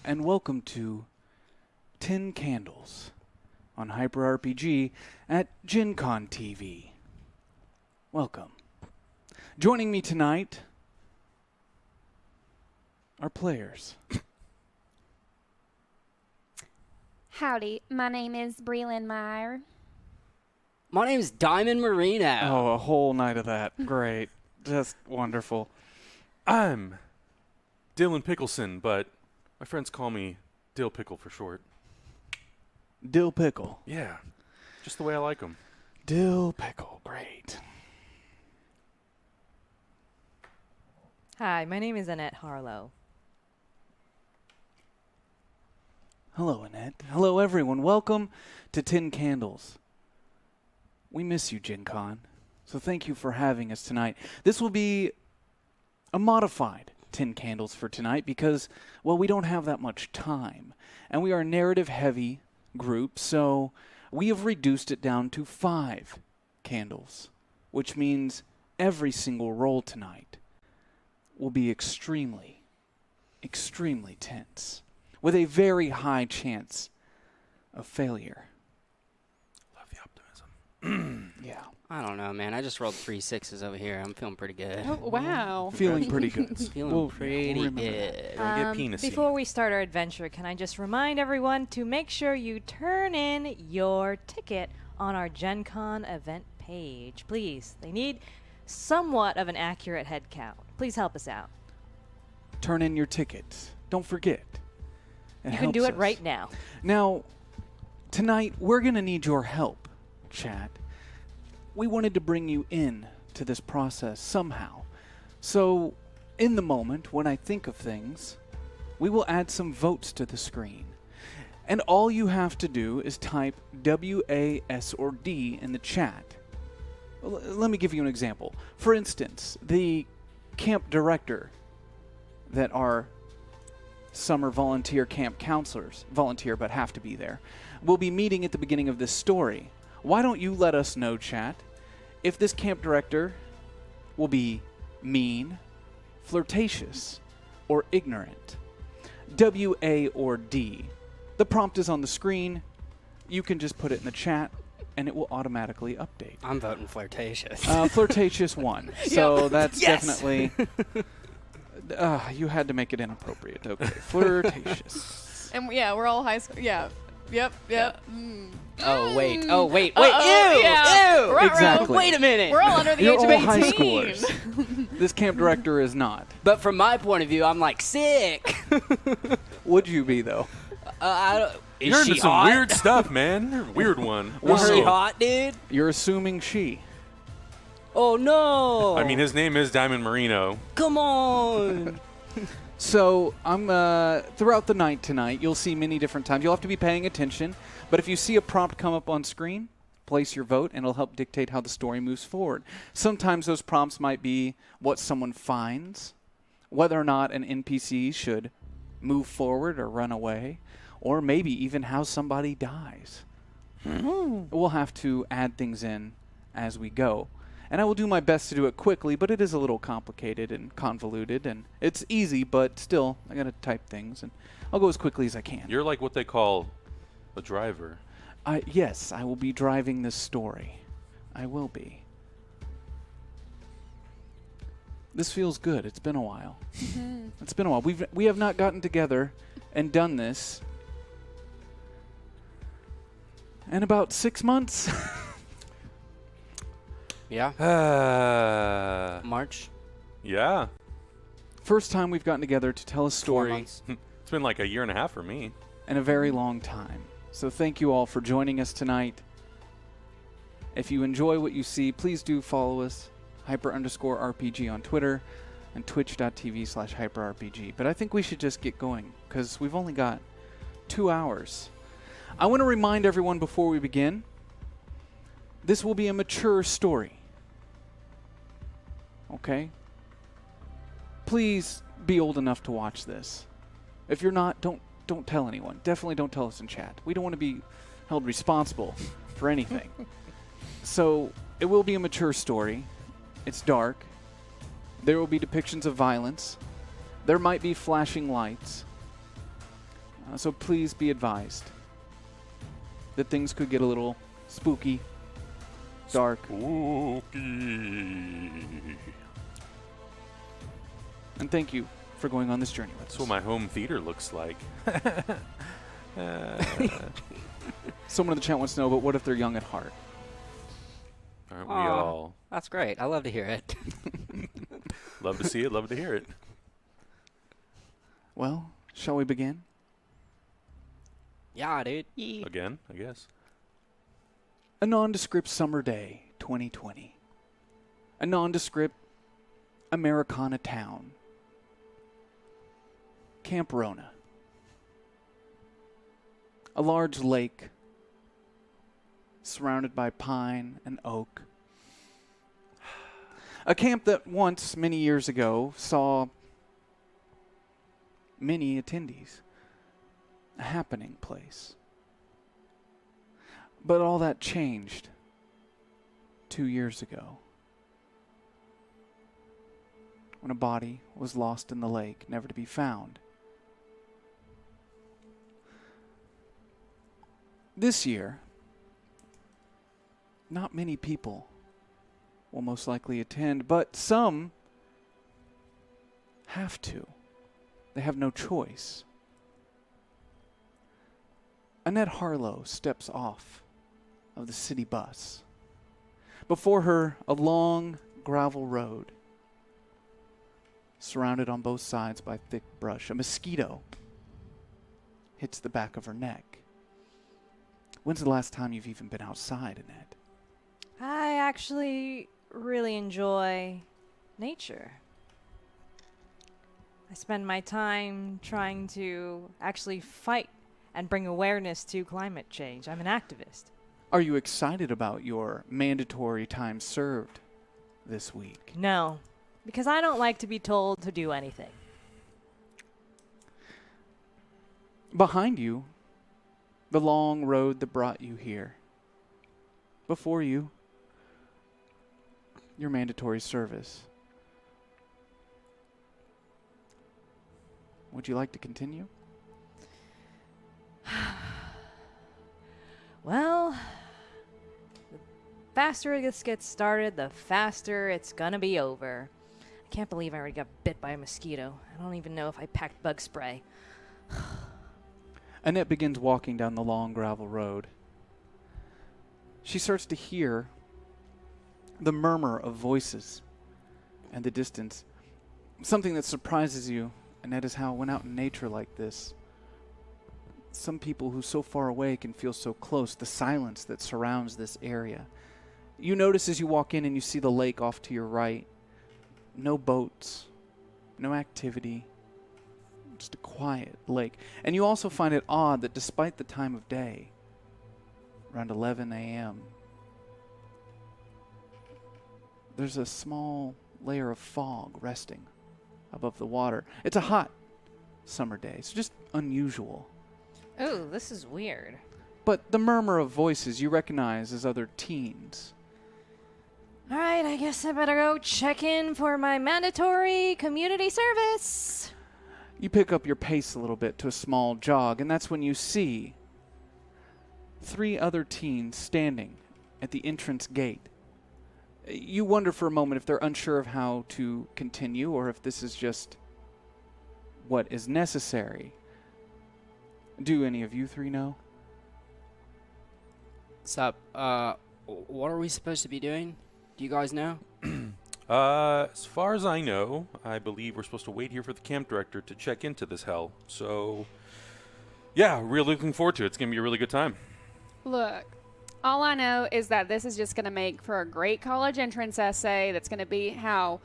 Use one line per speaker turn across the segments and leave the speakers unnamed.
and welcome to 10 Candles on Hyper RPG at Gen Con TV. Welcome. Joining me tonight are players.
Howdy, my name is Breland Meyer.
My name's Diamond Marino.
Oh, a whole night of that. Great. Just wonderful.
I'm Dylan Pickleson, but my friends call me Dill Pickle for short.
Dill Pickle.
Yeah, just the way I like them.
Dill Pickle. Great.
Hi, my name is Annette Harlow.
Hello, Annette. Hello, everyone. Welcome to 10 Candles. We miss you, Gen Con. So thank you for having us tonight. This will be a modified 10 Candles for tonight because, well, we don't have that much time. And we are a narrative-heavy group, so we have reduced it down to 5 candles, which means every single roll tonight will be extremely, extremely tense, with a very high chance of failure.
Love the optimism.
Yeah.
I don't know, man. I just rolled 3 6s over here. I'm feeling pretty good.
Oh, wow.
Feeling pretty good.
Feeling pretty
remember
good.
Don't get penisy.
Before we start our adventure, can I just remind everyone to make sure you turn in your ticket on our Gen Con event page, please. They need somewhat of an accurate head count. Please help us out.
Turn in your tickets. Don't forget.
You can do it right now.
Now, tonight, we're going to need your help, chat. We wanted to bring you in to this process somehow. So, in the moment, when I think of things, we will add some votes to the screen. And all you have to do is type W, A, S, or D in the chat. Let me give you an example. For instance, the camp director that our summer volunteer camp counselors, volunteer but have to be there, will be meeting at the beginning of this story. Why don't you let us know, chat, if this camp director will be mean, flirtatious, or ignorant? W, A, or D. The prompt is on the screen. You can just put it in the chat, and it will automatically update.
I'm voting flirtatious.
Flirtatious won. So that's
Yes!
definitely... you had to make it inappropriate. Okay, flirtatious.
And yeah, we're all high school. Yeah. Yep. Mm.
Oh, wait. Ew!
Yeah.
Ew!
Exactly.
Wait a minute.
We're all under the
You're
age of
all
18.
high schoolers. This camp director is not.
But from my point of view, I'm like, sick.
Would you be, though?
I don't, is
You're
she
into some
hot?
weird stuff, man. You're a weird one.
Is she
Whoa.
hot, dude?
You're assuming she.
Oh, no.
I mean, his name is Diamond Marino.
Come on.
So I'm throughout the night tonight, you'll see many different times. You'll have to be paying attention. But if you see a prompt come up on screen, place your vote, and it'll help dictate how the story moves forward. Sometimes those prompts might be what someone finds, whether or not an NPC should move forward or run away, or maybe even how somebody dies. We'll have to add things in as we go. And I will do my best to do it quickly, but it is a little complicated and convoluted, and it's easy, but still, I gotta type things, and I'll go as quickly as I can.
You're like what they call a driver.
Yes, I will be driving this story. I will be. This feels good. It's been a while. It's been a while. We have not gotten together and done this in about 6 months.
Yeah. March.
Yeah.
First time we've gotten together to tell a
4
story
months.
It's been like a year and a half for me.
in a very long time. So thank you all for joining us tonight. If you enjoy what you see, please do follow us, hyper_RPG on Twitter and twitch.tv/hyperrpg. But I think we should just get going because we've only got 2 hours. I want to remind everyone before we begin, this will be a mature story. Okay? Please be old enough to watch this. If you're not, don't tell anyone. Definitely don't tell us in chat. We don't want to be held responsible for anything. So, it will be a mature story. It's dark. There will be depictions of violence. There might be flashing lights. So please be advised that things could get a little spooky, dark.
Spooky.
And thank you for going on this journey with us.
That's what my home theater looks like.
Someone in the chat wants to know, but what if they're young at heart?
Aren't we
Aw.
all?
That's great. I love to hear it.
Love to see it, love to hear it.
Well, shall we begin?
Yeah, dude. Yeah.
Again, I guess.
A nondescript summer day, 2020. A nondescript Americana town. Camp Rona. A large lake surrounded by pine and oak. A camp that once, many years ago, saw many attendees. A happening place. But all that changed 2 years ago when a body was lost in the lake, never to be found. This year, not many people will most likely attend, but some have to. They have no choice. Annette Harlow steps off of the city bus. Before her, a long gravel road surrounded on both sides by thick brush. A mosquito hits the back of her neck. When's the last time you've even been outside, Annette?
I actually really enjoy nature. I spend my time trying to actually fight and bring awareness to climate change. I'm an activist.
Are you excited about your mandatory time served this week?
No, because I don't like to be told to do anything.
Behind you, the long road that brought you here. Before you, your mandatory service. Would you like to continue?
Well, the faster this gets started, the faster it's gonna be over. I can't believe I already got bit by a mosquito. I don't even know if I packed bug spray.
Annette begins walking down the long gravel road. She starts to hear the murmur of voices in the distance. Something that surprises you, Annette, is how when out in nature like this, some people who so far away can feel so close, the silence that surrounds this area. You notice as you walk in and you see the lake off to your right. No boats, no activity, just a quiet lake. And you also find it odd that despite the time of day, around 11 a.m., there's a small layer of fog resting above the water. It's a hot summer day. It's just unusual.
Oh, this is weird.
But the murmur of voices you recognize as other teens.
All right, I guess I better go check in for my mandatory community service.
You pick up your pace a little bit to a small jog, and that's when you see 3 other teens standing at the entrance gate. You wonder for a moment if they're unsure of how to continue or if this is just what is necessary. Do any of you 3 know?
Sup? What are we supposed to be doing? Do you guys know?
As far as I know, I believe we're supposed to wait here for the camp director to check into this hell. So, yeah, really looking forward to it. It's going to be a really good time.
Look, all I know is that this is just going to make for a great college entrance essay that's going to be how,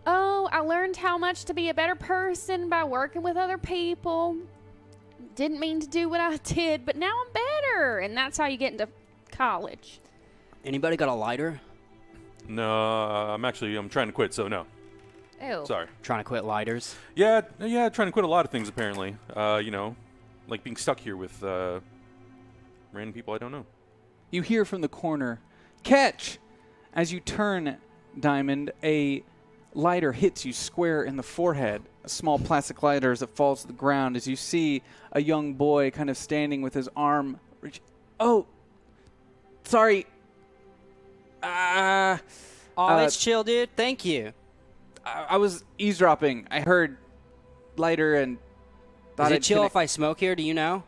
I learned how much to be a better person by working with other people. Didn't mean to do what I did, but now I'm better. And that's how you get into college.
Anybody got a lighter?
No, I'm trying to quit, so no.
Ew.
Sorry.
Trying to quit lighters?
Yeah, trying to quit a lot of things, apparently. Like being stuck here with random people I don't know.
You hear from the corner, "Catch!" As you turn, Diamond, a lighter hits you square in the forehead. A small plastic lighter as it falls to the ground as you see a young boy kind of standing with his arm reach. Oh, sorry.
It's chill, dude. Thank you.
I was eavesdropping. I heard lighter and thought
Is it chill if I smoke here? Do you know?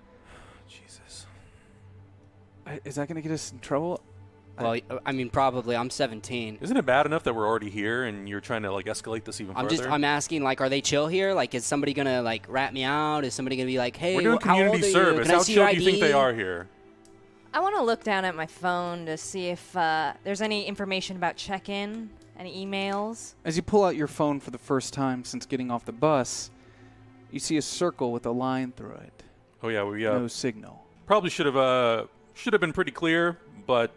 Jesus.
Is that going to get us in trouble?
Well, I mean, probably. I'm 17.
Isn't it bad enough that we're already here and you're trying to like escalate this even further?
I'm asking, like, are they chill here? Like, is somebody gonna like rat me out? Is somebody gonna be like, hey,
we're doing
how old
community
are you?
service.
Can I
How
see
chill
your
do you think
ID?
they are here?
I want to look down at my phone to see if there's any information about check-in, any emails.
As you pull out your phone for the first time since getting off the bus, you see a circle with a line through it.
Oh yeah, we
No signal.
probably should have been pretty clear, but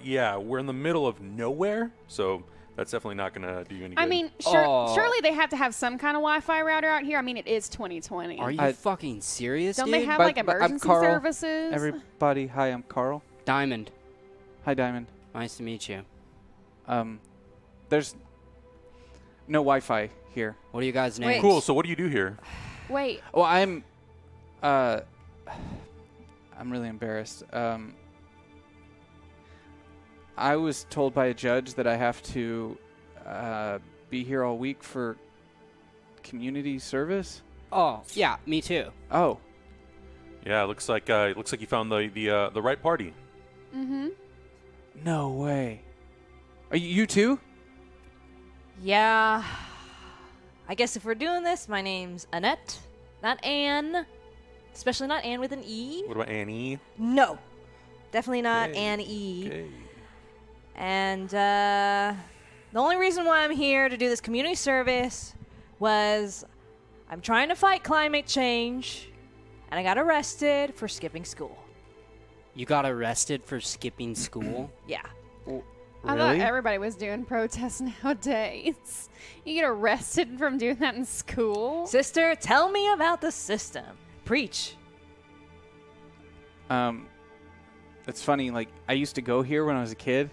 yeah, we're in the middle of nowhere, so that's definitely not gonna do you any good.
I mean, surely they have to have some kind of Wi-Fi router out here. I mean, it is 2020.
Are you fucking serious,
Don't
dude?
they have
But-
like
but I'm
emergency
Carl.
services?
Everybody, hi, I'm Carl.
Diamond,
Hi, Diamond.
nice to meet you.
There's no Wi-Fi here.
What are you guys'
Wait.
names?
cool. So what do you do here?
Wait,
Well, I'm really embarrassed. I was told by a judge that I have to be here all week for community service.
Oh, yeah, me too.
Oh,
Yeah, it looks like you found the right party.
no way. Are you too?
Yeah. I guess if we're doing this, my name's Annette, not Anne. Especially not Anne with an E.
What about Annie?
No. Definitely not
Okay.
Anne E.
Okay.
And the only reason why I'm here to do this community service was I'm trying to fight climate change, and I got arrested for skipping school.
You got arrested for skipping school?
Yeah.
I thought
Really?
everybody was doing protests nowadays. You get arrested from doing that in school?
Sister, tell me about the system. Preach.
It's funny. Like I used to go here when I was a kid,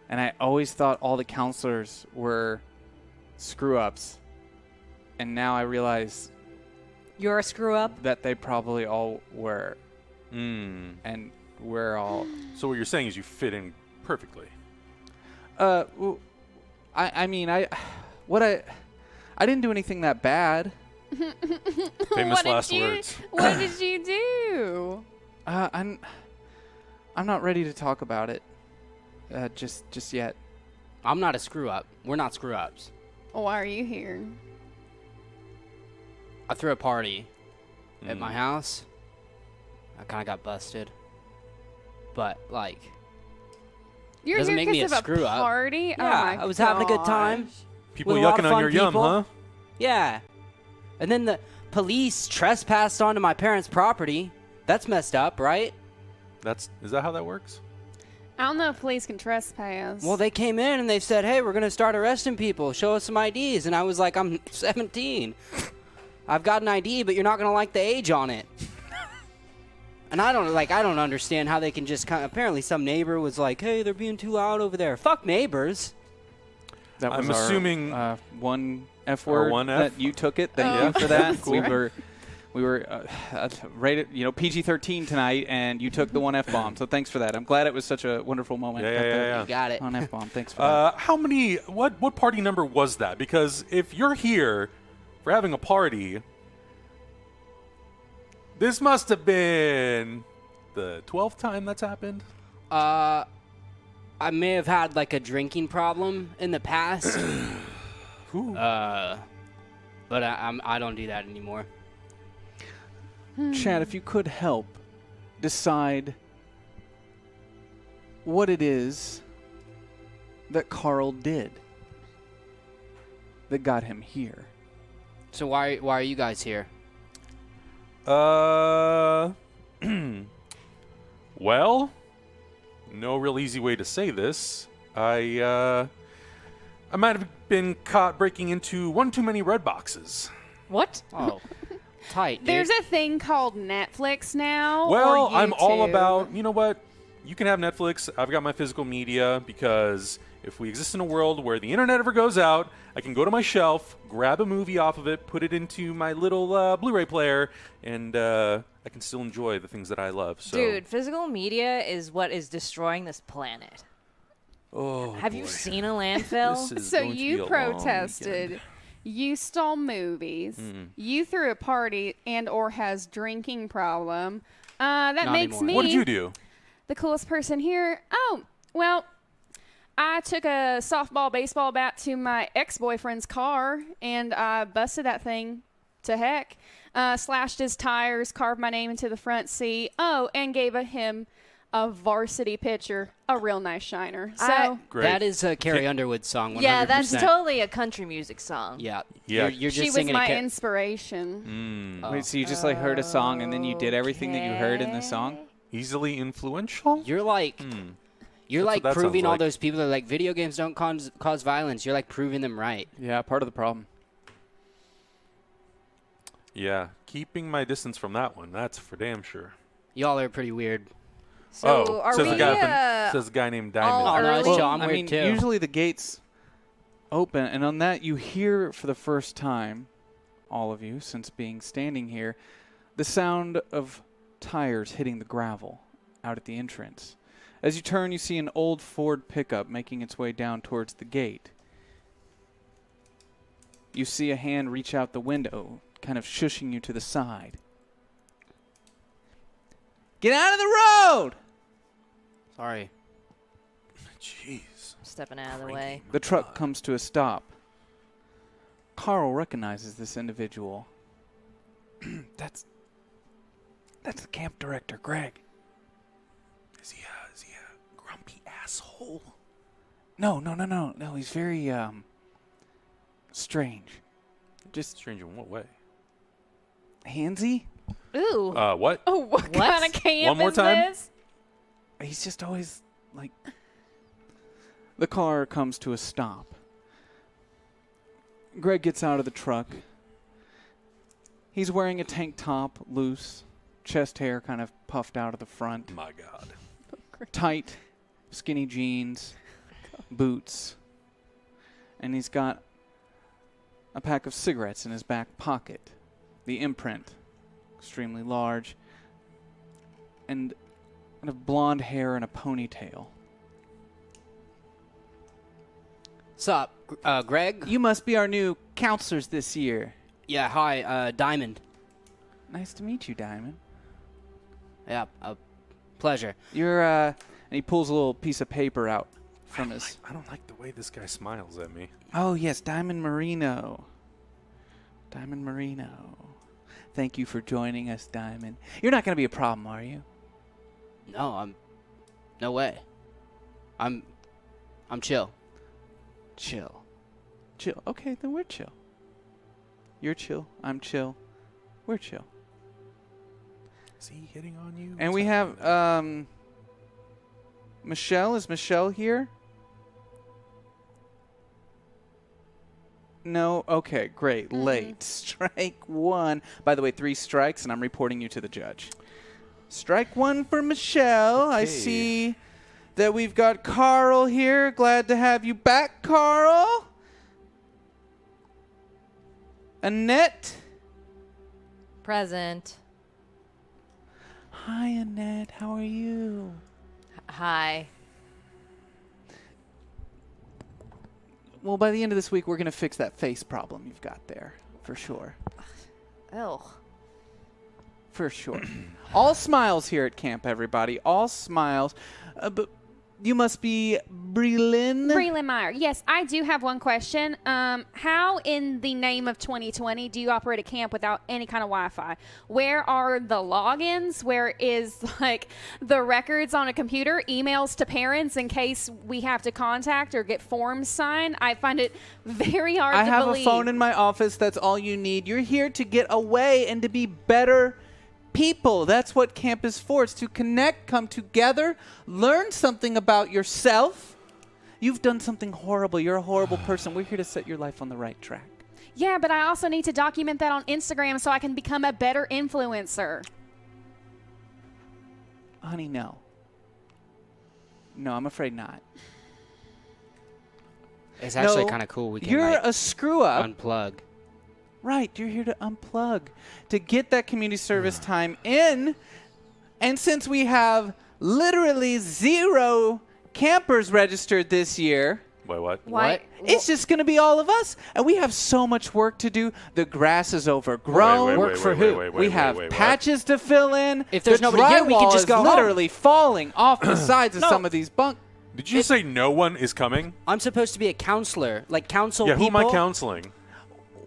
and I always thought all the counselors were screw ups, and now I realize
You're a screw up.
that they probably all were, and we're all.
So what you're saying is you fit in perfectly.
Well, I mean, I didn't do anything that bad.
Famous
What did
last
you-
words.
What did you do?
I'm not ready to talk about it. Just yet.
I'm not a screw up. We're not screw ups.
Why are you here?
I threw a party at my house. I kind of got busted. But, like,
You're
Doesn't
here
make me
because
a
of
screw up.
party?
yeah,
Oh my
I was having a good time.
gosh.
People
with a lot
yucking
of
on your
fun
yum,
people.
huh?
Yeah. And then the police trespassed onto my parents' property. That's messed up, right?
Is that how that works?
I don't know if police can trespass.
Well, they came in and they said, hey, we're going to start arresting people. Show us some IDs. And I was like, I'm 17. I've got an ID, but you're not going to like the age on it. And I don't understand how they can just kind of, apparently some neighbor was like, hey, they're being too loud over there. Fuck neighbors.
That was
I'm
our,
assuming-
one F
Our
word
one F?
that you took it. Thank
Oh.
you for that.
Cool.
We were rated, PG-13 tonight, and you took the one F-bomb. So thanks for that. I'm glad it was such a wonderful moment.
Yeah.
You got it.
One F-bomb. Thanks for that.
How many? What party number was that? Because if you're here for having a party, this must have been the 12th time that's happened.
I may have had like a drinking problem in the past.
Ooh.
But I don't do that anymore.
Chad, if you could help decide what it is that Carl did that got him here.
So why are you guys here?
Well, no real easy way to say this. I might have been caught breaking into one too many red boxes.
What?
Oh, tight, dude.
There's a thing called Netflix now.
Well,
or
I'm all
YouTube.
about, you know what? you can have Netflix. I've got my physical media because if we exist in a world where the internet ever goes out, I can go to my shelf, grab a movie off of it, put it into my little Blu-ray player, and I can still enjoy the things that I love. So.
Dude, physical media is what is destroying this planet.
Oh,
Have
boy.
you seen a landfill?
This is
So
going to be a
you
long
protested.
weekend.
You stole movies. You threw a party and or has drinking problem. That
Not
makes
anymore.
me
What did you do?
the coolest person here. Oh, well, I took a softball baseball bat to my ex-boyfriend's car and I busted that thing to heck. Slashed his tires, carved my name into the front seat. Oh, and gave him a varsity pitcher, a real nice shiner. So
Great.
That is a Carrie Underwood song. 100%.
Yeah, that's totally a country music song.
Yeah.
Yeah.
You're just
she was
singing
my
a
inspiration.
Oh.
Wait, so you just like heard a song and then you did everything that you heard in the song?
Easily influential?
You're like, you're
That's
like
what that
proving
sounds
all
like.
those people that are like video games don't cause violence. You're like proving them right.
Yeah, part of the problem.
Yeah. Keeping my distance from that one. That's for damn sure.
Y'all are pretty weird.
So are
says
we?
the guy, says the guy named Diamond.
all
Oh, no, it's
early?
chill. I'm
I
weird
mean,
too.
usually the gates open, and on that you hear for the first time, all of you, since being standing here, the sound of tires hitting the gravel out at the entrance. As you turn, you see an old Ford pickup making its way down towards the gate. You see a hand reach out the window, kind of shushing you to the side. Get out of the road!
Sorry.
Jeez.
Stepping out of the way.
The truck comes to a stop. Carl recognizes this individual. That's the camp director, Greg.
Is he a grumpy asshole?
No, he's very strange. Just
Strange in what way?
handsy.
Ooh.
What?
Oh, what kind of camp
One more
is
time?
this?
He's just always like. The car comes to a stop. Greg gets out of the truck. He's wearing a tank top, loose, chest hair kind of puffed out of the front,
My God.
tight, skinny jeans, boots, and he's got a pack of cigarettes in his back pocket. The imprint, extremely large, and kind of blonde hair and a ponytail.
Sup, Greg?
You must be our new counselors this year.
Yeah, hi, Diamond.
Nice to meet you, Diamond.
Yeah, pleasure.
You're, and he pulls a little piece of paper out from his...
I don't like the way this guy smiles at me.
Oh, yes, Diamond Marino. Diamond Marino. Thank you for joining us, Diamond. You're not going to be a problem, are you?
No, no way. I'm chill.
Chill. Chill. Okay, then we're chill. You're chill. I'm chill. We're chill.
Is he hitting on you?
And we
What's
have,
happening?
Michelle. Is Michelle here? No? Okay, great. Late. Strike one. By the way, 3 strikes, and I'm reporting you to the judge. Strike one for Michelle. I
Okay.
see that we've got Carl here. Glad to have you back, Carl. Annette.
Present.
Hi, Annette. How are you?
Hi.
Well, by the end of this week, we're going to fix that face problem you've got there. For sure.
Oh.
For sure. All smiles here at camp, everybody. All smiles. But you must be Breelyn.
Breelyn Meyer. Yes, I do have one question. How in the name of 2020 do you operate a camp without any kind of Wi-Fi? Where are the logins? Where is like the records on a computer, emails to parents in case we have to contact or get forms signed? I find it very hard
I
to
have
believe.
a phone in my office. That's all you need. You're here to get away and to be better people. That's what camp is for. It's to connect, come together, learn something about yourself. You've done something horrible. You're a horrible person. We're here to set your life on the right track.
Yeah, but I also need to document that on Instagram so I can become a better influencer.
Honey, no. No, I'm afraid not.
It's actually
No,
kind of cool. We can
You're
like,
a screw-up.
unplug.
Right, you're here to unplug, to get that community service time in. And since we have literally 0 campers registered this year,
Wait, what?
What?
it's just going to be all of us. And we have so much work to do. The grass is overgrown.
Work for who?
We have patches to fill in.
If there's
the
nobody here, we can
drywall
just
is
go home.
literally falling off the sides of
No.
some of these bunk.
Did you say no one is coming?
I'm supposed to be a counselor, like counsel
Yeah, who
people.
am I counseling?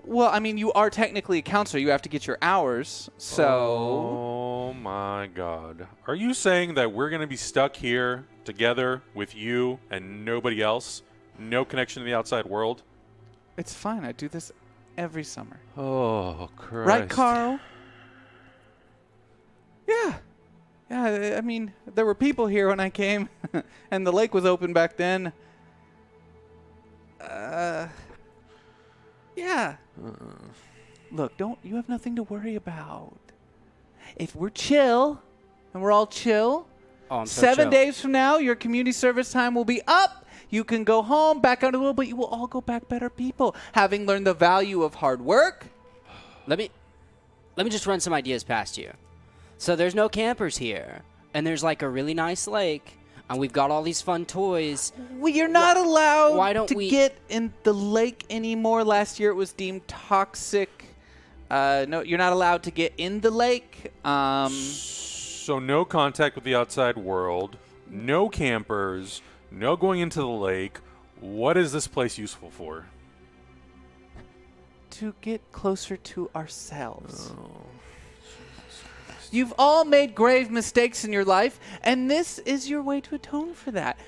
Well, I mean, you are technically a counselor. You have to get your hours. So
Oh my God. Are you saying that we're going to be stuck here together with you and nobody else? No connection to the outside world?
it's fine. I do this every summer.
Oh, Christ.
Right, Carl? Yeah. Yeah, I mean, there were people here when I came, and the lake was open back then. Yeah. Look, you have nothing to worry about. If we're chill, and we're all chill,
Oh, I'm so
7
chill.
days from now, your community service time will be up. You can go home, back out a little, but you will all go back better people, having learned the value of hard work.
Let me just run some ideas past you. So there's no campers here, and there's like a really nice lake, and we've got all these fun toys.
Well, you're not allowed
why don't
to
we-
get in the lake anymore. Last year it was deemed toxic. No, you're not allowed to get in the lake.
So no contact with the outside world, no campers, no going into the lake. What is this place useful for?
To get closer to ourselves. You've all made grave mistakes in your life, and this is your way to atone for that.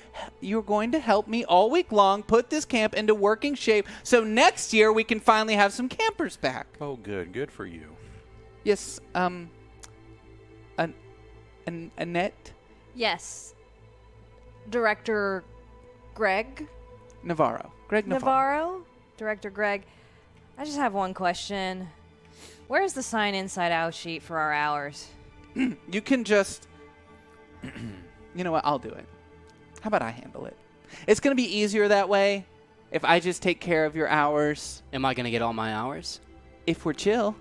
You're going to help me all week long put this camp into working shape so next year we can finally have some campers back.
Oh, good. Good for you.
Yes, Annette
Yes. Director Greg
Navarro. Greg Navarro.
Director Greg. I just have one question. Where's the sign inside out sheet for our hours?
You can just... You know what? I'll do it. How about I handle it? It's going to be easier that way if I just take care of your hours.
Am I gonna get all my hours?
If we're chill.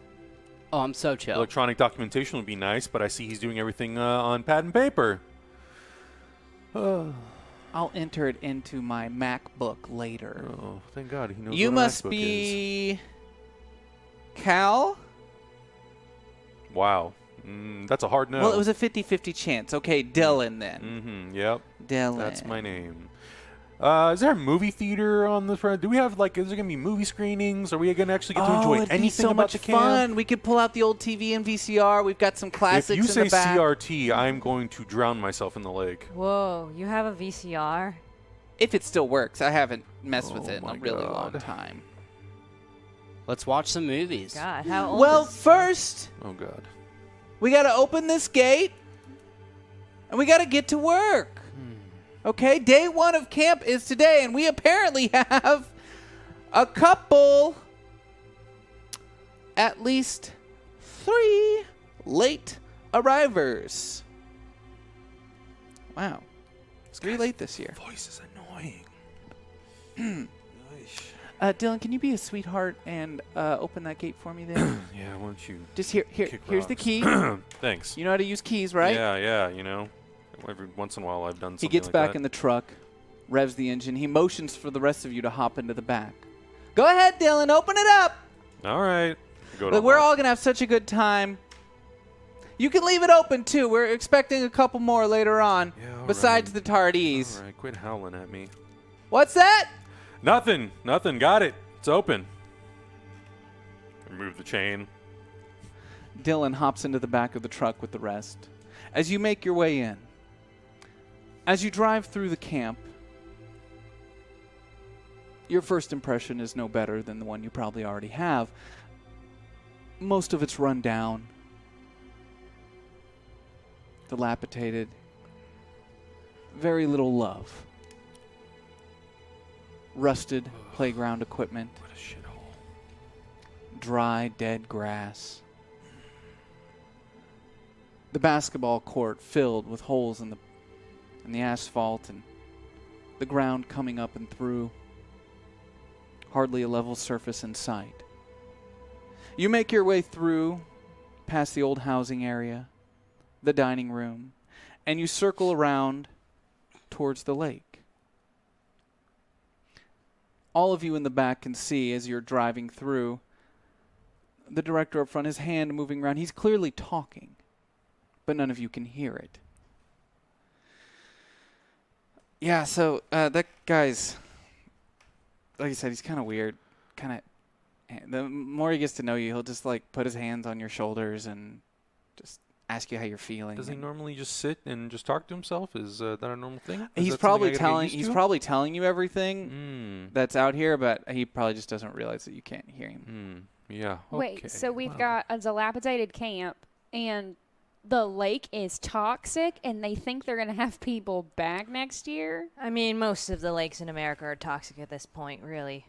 Oh, I'm so chill.
Electronic documentation would be nice, but I see he's doing everything on pad and paper.
I'll enter it into my MacBook later.
Oh, thank God he knows
You
what a
must
MacBook is.
be... Cal?
Wow. That's a hard no.
Well, it was a 50-50 chance. Okay, Dylan then.
Mm-hmm. Yep.
Dylan.
That's my name. Is there a movie theater on the front? Do we have, like, is there going to be movie screenings? Are we going to actually get to enjoy
it'd
anything
be so
about
much
the camp?
fun. We could pull out the old TV and VCR. We've got some classics
If you
in
say
the back.
CRT, I'm going to drown myself in the lake.
Whoa, you have a VCR?
If it still works. I haven't messed with
Oh
it in
my
a really long
God.
time.
Let's watch some movies.
God, how old
Well,
is-
first,
Oh, God.
we got to open this gate, and we got to get to work. Okay, day 1 of camp is today, and we apparently have a couple, at least 3 late arrivers. Wow. It's 3 late this year.
Voice is annoying.
Dylan, can you be a sweetheart and open that gate for me there?
Yeah, why don't you
Just here's
kick
the
rocks.
key.
Thanks.
You know how to use keys, right?
Yeah, you know. Every once in a while I've done
He
something
gets
like
back
that.
in the truck, revs the engine. He motions for the rest of you to hop into the back. Go ahead, Dylan. Open it up.
All right. Go to
Look, we're
Mark.
all going to have such a good time. You can leave it open, too. We're expecting a couple more later on,
Yeah, all
besides
right.
the tardies.
All right, quit howling at me.
What's that?
Nothing. Got it. It's open. Remove the chain.
Dylan hops into the back of the truck with the rest. As you make your way in, as you drive through the camp, your first impression is no better than the one you probably already have. Most of it's run down, dilapidated, very little love. Rusted playground equipment,
What a shithole.
dry, dead grass. The basketball court filled with holes in the asphalt and the ground coming up and through. Hardly a level surface in sight. You make your way through, past the old housing area, the dining room, and you circle around towards the lake. All of you in the back can see as you're driving through, the director up front, his hand moving around. He's clearly talking, but none of you can hear it. Yeah, so that guy's, like I said, he's kind of weird. The more he gets to know you, he'll just like put his hands on your shoulders and just ask you how you're feeling.
Does he normally just sit and just talk to himself? Is that a normal thing?
He's probably telling you everything that's out here, but he probably just doesn't realize that you can't hear him.
Yeah.
Wait, so we've got a dilapidated camp, and the lake is toxic, and they think they're going to have people back next year?
I mean, most of the lakes in America are toxic at this point, really.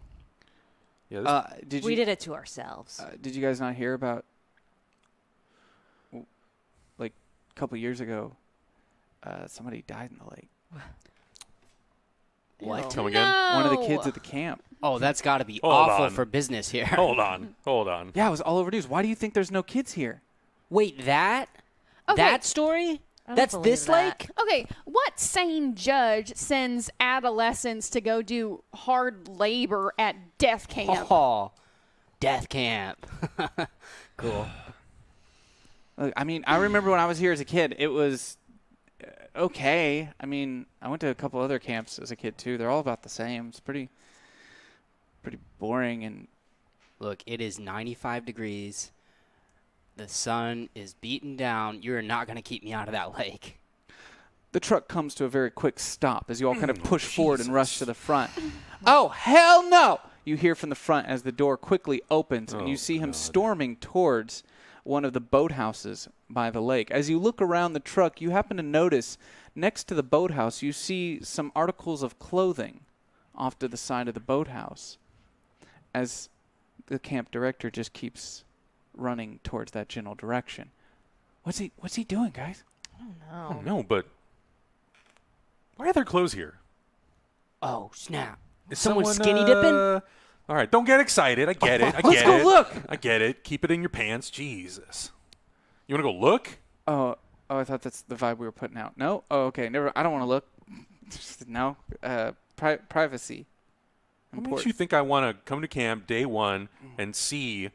Yeah.
We did it to ourselves.
Did you guys not hear about, like, a couple years ago, somebody died in the lake?
What?
Come again?
One of the kids at the camp.
Oh, that's got to be
Hold
awful
on.
for business here.
Hold on.
Yeah, it was all over news. Why do you think there's no kids here?
Wait, that?
Okay.
That story?
I don't
That's
believe
this
that.
lake?
Okay, what sane judge sends adolescents to go do hard labor at death camp?
Oh, death camp. Cool.
Look, I mean, I remember when I was here as a kid, it was okay. I mean, I went to a couple other camps as a kid, too. They're all about the same. It's pretty boring. And
Look, it is 95 degrees. The sun is beaten down. You're not going to keep me out of that lake.
the truck comes to a very quick stop as you all kind of push forward and rush to the front. Oh, hell no! You hear from the front as the door quickly opens, and you see him storming towards one of the boathouses by the lake. As you look around the truck, you happen to notice next to the boathouse, you see some articles of clothing off to the side of the boathouse as the camp director just keeps running towards that general direction. What's he doing, guys?
I don't know, but why are there clothes here?
Oh, snap.
Is
Someone
someone
skinny dipping?
All right, don't get excited. I get it.
Let's go look.
I get it. Keep it in your pants. Jesus. You want to go look?
Oh, I thought that's the vibe we were putting out. No? Oh, okay. Never. I don't want to look. No. Privacy.
What makes you think I want to come to camp day one and see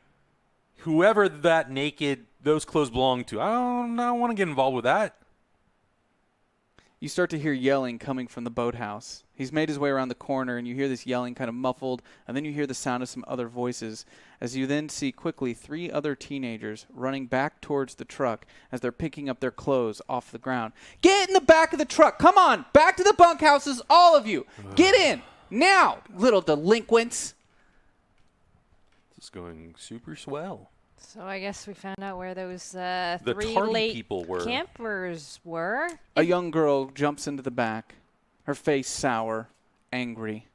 whoever that those clothes belong to? I don't want to get involved with that.
You start to hear yelling coming from the boathouse. He's made his way around the corner, and you hear this yelling kind of muffled, and then you hear the sound of some other voices, as you then see quickly 3 other teenagers running back towards the truck as they're picking up their clothes off the ground. Get in the back of the truck! Come on! Back to the bunkhouses, all of you! Get in! Now, little delinquents!
This is going super swell.
So I guess we found out where those
The
3
tardy
late
people were.
campers were.
A young girl jumps into the back, her face sour, angry.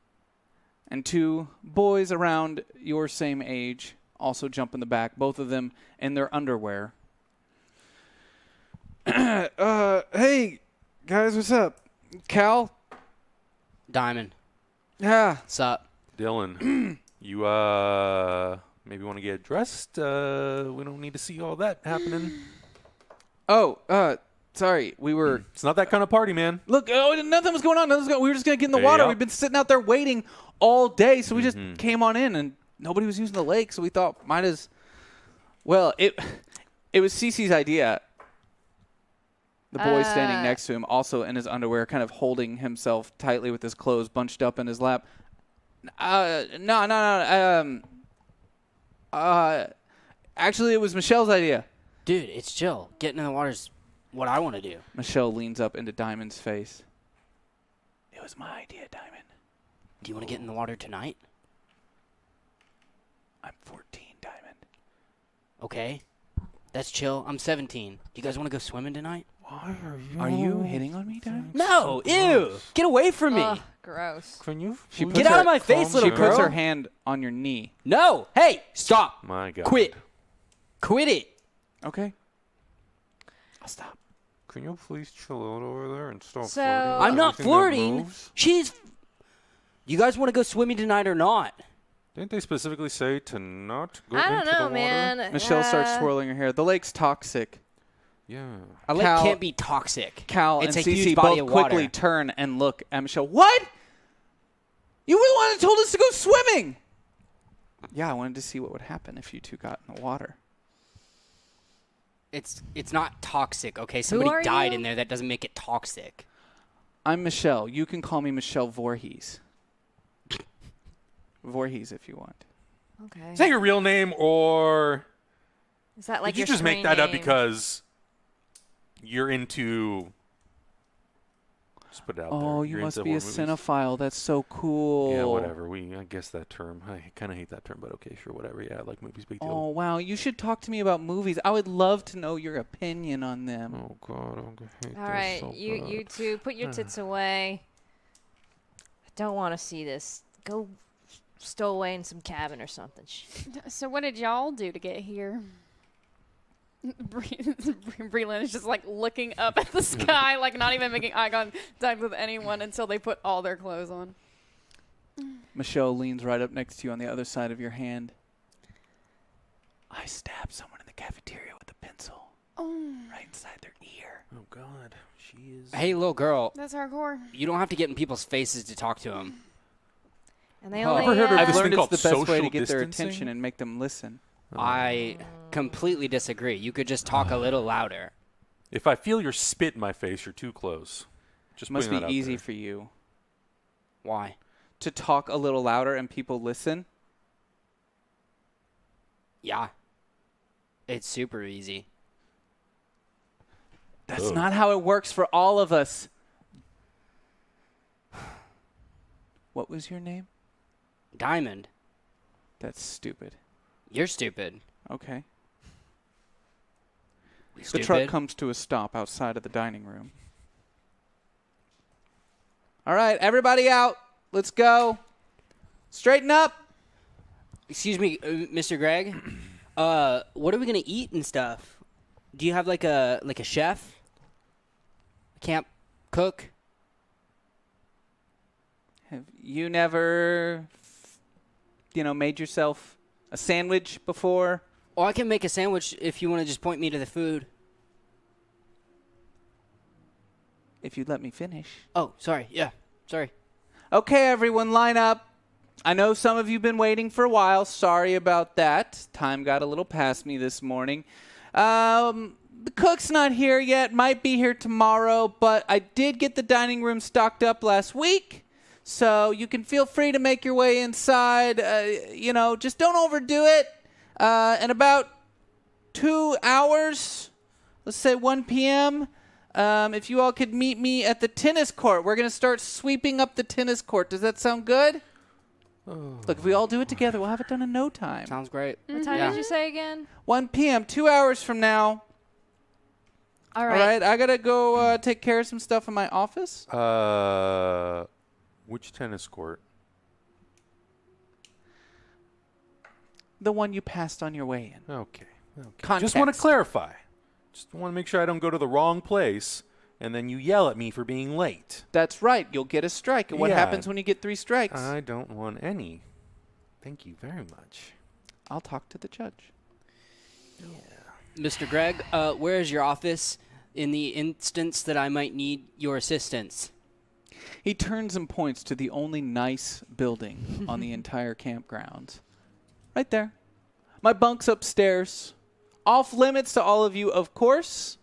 And 2 boys around your same age also jump in the back, both of them in their underwear. Hey, guys, what's up? Cal?
Diamond.
Yeah.
Sup?
Dylan, you maybe want to get dressed? We don't need to see all that happening.
Oh, sorry. We were...
It's not that kind of party, man.
Look, nothing was going on. We were just going to get in the water.
Yep.
We've been sitting out there waiting all day, so we just came on in, and nobody was using the lake, so we thought might as... Well, it was Cece's idea. The boy standing next to him, also in his underwear, kind of holding himself tightly with his clothes bunched up in his lap. No. Actually, it was Michelle's idea.
Dude, it's chill. Getting in the water's what I want to do.
Michelle leans up into Diamond's face. It was my idea, Diamond.
Do you want to get in the water tonight?
I'm 14, Diamond.
Okay. That's chill. I'm 17. Do you guys want to go swimming tonight?
Are you hitting on me, Diamond?
No. Ew. Get away from me.
Ugh, gross.
Can you?
Get out of my face, little
She
girl.
puts her hand on your knee.
No. Hey, stop.
My God.
Quit. Quit it.
Okay. I'll stop.
Can you please chill out over there and stop
So-
flirting with
I'm not
everything that
flirting.
moves?
She's You guys want to go swimming tonight or not?
Didn't they specifically say to not go
I don't
into
know,
the water?
man.
Michelle starts swirling her hair. The lake's toxic.
Yeah.
A lake
Cal-
can't be toxic.
Cal
It's
and
a
Cece
huge body
both
of water.
quickly turn and look at Michelle. What? You were the one that told us to go swimming. Yeah, I wanted to see what would happen if you two got in the water.
It's not toxic, okay? Somebody
are
died
you?
in there. That doesn't make it toxic.
I'm Michelle. You can call me Michelle Voorhees. Voorhees if you want.
Okay.
Is that your real name, or
Is that like
did you
your
just make
screen
that up
name?
because you're into... Just put it out there.
Oh, you
You're
must
into
be a
horror movies.
cinephile. That's so cool.
Yeah, whatever. I guess that term. I kind of hate that term, but okay, sure, whatever. Yeah, I like movies, big deal.
Oh, wow. You should talk to me about movies. I would love to know your opinion on them.
Oh God, I hate
All
this
right,
so
you
bad.
two, put your tits away. I don't want to see this. Go stow away in some cabin or something.
So what did y'all do to get here? Breland is just like looking up at the sky, like not even making eye contact with anyone until they put all their clothes on.
Michelle leans right up next to you on the other side of your hand. I stabbed someone in the cafeteria with a pencil.
Oh,
Right inside their ear.
Oh God, she is.
Hey, little girl,
that's hardcore.
you don't have to get in people's faces to talk to them.
And they
Oh,
only.
Ever heard of
I've
this
learned
thing
it's the
called
best way to
social
get their
distancing?
attention and make them listen.
I completely disagree. You could just talk a little louder.
If I feel your spit in my face, you're too close. Just
Must be
putting that out
easy
there.
for you
Why?
to talk a little louder and people listen.
Yeah. It's super easy.
That's
Ugh.
not how it works for all of us. What was your name?
Diamond,
That's stupid.
you're stupid.
Okay. The
Stupid.
truck comes to a stop outside of the dining room. All right, everybody out. Let's go. Straighten up.
Excuse me, Mr. Greg. What are we gonna eat and stuff? Do you have like a chef? Camp cook?
Have you never, made yourself a sandwich before?
Oh, I can make a sandwich if you want to just point me to the food.
If you'd let me finish.
Oh, sorry. Yeah, sorry.
Okay, everyone, line up. I know some of you have been waiting for a while. Sorry about that. Time got a little past me this morning. The cook's not here yet. Might be here tomorrow, but I did get the dining room stocked up last week. So you can feel free to make your way inside. Just don't overdo it. In about 2 hours, let's say 1 p.m., if you all could meet me at the tennis court. We're going to start sweeping up the tennis court. Does that sound good? Look, if we all do it together, we'll have it done in no time.
Sounds great.
What time
Yeah.
did you say again?
1 p.m., 2 hours from now.
All
All
right.
right, I got to go take care of some stuff in my office.
Which tennis court?
The one you passed on your way in.
Okay. Just
Context.
want to clarify. Just want to make sure I don't go to the wrong place, and then you yell at me for being late.
That's right. You'll get a strike. And what
Yeah.
happens when you get 3 strikes?
I don't want any. Thank you very much.
I'll talk to the judge.
Mr. Greg, where is your office in the instance that I might need your assistance?
He turns and points to the only nice building on the entire campground. Right there. My bunk's upstairs. Off limits to all of you, of course.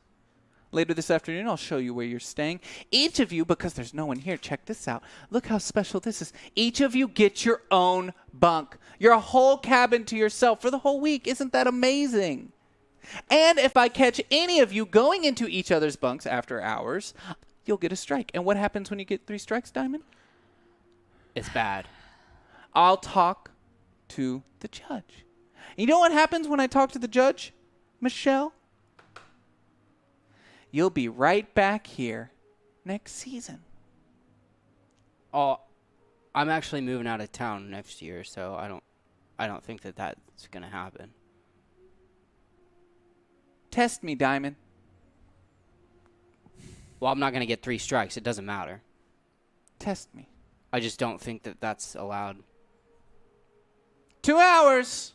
Later this afternoon, I'll show you where you're staying. Each of you, because there's no one here, check this out. Look how special this is. Each of you get your own bunk. Your whole cabin to yourself for the whole week. Isn't that amazing? And if I catch any of you going into each other's bunks after hours, you'll get a strike. And what happens when you get 3 strikes, Diamond?
It's bad.
I'll talk to the judge. You know what happens when I talk to the judge, Michelle? You'll be right back here next season.
Oh, I'm actually moving out of town next year, so I don't think that that's gonna happen.
Test me, Diamond.
Well, I'm not gonna get 3 strikes. It doesn't matter.
Test me.
I just don't think that that's allowed.
2 hours!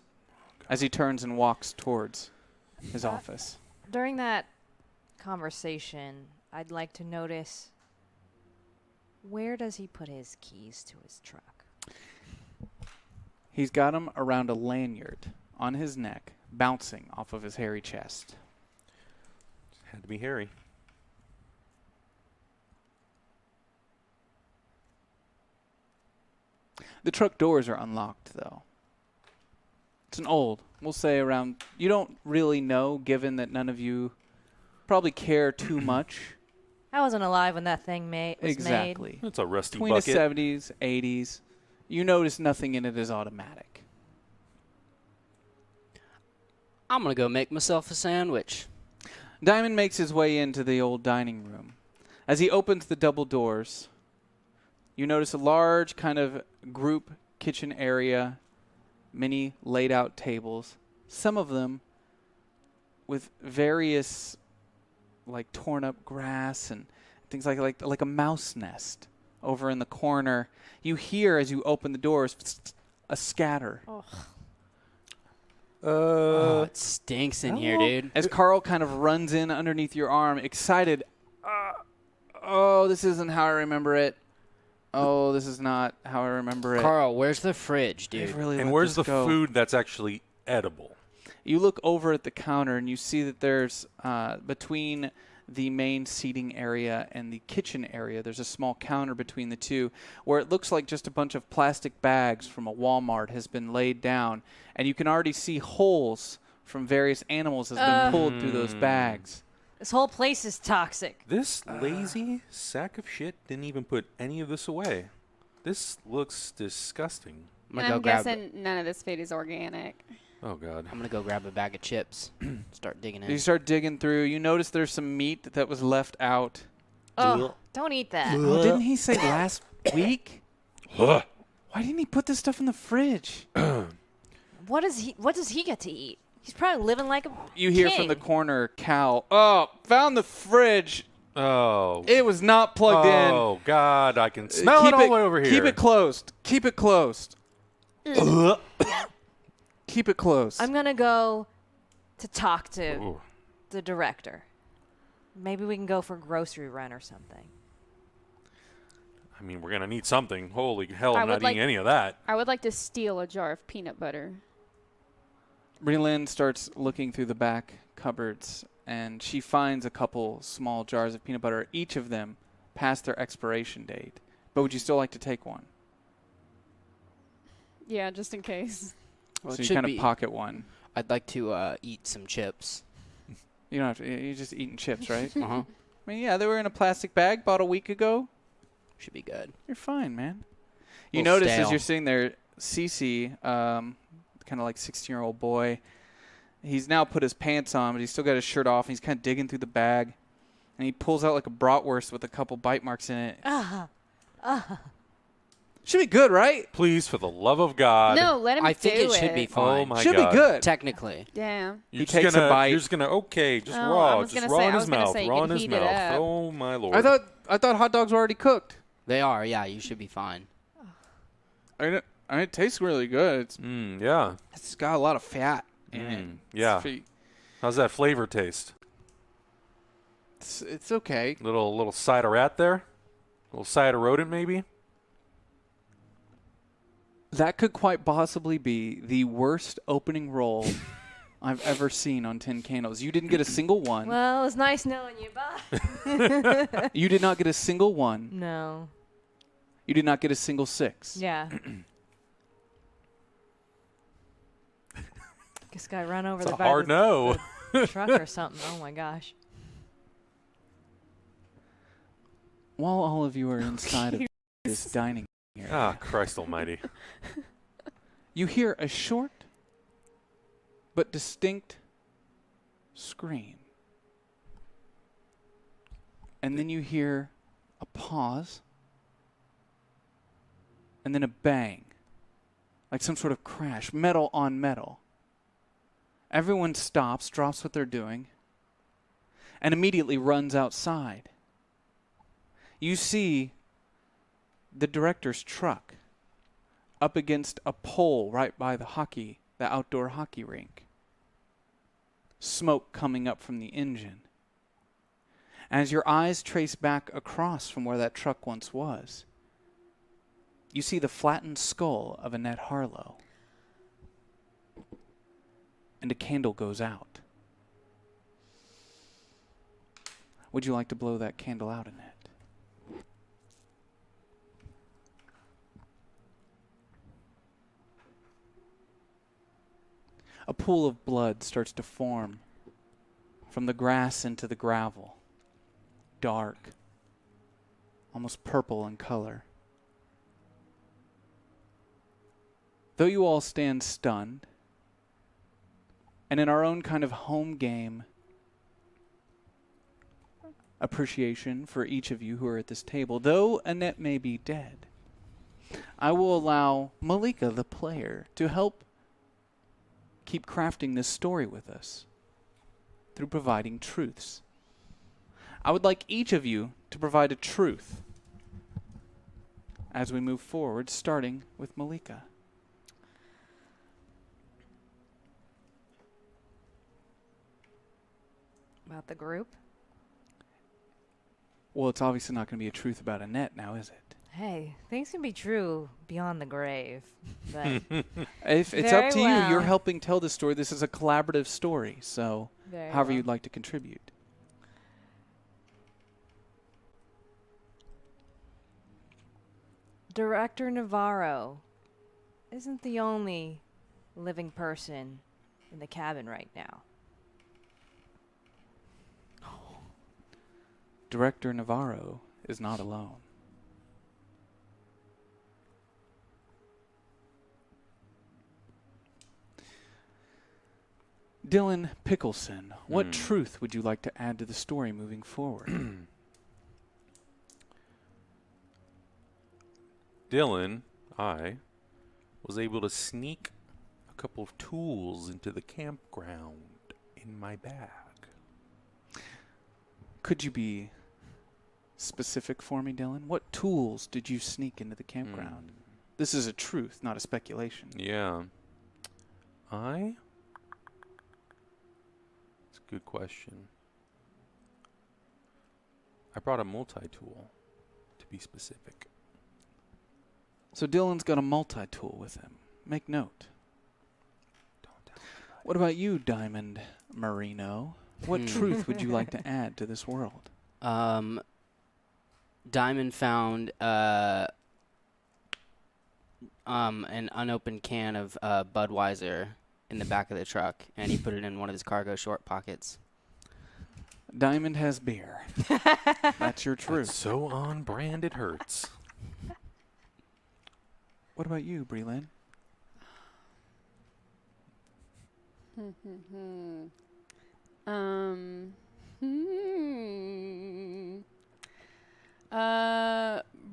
As he turns and walks towards his office.
During that conversation, I'd like to notice, where does he put his keys to his truck?
He's got them around a lanyard on his neck, bouncing off of his hairy chest.
Had to be hairy.
The truck doors are unlocked, though. It's an old, we'll say around, you don't really know, given that none of you probably care too much.
I wasn't alive when that thing was made.
Exactly.
It's a rusty
Between
bucket.
the 70s, 80s, you notice nothing in it is automatic.
I'm going to go make myself a sandwich.
Diamond makes his way into the old dining room. As he opens the double doors, you notice a large kind of group kitchen area, many laid out tables, some of them with various like torn up grass and things like a mouse nest over in the corner. You hear as you open the doors a scatter.
Oh, it stinks in here, dude.
As Carl kind of runs in underneath your arm, excited. Oh, this isn't how I remember it. Oh, this is not how I remember it.
Carl, where's the fridge, dude?
They've really
And
let
where's
this
the
go.
food that's actually edible?
You look over at the counter and you see that there's between the main seating area and the kitchen area, there's a small counter between the two where it looks like just a bunch of plastic bags from a Walmart has been laid down, and you can already see holes from various animals has been pulled through those bags.
This whole place is toxic.
This lazy sack of shit didn't even put any of this away. This looks disgusting.
I'm guessing none of this food is organic.
Oh, God.
I'm going to go grab a bag of chips. Start digging in.
You start digging through. You notice there's some meat that was left out.
Oh, don't eat that.
Oh, didn't he say last week?
Ugh.
Why didn't he put this stuff in the fridge?
What does he get to eat? He's probably living like a
You hear
king.
from the corner, Cal. Oh, found the fridge.
Oh.
It was not plugged in.
Oh, God. I can smell
Keep
it all the way over here.
Keep it closed. Keep it closed. Keep it closed.
I'm going to go to talk to
Ooh.
the director. Maybe we can go for grocery run or something.
I mean, we're going to need something. Holy hell,
I
I'm
would
not
like-
eating any of that.
I would like to steal a jar of peanut butter.
Breland starts looking through the back cupboards, and she finds a couple small jars of peanut butter, each of them past their expiration date. But would you still like to take one?
Yeah, just in case.
Well,
So
it
you
should
kind of
be.
pocket one.
I'd like to eat some chips.
You don't have to. You're just eating chips, right?
Uh-huh.
I mean, yeah, they were in a plastic bag bought a week ago.
Should be good.
You're fine, man. You
Little
notice as
stale.
you're sitting there, Cece, kind of like 16-year-old boy, he's now put his pants on, but he's still got his shirt off, and he's kind of digging through the bag, and he pulls out like a bratwurst with a couple bite marks in it. Should be good, right?
Please, for the love of God.
No, let him
I think
do
it should be
Oh,
fine.
my
Should
God.
be good.
Technically.
Damn.
You're
He
just
takes a
gonna,
bite.
You're just going to, okay, just
Oh, I
raw.
was
Just
gonna
raw
say-
in
I
his
was gonna
mouth.
say you
Raw
can
in his
heat it
mouth.
up.
Oh, my Lord.
I thought hot dogs were already cooked.
They are, yeah. You should be fine.
It tastes really good.
Yeah.
It's got a lot of fat in it.
Yeah. How's that flavor taste?
It's okay.
Little side of rat there? Little side of rodent, maybe?
That could quite possibly be the worst opening roll I've ever seen on Tin Candles. You didn't get a single one.
Well, it was nice knowing you. Bye.
You did not get a single one.
No.
You did not get a single 6.
Yeah. This guy run over
It's
the
a
back
hard
of
no.
the truck or something. Oh my gosh.
While all of you are inside of this dining area,
Ah, Christ almighty.
you hear a short but distinct scream. And then you hear a pause. And then a bang. Like some sort of crash. Metal on metal. Everyone stops, drops what they're doing, and immediately runs outside. You see the director's truck up against a pole right by the outdoor hockey rink. Smoke coming up from the engine. As your eyes trace back across from where that truck once was, you see the flattened skull of Annette Harlow. And a candle goes out. Would you like to blow that candle out, Annette? A pool of blood starts to form from the grass into the gravel. Dark, almost purple in color. Though you all stand stunned, and in our own kind of home game appreciation for each of you who are at this table, though Annette may be dead, I will allow Malika, the player, to help keep crafting this story with us through providing truths. I would like each of you to provide a truth as we move forward, starting with Malika.
About the group?
Well, it's obviously not going to be a truth about Annette now, is it?
Hey, things can be true beyond the grave. But
If it's
Very
up to you,
well.
you're helping tell this story. This is a collaborative story, so
Very
however
well.
you'd like to contribute.
Director Navarro isn't the only living person in the cabin right now.
Director Navarro is not alone. Dylan Pickleson, what truth would you like to add to the story moving forward?
Dylan, I was able to sneak a couple of tools into the campground in my bag.
Could you be specific for me, Dylan? What tools did you sneak into the campground? This is a truth, not a speculation.
Yeah. It's a good question. I brought a multi-tool, to be specific.
So Dylan's got a multi-tool with him. Make note.
Don't tell anybody.
What about you, Diamond Marino? What truth would you like to add to this world?
Diamond found an unopened can of Budweiser in the back of the truck, and he put it in one of his cargo short pockets.
Diamond has beer. That's your truth.
That's so on brand it hurts.
What about you, Breland?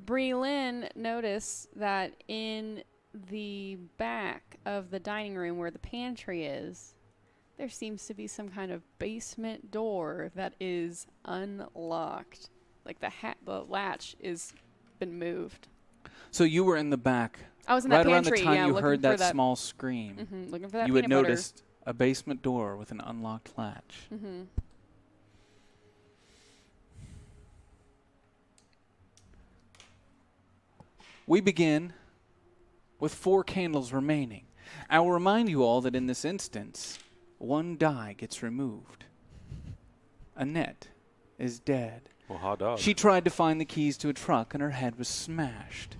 Breland noticed that in the back of the dining room where the pantry is, there seems to be some kind of basement door that is unlocked. Like the latch is been moved.
So you were in the back.
I was in
right
that
around
pantry,
the time
yeah,
you
looking
heard
for
that
that
small scream.
looking for that
You had
peanut butter.
noticed a basement door with an unlocked latch. We begin with 4 candles remaining. I will remind you all that in this instance, 1 die gets removed. Annette is dead.
Well, hot dog.
She tried to find the keys to a truck and her head was smashed.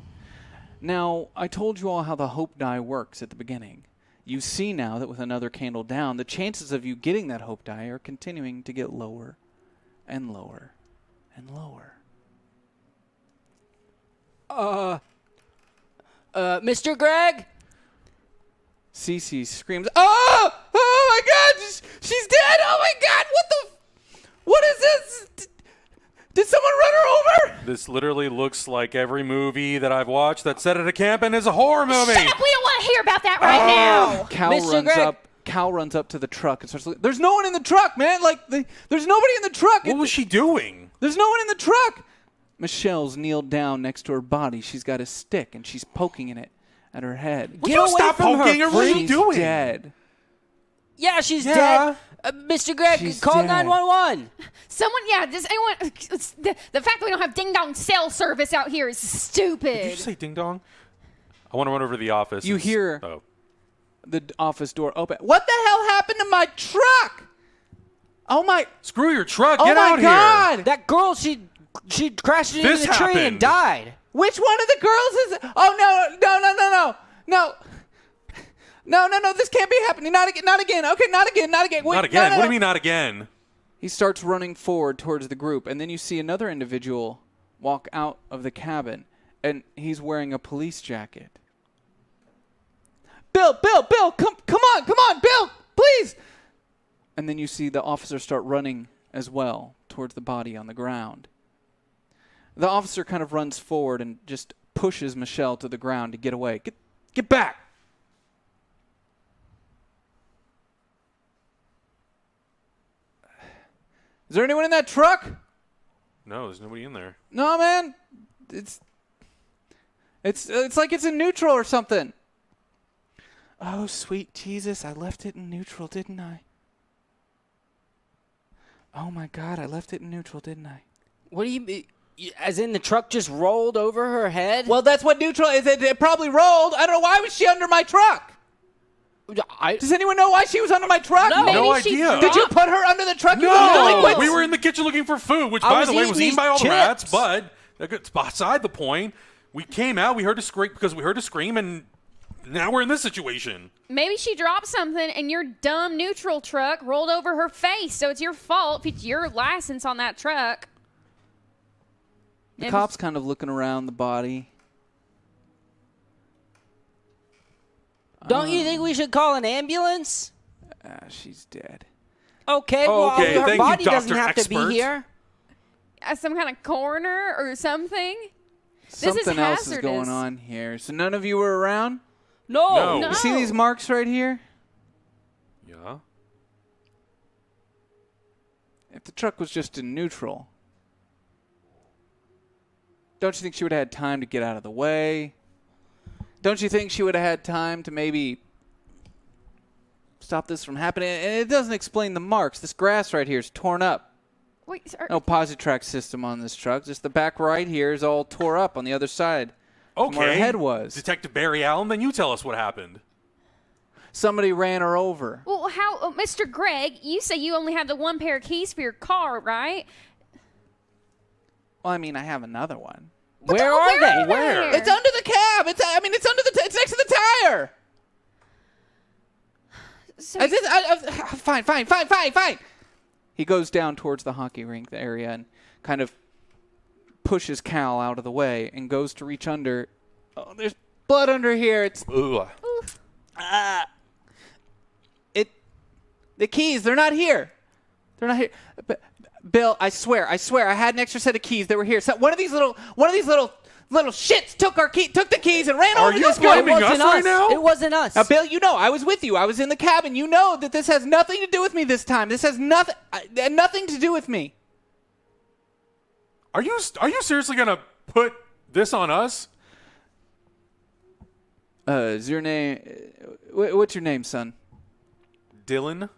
Now, I told you all how the hope die works at the beginning. You see now that with another candle down, the chances of you getting that hope die are continuing to get lower and lower and lower.
Mr. Greg?
Cece screams, "Oh! Oh my God! She's dead! Oh my God! What is this? Did someone run her over?"
This literally looks like every movie that I've watched that's set at a camp and is a horror movie.
Shut up! We don't want to hear about that right now.
Cal runs up to the truck and starts looking. There's no one in the truck, man. There's nobody in the truck.
What was she doing?
There's no one in the truck. Michelle's kneeled down next to her body. She's got a stick, and she's poking in it at her head.
Get away
stop
from her,
poking her? What are you
She's
doing?
dead.
Yeah, she's
Yeah.
dead. Mr. Greg,
She's
call
dead.
911.
Someone, does anyone? The fact that we don't have ding dong cell service out here is stupid.
Did you say ding dong? I want to run over to the office.
You hear
Oh.
the office door open. What the hell happened to my truck? Oh my!
Screw your truck.
Oh
Get
my
out here.
God!
That girl, she crashed into
This
the tree and
happened.
died.
Which one of the girls is? Oh no! This can't be happening. Not again! Not again! Okay, not again! Not again! Wait,
Not again.
No.
What do you mean not again?
He starts running forward towards the group, and then you see another individual walk out of the cabin, and he's wearing a police jacket. Bill, come on, Bill, please! And then you see the officer start running as well towards the body on the ground. The officer kind of runs forward and just pushes Michelle to the ground to get away. Get back! Is there anyone in that truck?
No, there's nobody in there.
No, man. It's like it's in neutral or something. Oh, sweet Jesus, I left it in neutral, didn't I? Oh my God, I left it in neutral, didn't I?
What do you mean? As in the truck just rolled over her head?
Well, that's what neutral is. It probably rolled. I don't know. Why was she under my truck? Does anyone know why she was under my truck?
No.
No
Maybe she
idea.
Did you put her under the truck? You
No!
delinquents?
We were in the kitchen looking for food, which,
I
by
was
the way, was
eating
eaten by all
these
the rats,
chips.
but that's beside the point. We came out, we heard a scream because we heard a scream, and now we're in this situation.
Maybe she dropped something and your dumb neutral truck rolled over her face, so it's your fault if it's your license on that truck.
The cop's kind of looking around the body.
Don't you think we should call an ambulance?
She's dead.
Okay,
Okay,
well, her
thank you,
body doesn't
Dr.
have to
Expert.
be here.
Some kind of coroner or something.
Something else is
hazardous.
going on here. So none of you were around?
No.
No.
You see these marks right here?
Yeah.
If the truck was just in neutral, don't you think she would have had time to get out of the way? Don't you think she would have had time to maybe stop this from happening? And it doesn't explain the marks. This grass right here is torn up.
Wait, sir.
No Positrack system on this truck. Just the back right here is all tore up on the other side.
Okay.
From where her head was.
Detective Barry Allen, then you tell us what happened.
Somebody ran her over.
Well, how, Mr. Greg? You say you only have the one pair of keys for your car, right?
Well, I mean, I have another one.
Where are they?
Where?
It's under the cab. It's under the. It's next to the tire.
So
Fine. He goes down towards the hockey rink area and kind of pushes Cal out of the way and goes to reach under. Oh, there's blood under here. It's
Ugh.
the keys. They're not here. They're not here. Bill, I swear, I had an extra set of keys that were here. So one of these little shits took the keys and ran over
you
this guy.
blaming us right now?
It wasn't us.
Now, Bill, you know, I was with you. I was in the cabin. You know that this has nothing to do with me this time. This has nothing to do with me.
Are you seriously gonna put this on us?
Is your name? What's your name, son?
Dylan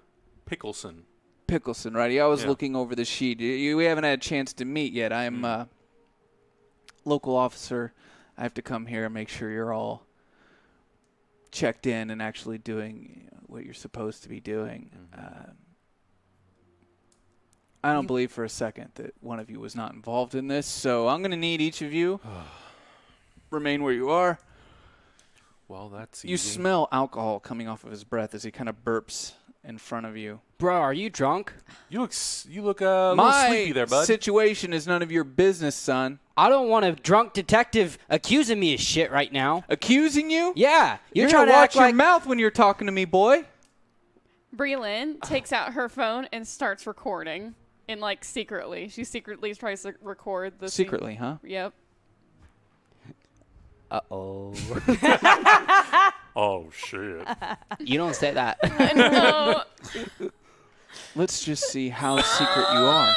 Pickleson.
Pickleson, right? I was
Yeah.
looking over the sheet. We haven't had a chance to meet yet. I'm a local officer. I have to come here and make sure you're all checked in and actually doing what you're supposed to be doing. I don't believe for a second that one of you was not involved in this, so I'm going to need each of you remain where you are.
Well, that's
You
easy.
smell alcohol coming off of his breath as he kind of burps in front of you.
Bro, are you drunk?
You look a little
My
sleepy there, bud.
situation is none of your business, son.
I don't want a drunk detective accusing me of shit right now.
Accusing you?
Yeah,
You're
trying
trying to watch
act
your
like
mouth when you're talking to me, boy.
Breland takes out her phone and starts recording. And secretly. She secretly tries to record the scene.
Secretly, huh?
Yep.
Uh-oh.
Oh shit.
You don't say that.
No.
Let's just see how secret you are.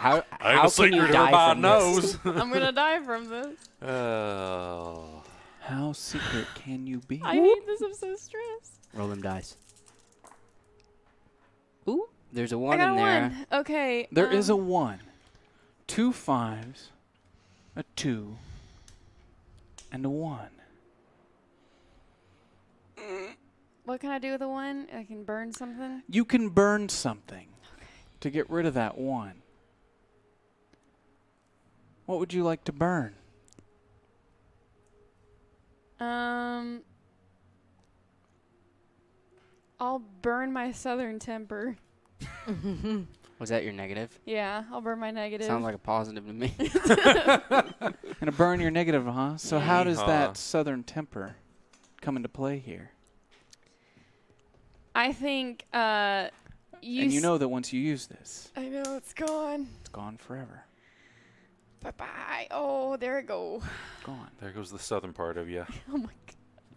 How
I
can you
secret
die
everybody
from
knows.
I'm gonna die from this.
Oh.
How secret can you be?
I hate this. I'm so stressed.
Roll them dice. Ooh, there's a
I
1
got
in
a
there.
1. Okay.
There is a 1, 2 5s, a 2, and a 1.
What can I do with a 1? I can burn something.
You can burn something to get rid of that 1. What would you like to burn?
I'll burn my southern temper.
Was that your negative?
Yeah, I'll burn my negative.
Sounds like a positive to me.
Gonna burn your negative, huh? So how does
Yeehaw.
that southern temper come into play here?
I think
And you know that once you use this,
I know it's gone.
it's gone forever.
Bye bye. Oh, there it go.
Gone.
There goes the southern part of you.
Oh my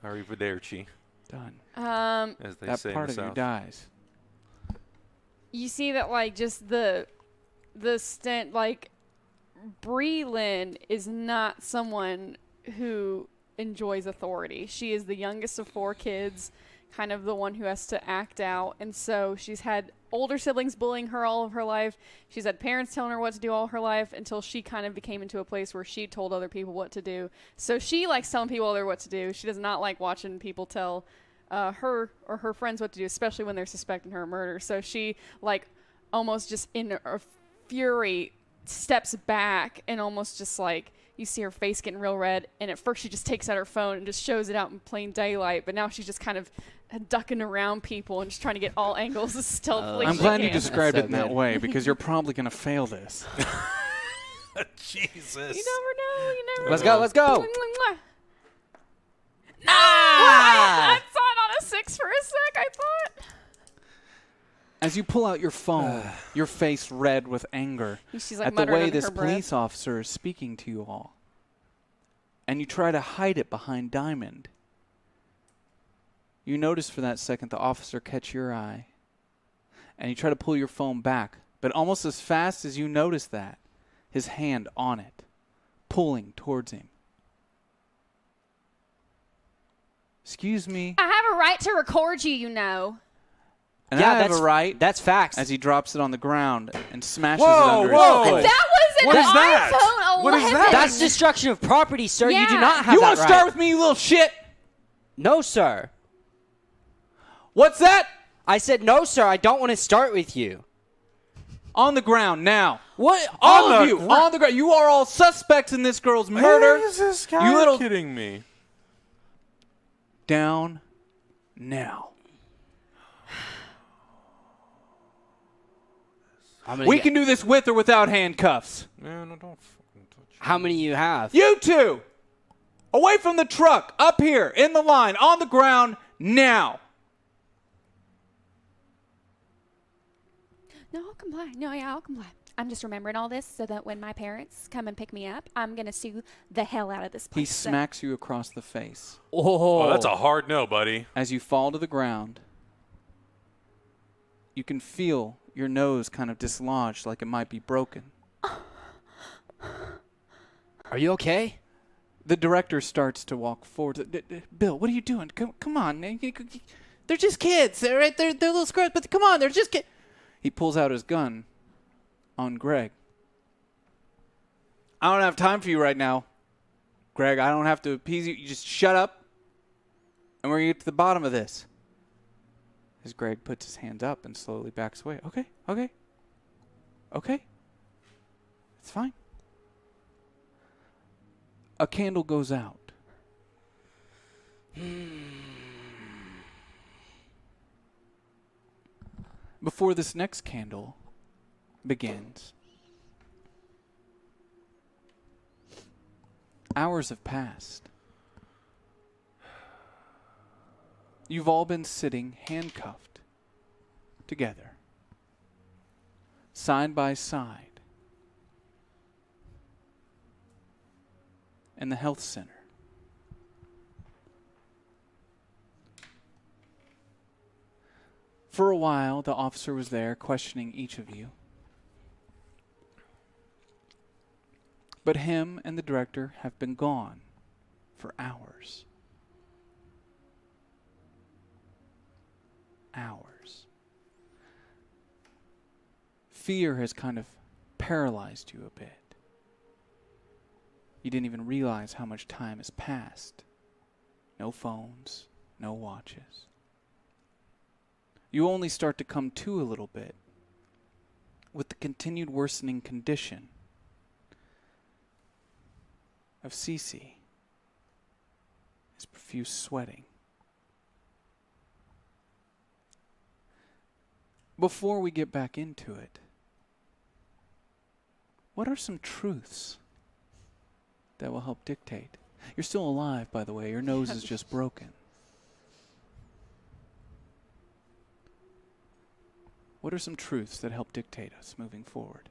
Arrivederci,
Done.
god.
as they
That
say
part
in
of
the
you
South.
dies.
You see that like just the stint like Breland is not someone who enjoys authority. She is the youngest of 4 kids, kind of the one who has to act out, and so she's had older siblings bullying her all of her life. She's had parents telling her what to do all her life until she kind of became into a place where she told other people what to do. So she likes telling people what to do. She does not like watching people tell her or her friends what to do, especially when they're suspecting her of murder. So she like almost just in a fury steps back and almost just like you see her face getting real red, and at first she just takes out her phone and just shows it out in plain daylight, but now she's just kind of ducking around people and just trying to get all angles as stealthily
I'm
as
glad
she
you
can.
described
That's
it
so
in that
good.
way because you're probably gonna fail this.
Jesus.
You never know. You never
Let's
know.
go. Let's go.
No! I saw it on a 6 for a sec, I thought.
As you pull out your phone, your face red with anger
She's like
at the
muttering
way
under
this
her breath.
police officer is speaking to you all. And you try to hide it behind Diamond. You notice for that second the officer catch your eye. And you try to pull your phone back. But almost as fast as you notice that, his hand on it, pulling towards him. Excuse me.
I have a right to record you, you know.
And
Yeah,
I have
that's
a right.
That's facts.
As he drops it on the ground and smashes
Whoa,
it under
whoa.
his foot.
That was an
What is that?
iPhone 11.
What is that?
That's destruction of property, sir. You do
Yeah.
not have
You
that
want to
right.
start with me, you little shit?
No, sir.
What's that?
I said no, sir. I don't want to start with you.
On the ground now.
What?
All
On
of
the
you, on the ground. You are all suspects in this girl's murder.
Is this guy
You little
kidding me?
down now. We can do this with or without handcuffs.
Man, I don't fucking touch you.
How many you have?
You two, away from the truck, up here, in the line, on the ground, now.
No, I'll comply. No, yeah, I'll comply. I'm just remembering all this so that when my parents come and pick me up, I'm going to sue the hell out of this place.
He smacks you across the face.
Oh, that's a hard no, buddy.
As you fall to the ground, you can feel your nose kind of dislodged like it might be broken.
Are you okay?
The director starts to walk forward. Bill, what are you doing? Come on. They're just kids. They're right. They're little scrubs, but come on. They're just kids. He pulls out his gun on Greg. I don't have time for you right now. Greg, I don't have to appease you. You just shut up, and we're going to get to the bottom of this. As Greg puts his hands up and slowly backs away. Okay. It's fine. A candle goes out. Before this next candle begins, hours have passed. You've all been sitting handcuffed together, side by side, in the health center. For a while, the officer was there questioning each of you. But him and the director have been gone for hours. Hours. Fear has kind of paralyzed you a bit. You didn't even realize how much time has passed. No phones, no watches. You only start to come to a little bit with the continued worsening condition of Cece, his profuse sweating. Before we get back into it, what are some truths that will help dictate? You're still alive, by the way. Your nose is just broken. What are some truths that help dictate us moving forward?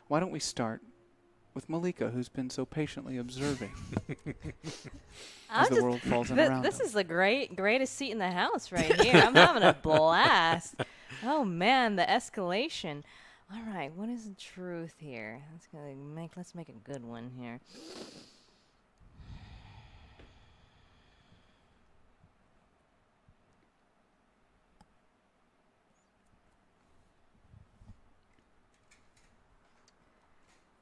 Why don't we start with Malika, who's been so patiently observing as the world falls in around
This
him.
is the greatest seat in the house right here. I'm having a blast. Oh man, the escalation. All right, what is the truth here? Let's make a good one here.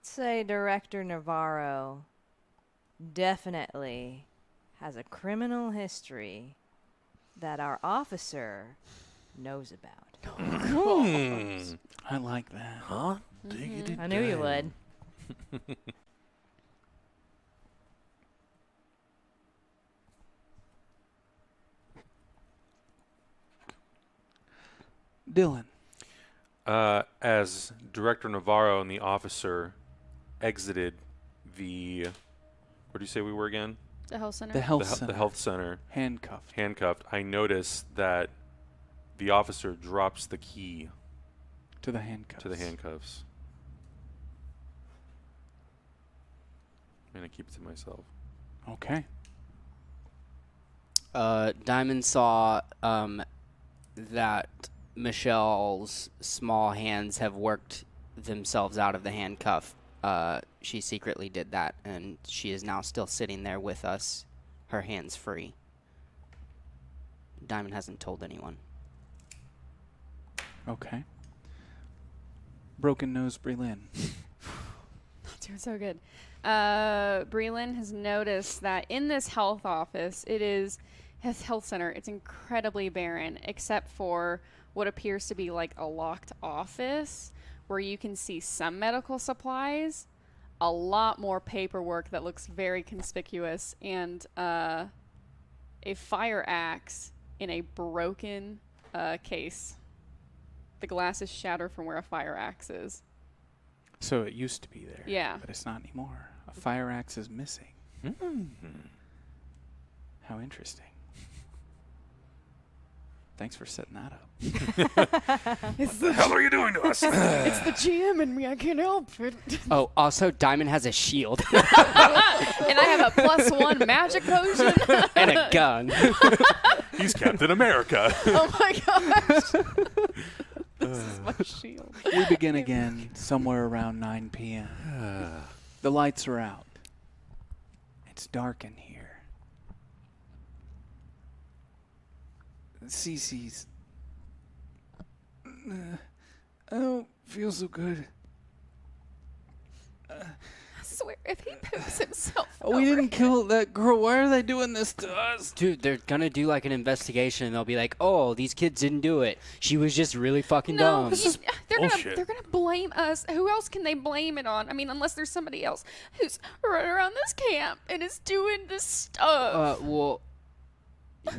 Say Director Navarro definitely has a criminal history that our officer knows about.
I like that.
Huh?
I knew you would.
Dylan.
As Director Navarro and the officer exited the, where do you say we were again?
The health center.
The health center.
The health center.
Handcuffed
I noticed that the officer drops the key
to the handcuffs.
And I keep it to myself.
Okay.
Diamond saw that Michelle's small hands have worked themselves out of the handcuff. She secretly did that, and she is now still sitting there with us, her hands free. Diamond hasn't told anyone.
Okay. Broken nose, Breland.
That's doing so good. Breland has noticed that in this health office, his health center, it's incredibly barren, except for what appears to be like a locked office where you can see some medical supplies, a lot more paperwork that looks very conspicuous, and a fire axe in a broken case. The glass is shattered from where a fire axe is.
So it used to be there.
Yeah.
But it's not anymore. A fire axe is missing. How interesting. Thanks for setting that up.
What the hell are you doing to us?
It's the GM and me. I can't help it.
Oh, also, Diamond has a shield
And I have a +1 magic potion.
and a gun.
He's Captain America.
Oh my gosh. This is my shield.
We begin again somewhere around 9 p.m. The lights are out. It's dark in here. Cece's. I don't feel so good.
I swear, if he poops himself.
We didn't kill that girl. Why are they doing this to us?
Dude, they're gonna do like an investigation and they'll be like, oh, these kids didn't do it. She was just really fucking dumb.
They're
bullshit.
gonna blame us. Who else can they blame it on? I mean, unless there's somebody else who's running around this camp and is doing this stuff.
Well,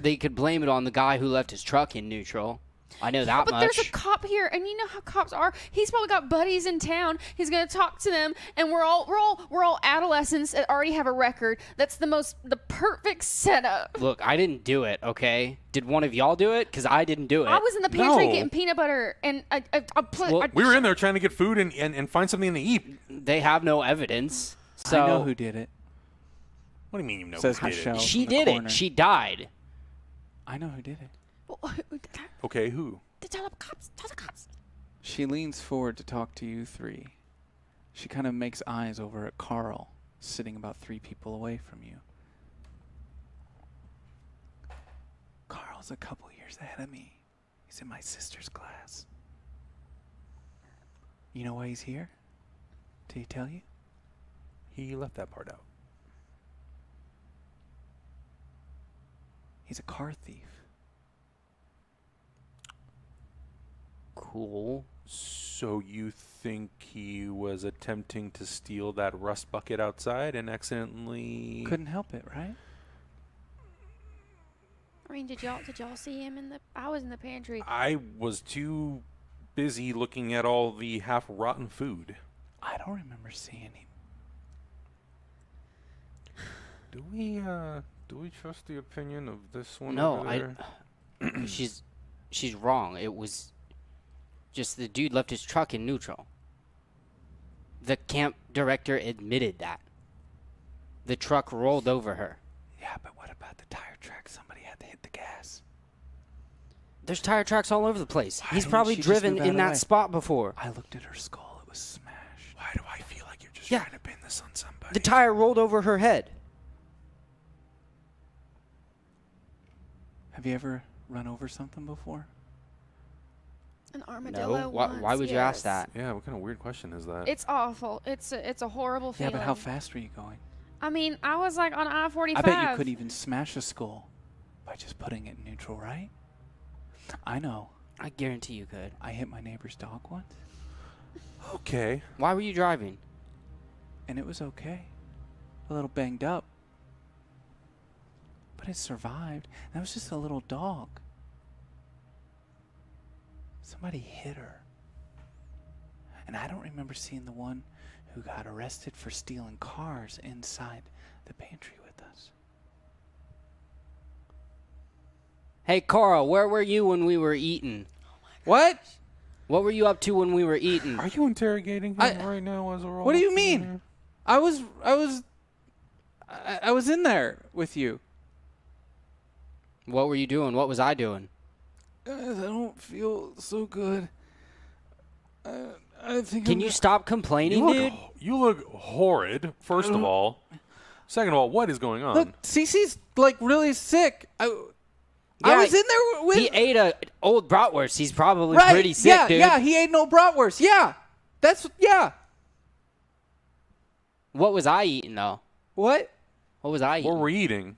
they could blame it on the guy who left his truck in neutral. I know that
but
much.
there's a cop here, and you know how cops are. He's probably got buddies in town. He's gonna talk to them, and we're all adolescents that already have a record. That's the perfect setup.
Look, I didn't do it, okay? Did one of y'all do it? Because I didn't do it.
I was in the pantry
No.
getting peanut butter, and
We were in there trying to get food and find something to eat.
They have no evidence. So
I know who did it.
What do you mean you know
Says
who did
Michelle.
it?
she
in the
did
corner.
it. She died.
I know who did it.
Okay, who?
Tell the cops.
She leans forward to talk to you three. She kind of makes eyes over at Carl, sitting about 3 people away from you. Carl's a couple years ahead of me. He's in my sister's class. You know why he's here? Did he tell you?
He left that part out.
He's a car thief.
Cool.
So you think he was attempting to steal that rust bucket outside and accidentally...
Couldn't help it, right?
I mean, did y'all see him in the? I was in the pantry.
I was too busy looking at all the half-rotten food.
I don't remember seeing him.
Do we trust the opinion of this one?
No,
over there?
she's wrong. It was just the dude left his truck in neutral. The camp director admitted that. The truck rolled over her.
Yeah, but what about the tire track? Somebody had to hit the gas.
There's tire tracks all over the place.
Why
He's
didn't
probably
she just
driven
move out
in
of the
that
way?
spot before.
I looked at her skull. It was smashed.
Why do I feel like you're just
Yeah.
trying to pin this on somebody?
The tire rolled over her head.
Have you ever run over something before?
An armadillo.
No.
Once,
Why would you ask
yes.
that?
Yeah, what kind of weird question is that?
It's awful. It's a horrible
Yeah,
feeling.
but how fast were you going?
I mean, I was like on I-45.
I bet you could even smash a skull by just putting it in neutral, right? I know.
I guarantee you could.
I hit my neighbor's dog once,
Okay.
Why were you driving?
and it was okay. A little banged up. But it survived. That was just a little dog. Somebody hit her. And I don't remember seeing the one who got arrested for stealing cars inside the pantry with us.
Hey, Carl, where were you when we were eating?
What?
What were you up to when we were eating?
Are you interrogating him right now as a role?
What do you mean? I was in there with you.
What were you doing? What was I doing?
Guys, I don't feel so good. I think
Can you stop complaining, dude?
You look horrid, first of all. Second of all, what is going on?
Look, Cece's like really sick. I
Yeah,
was in there with.
He ate a old bratwurst. He's probably
right,
pretty sick,
yeah,
dude.
Yeah, he ate no bratwurst. Yeah, yeah.
What was I eating, though?
What?
What was I eating?
What were we eating?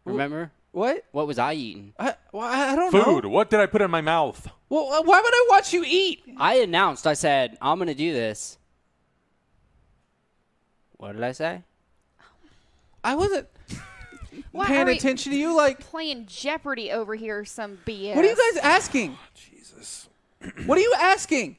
Remember?
What?
What was I eating?
I don't know.
Food. What did I put in my mouth?
Well, why would I watch you eat?
I announced, I said, I'm going to do this. What did I say?
I wasn't
Why
paying
are we
attention to you. Like,
playing Jeopardy over here or some BS?
what are you guys asking?
Jesus.
What are you asking?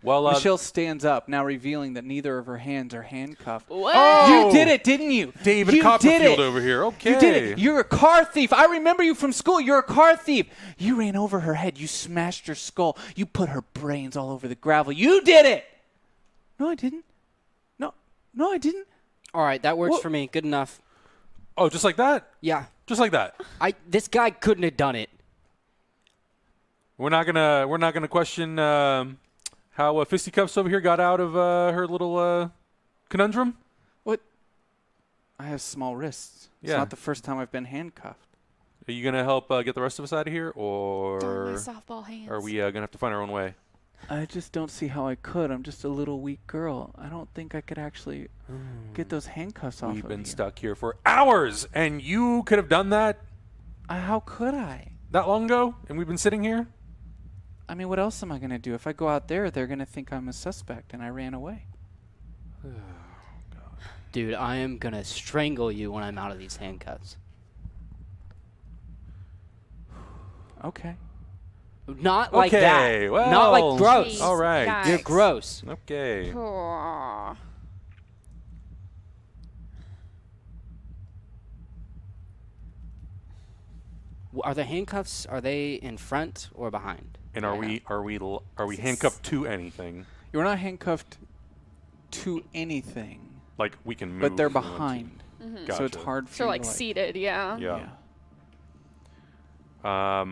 Well,
Michelle stands up, now revealing that neither of her hands are handcuffed.
What?
You did it, didn't you?
David
you did
Copperfield
it.
over here. Okay.
You did it. You're a car thief. I remember you from school. You're a car thief. You ran over her head. You smashed her skull. You put her brains all over the gravel. You did it. No, I didn't. No, I didn't.
All right, that works
What?
for me. Good enough.
Oh, just like that?
Yeah.
Just like that.
This guy couldn't have done it.
We're not gonna question how Fisticuffs over here got out of her little conundrum.
What? I have small wrists. It's
Yeah.
not the first time I've been handcuffed.
Are you gonna help get the rest of us out of here,
Darn
or
my softball hands.
are we gonna have to find our own way?
I just don't see how I could. I'm just a little weak girl. I don't think I could actually get those handcuffs off
We've
of
been
you.
stuck here for hours, and you could have done that
How could I?
that long ago, and we've been sitting here.
I mean, what else am I going to do? If I go out there, they're going to think I'm a suspect and I ran away.
Dude, I am going to strangle you when I'm out of these handcuffs.
Okay.
Not like
Okay,
that.
well,
Not like gross.
Jeez,
all right.
guys.
You're gross.
Okay.
Aw.
Are the handcuffs, are they in front or behind?
And are we handcuffed to anything?
You're not handcuffed to anything,
Like we can move,
but they're
if we want to.
behind.
Gotcha.
So it's hard for
So
you
like
to
seated, yeah.
Yeah.
Yeah.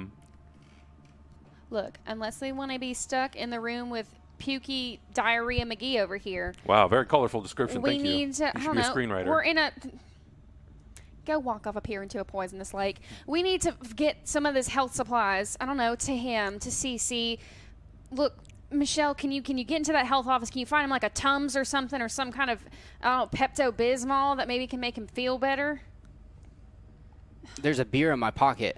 Look, unless they want to be stuck in the room with pukey diarrhea McGee over here.
Wow, very colorful description.
We
Thank you.
need to.
You
I
should
don't
be a
know.
screenwriter.
We're in a. Go walk off up here into a poisonous lake. We need to get some of this health supplies. I don't know, to him, to CC. Look, Michelle, can you get into that health office? Can you find him like a Tums or something, or some kind of Pepto-Bismol that maybe can make him feel better?
There's a beer in my pocket.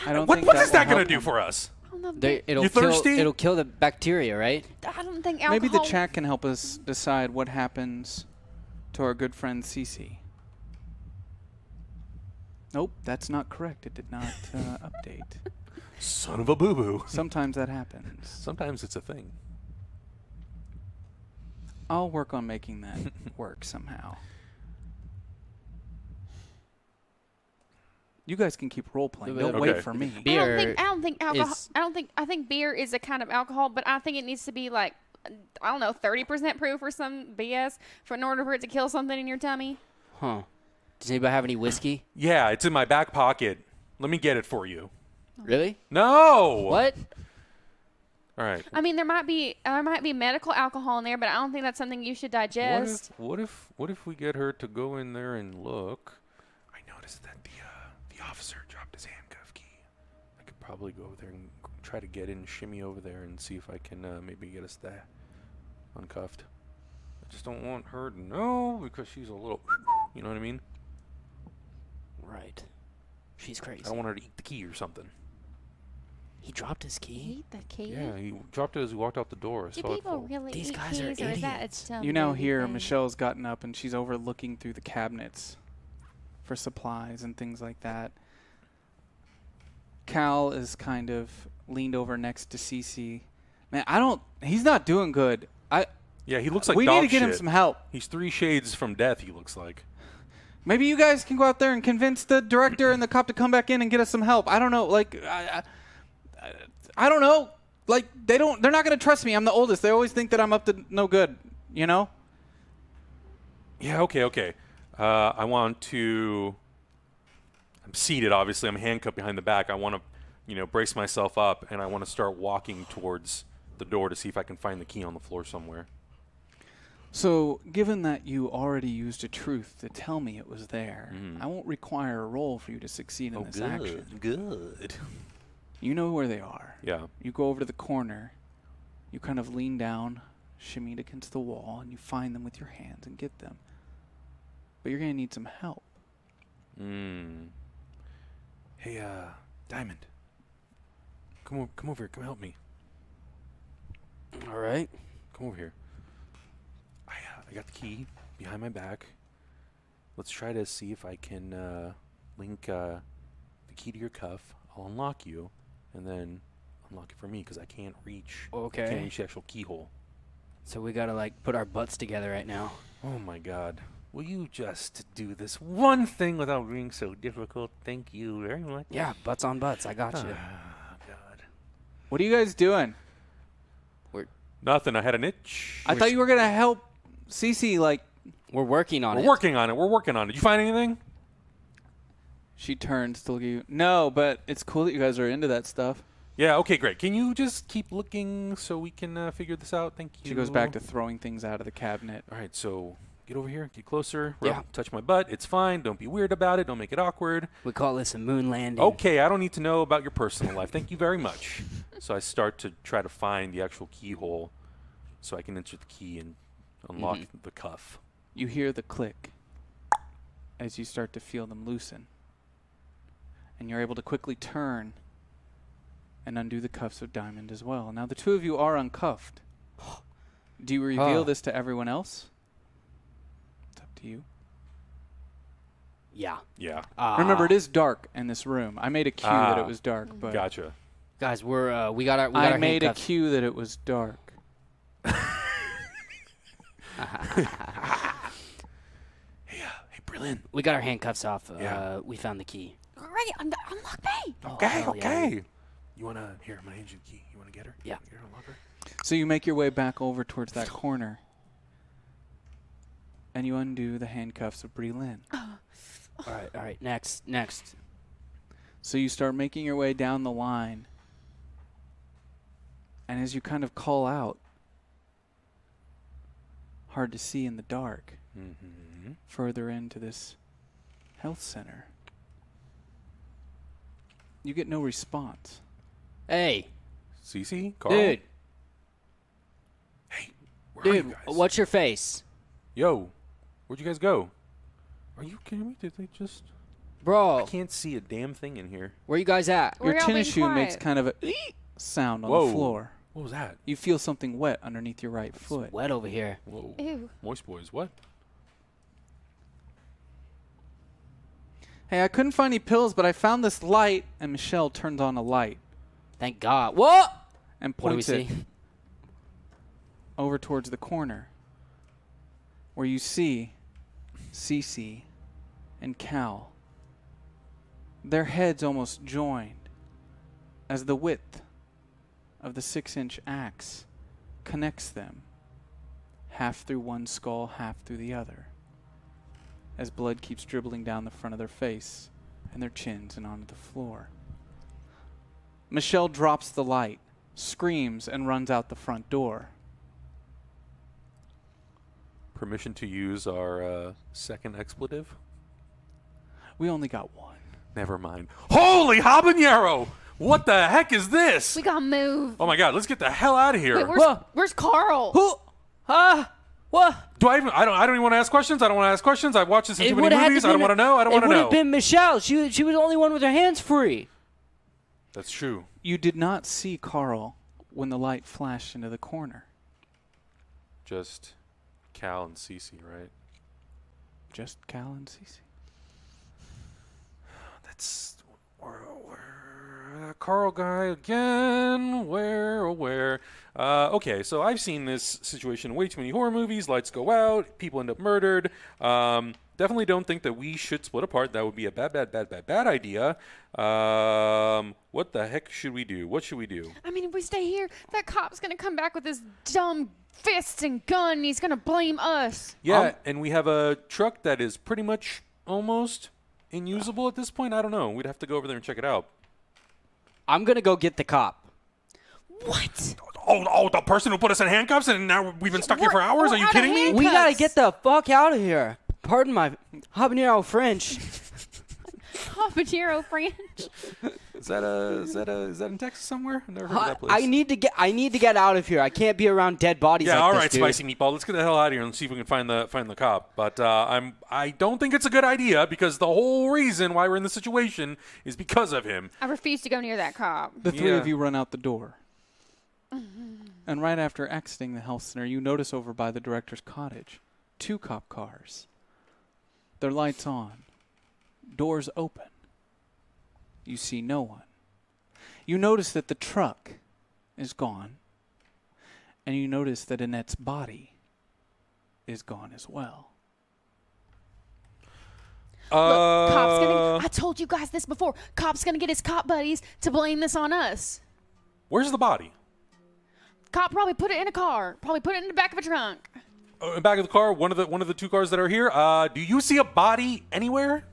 I don't
What,
think
what is that
will
going to
help
do
him.
for us?
I don't know.
It'll kill.
thirsty?
It'll kill the bacteria, right?
I don't think alcohol.
Maybe the chat can help us decide what happens to our good friend Cece. Nope, that's not correct. It did not update.
Son of a boo-boo.
Sometimes that happens.
Sometimes it's a thing.
I'll work on making that work somehow. You guys can keep role playing. Don't
Okay.
wait for me.
Beer
I don't think alcohol.
is-
I think beer is a kind of alcohol, but I think it needs to be like, I don't know, 30% proof or some BS in order for it to kill something in your tummy.
Huh. Does anybody have any whiskey?
Yeah, it's in my back pocket. Let me get it for you.
Really?
No!
What?
All right.
I mean, there might be medical alcohol in there, but I don't think that's something you should digest.
What if we get her to go in there and look? I noticed that the officer dropped his handcuff key. I could probably go over there and try to get in, shimmy over there, and see if I can maybe get us there uncuffed. I just don't want her to know because she's a little, you know what I mean?
Right. She's crazy.
I don't want her to eat the key or something.
He dropped his key.
Eat the key.
Yeah, he dropped it as he walked out the door. I
Do
saw it
people
fall.
really
These
eat
guys are
keys, or is that
idiots.
a dumb
You now
baby
hear
thing?
Michelle's gotten up and she's over looking through the cabinets for supplies and things like that. Cal is kind of leaned over next to Cece. Man, he's not doing good.
Yeah, he looks like
we
dog
need to get him
shit.
some help.
He's 3 shades from death, he looks like.
Maybe you guys can go out there and convince the director and the cop to come back in and get us some help. I don't know. Like, I don't know. Like, they're not going to trust me. I'm the oldest. They always think that I'm up to no good, you know?
Yeah, okay. I'm seated, obviously. I'm handcuffed behind the back. I want to, brace myself up, and I want to start walking towards the door to see if I can find the key on the floor somewhere.
So, given that you already used a truth to tell me it was there,
Mhm.
I won't require a roll for you to succeed in this action.
Good.
You know where they are.
Yeah.
You go over to the corner. You kind of lean down, shimmied against the wall, and you find them with your hands and get them. But you're going to need some help.
Hey, Diamond. Come over here. Come help me.
All right.
Come over here. I got the key behind my back. Let's try to see if I can link the key to your cuff. I'll unlock you, and then unlock it for me because I can't reach.
Okay.
I can't reach the actual keyhole.
So we gotta like put our butts together right now.
Oh my God! Will you just do this one thing without being so difficult? Thank you very much.
Yeah, butts on butts. I got you.
Oh God.
What are you guys doing?
Nothing. I had an itch.
I thought you were going to help Cece, like...
We're working on it.
We're working on it. Did you find anything?
She turns to look at you. No, but it's cool that you guys are into that stuff.
Yeah, okay, great. Can you just keep looking so we can figure this out? Thank you.
She goes back to throwing things out of the cabinet.
All right, so get over here. Get closer.
Yeah.
Touch my butt. It's fine. Don't be weird about it. Don't make it awkward.
We call this a moon landing.
Okay, I don't need to know about your personal life. Thank you very much. So I start to try to find the actual keyhole so I can insert the key and unlock the cuff.
You hear the click as you start to feel them loosen. And you're able to quickly turn and undo the cuffs of Diamond as well. Now the two of you are uncuffed. Do you reveal this to everyone else? It's up to you.
Yeah.
Yeah.
Remember, it is dark in this room. I made a cue that it was dark, but
Gotcha.
Guys, we got our
I made a
handcuffs.
cue that it was dark.
Hey, Berlin.
We got our handcuffs off.
Yeah.
We found the key.
All right, unlock me.
Okay,
hell yeah.
okay. You want to, here, I'm going to hand you the key. You want to get her?
Yeah.
Get her, unlock her?
So you make your way back over towards that corner. And you undo the handcuffs of Bree-Lynn.
All right. Next.
So you start making your way down the line. And as you kind of call out, hard to see in the dark, further into this health center, you get no response.
Hey,
Cece? Carl?
dude.
Hey, where are you
Dude,
guys?
what's your face?
Yo, where'd you guys go? Are you kidding me? Did they just... I
Bro,
can't see a damn thing in here.
where you guys at?
We're
Your
all being
tennis shoe makes
quiet.
kind of a sound on
Whoa.
the floor.
What was that?
You feel something wet underneath your right
It's
foot.
wet over here.
Whoa.
Ew.
Moist boys, what?
Hey, I couldn't find any pills, but I found this light, and Michelle turns on a light
Thank God. What?
and
What do we
points it
see?
over towards the corner, where you see Cece and Cal. Their heads almost joined as the width of the 6-inch axe connects them, half through one skull, half through the other, as blood keeps dribbling down the front of their face and their chins and onto the floor. Michelle drops the light, screams, and runs out the front door.
Permission to use our second expletive?
We only got one.
Never mind. Holy habanero! What the heck is this?
We gotta move.
Oh my god, let's get the hell out of here.
Wait,
Whoa.
where's Carl?
Who? What?
Do I even I don't even want to ask questions. I don't want to ask questions. I've watched this in too many
would've had
movies.
to
I don't
been-
want to know. I don't want to
It would
know.
have been Michelle. She was the only one with her hands free.
That's true.
You did not see Carl when the light flashed into the corner.
Just Cal and Cece, right?
Just Cal and Cece.
That's Carl guy again. Where? Okay, so I've seen this situation in way too many horror movies. Lights go out, people end up murdered. Definitely don't think that we should split apart. That would be a bad idea. What the heck should we do? What should we do?
I mean, if we stay here, that cop's gonna come back with his dumb fists and gun. And he's gonna blame us.
Yeah, and we have a truck that is pretty much almost unusable at this point. I don't know. We'd have to go over there and check it out.
I'm going to go get the cop.
What?
Oh, the person who put us in handcuffs and now we've been stuck here for hours? Are you
we're out
kidding
of
me?
hand-
We got to
Handcuffs.
get the fuck out of here. Pardon my habanero French.
Habanero French.
Is that in Texas somewhere? I've never heard of that place.
I need to get out of here. I can't be around dead bodies
Yeah,
like
all
this,
right,
dude.
Spicy Meatball. Let's get the hell out of here and see if we can find the cop. But I don't think it's a good idea because the whole reason why we're in this situation is because of him.
I refuse to go near that cop.
The three
Yeah.
of you run out the door. And right after exiting the health center, you notice over by the director's cottage 2 cop cars. Their lights on. Doors open. You see no one. You notice that the truck is gone. And you notice that Annette's body is gone as well.
Look, cop's gonna. I told you guys this before. Cop's gonna get his cop buddies to blame this on us.
Where's the body?
Cop probably put it in a car. Probably put it in the back of a trunk.
In the back of the car, one of the 2 cars that are here. Do you see a body anywhere?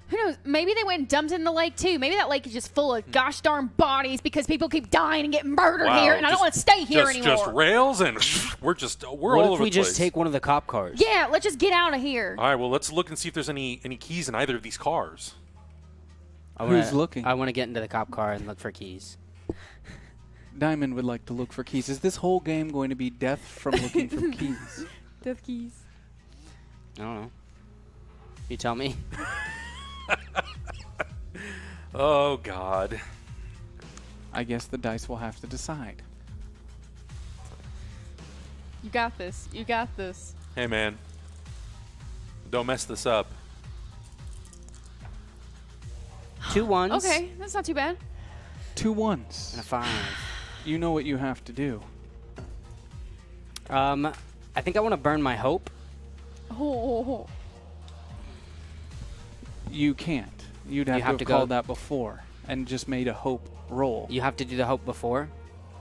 Who knows? Maybe they went and dumped it in the lake too. Maybe that lake is just full of gosh darn bodies because people keep dying and getting murdered here, and I don't want to stay here anymore.
Just rails and we're all
What
over
if we
the place.
just take one of the cop cars?
Yeah, let's just get out of here.
All right, well, let's look and see if there's any keys in either of these cars.
Who's looking?
I want to get into the cop car and look for keys.
Diamond would like to look for keys. Is this whole game going to be death from looking for keys?
Death keys.
I don't know. You tell me.
Oh, God.
I guess the dice will have to decide.
You got this. You got this.
Hey, man. Don't mess this up.
2 ones.
Okay, that's not too bad.
2 ones.
And a 5.
You know what you have to do.
I think I want to burn my hope.
Oh.
You can't. You'd have,
You have
to
to
have called
go-
that before and just made a hope roll.
You have to do the hope before.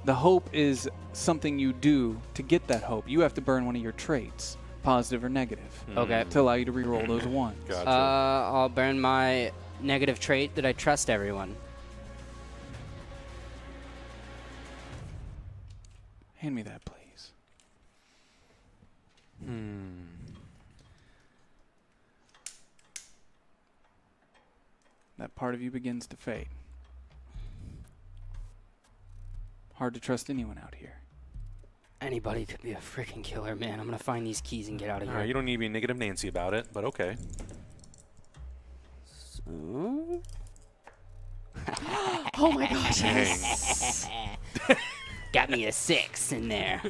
The hope is something you do to get that hope. You have to burn one of your traits, positive or negative,
Okay.
to allow you to reroll those ones.
Gotcha.
I'll burn my negative trait that I trust everyone.
Hand me that, please. That part of you begins to fade. Hard to trust anyone out here.
Anybody could be a freaking killer, man. I'm gonna find these keys and get out of
All
here.
right, you don't need to be negative Nancy about it, but okay.
So...
Oh my gosh.
Dang.
Got me a 6 in there.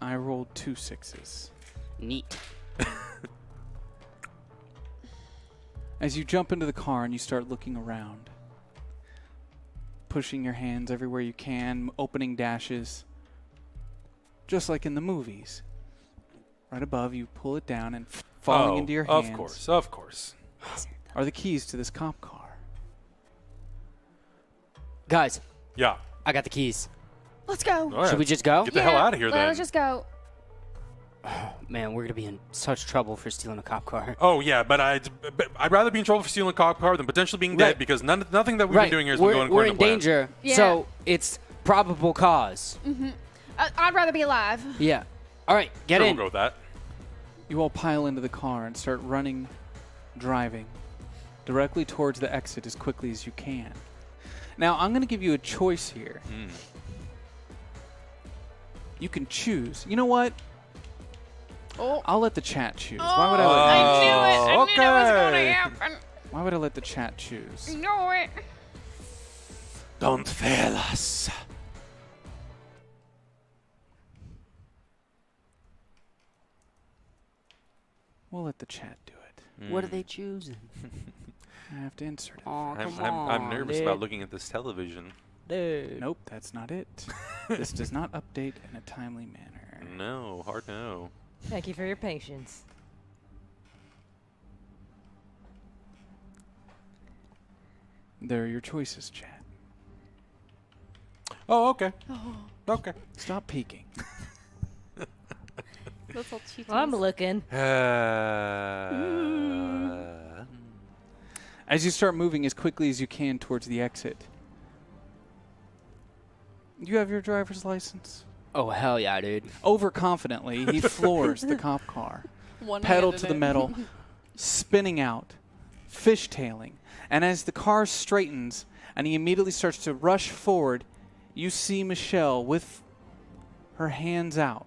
I rolled 2 6s.
Neat.
As you jump into the car and you start looking around, pushing your hands everywhere you can, opening dashes, just like in the movies. Right above, you pull it down and falling into your hands.
Of course.
Are the keys to this cop car.
Guys,
Yeah.
I got the keys.
Let's go.
All right.
Should we just go?
Get the hell out of here, then.
Let's just go.
Man, we're gonna be in such trouble for stealing a cop car.
Oh, yeah, but I'd rather be in trouble for stealing a cop car than potentially being dead,
Right.
because nothing that we've been doing here has been going
we're
according
in
to plan.
danger,
Yeah.
so it's probable cause.
I'd rather be alive.
Yeah. All right, get
Sure,
in.
we'll go with that.
You all pile into the car and start running, driving, directly towards the exit as quickly as you can. Now, I'm going to give you a choice here. You can choose. You know what?
Oh.
I'll let the chat choose. Why would I
I
let
knew it. I knew it was going to
okay.
happen.
Why would I let the chat choose?
I know it.
Don't fail us.
We'll let the chat do it.
What are they choosing?
I have to insert it.
Oh, come
I'm
on,
nervous
dude.
about looking at this television.
Dude.
Nope, that's not it. This does not update in a timely manner.
No, hard no.
Thank you for your patience.
There are your choices, chat.
Oh, okay. Okay.
Stop peeking.
Little cheaties.
Well, I'm looking.
As you start moving as quickly as you can towards the exit. You have your driver's license?
Oh, hell yeah, dude.
Overconfidently, he floors the cop car. Pedal to the metal, spinning out, fishtailing. And as the car straightens and he immediately starts to rush forward, you see Michelle with her hands out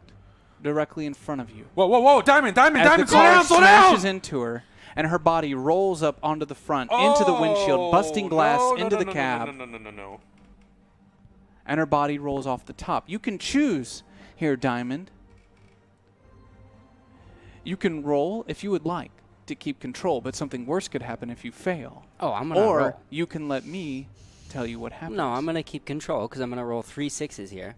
directly in front of you.
Whoa, whoa, whoa! Diamond,
As the
slow
car
down, slow
smashes
down!
into her, and her body rolls up onto the front, into the windshield, busting glass into the cab,
No.
and her body rolls off the top. You can choose here, Diamond. You can roll if you would like to keep control, but something worse could happen if you fail.
Oh, I'm gonna
Or
roll.
you can let me tell you what happens.
No, I'm gonna keep control because I'm gonna roll 3 6s here.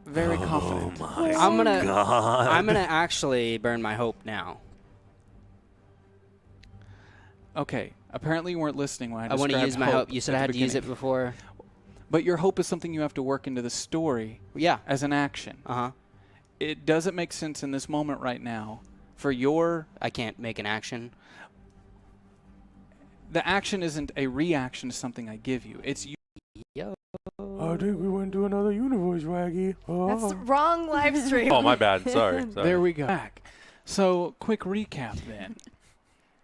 Very confident.
I'm gonna actually burn my hope now.
Okay. Apparently you weren't listening when I
I
described
want to use my hope. You said
at
I
the
had to use it
beginning.
before.
But your hope is something you have to work into the story
Yeah.
as an action.
Uh-huh.
It doesn't make sense in this moment right now for your...
I can't make an action.
The action isn't a reaction to something I give you. It's you.
Yo.
I think we went to another universe, Waggy.
That's the wrong live stream.
Oh, my bad. Sorry.
There we go. Back. So, quick recap then.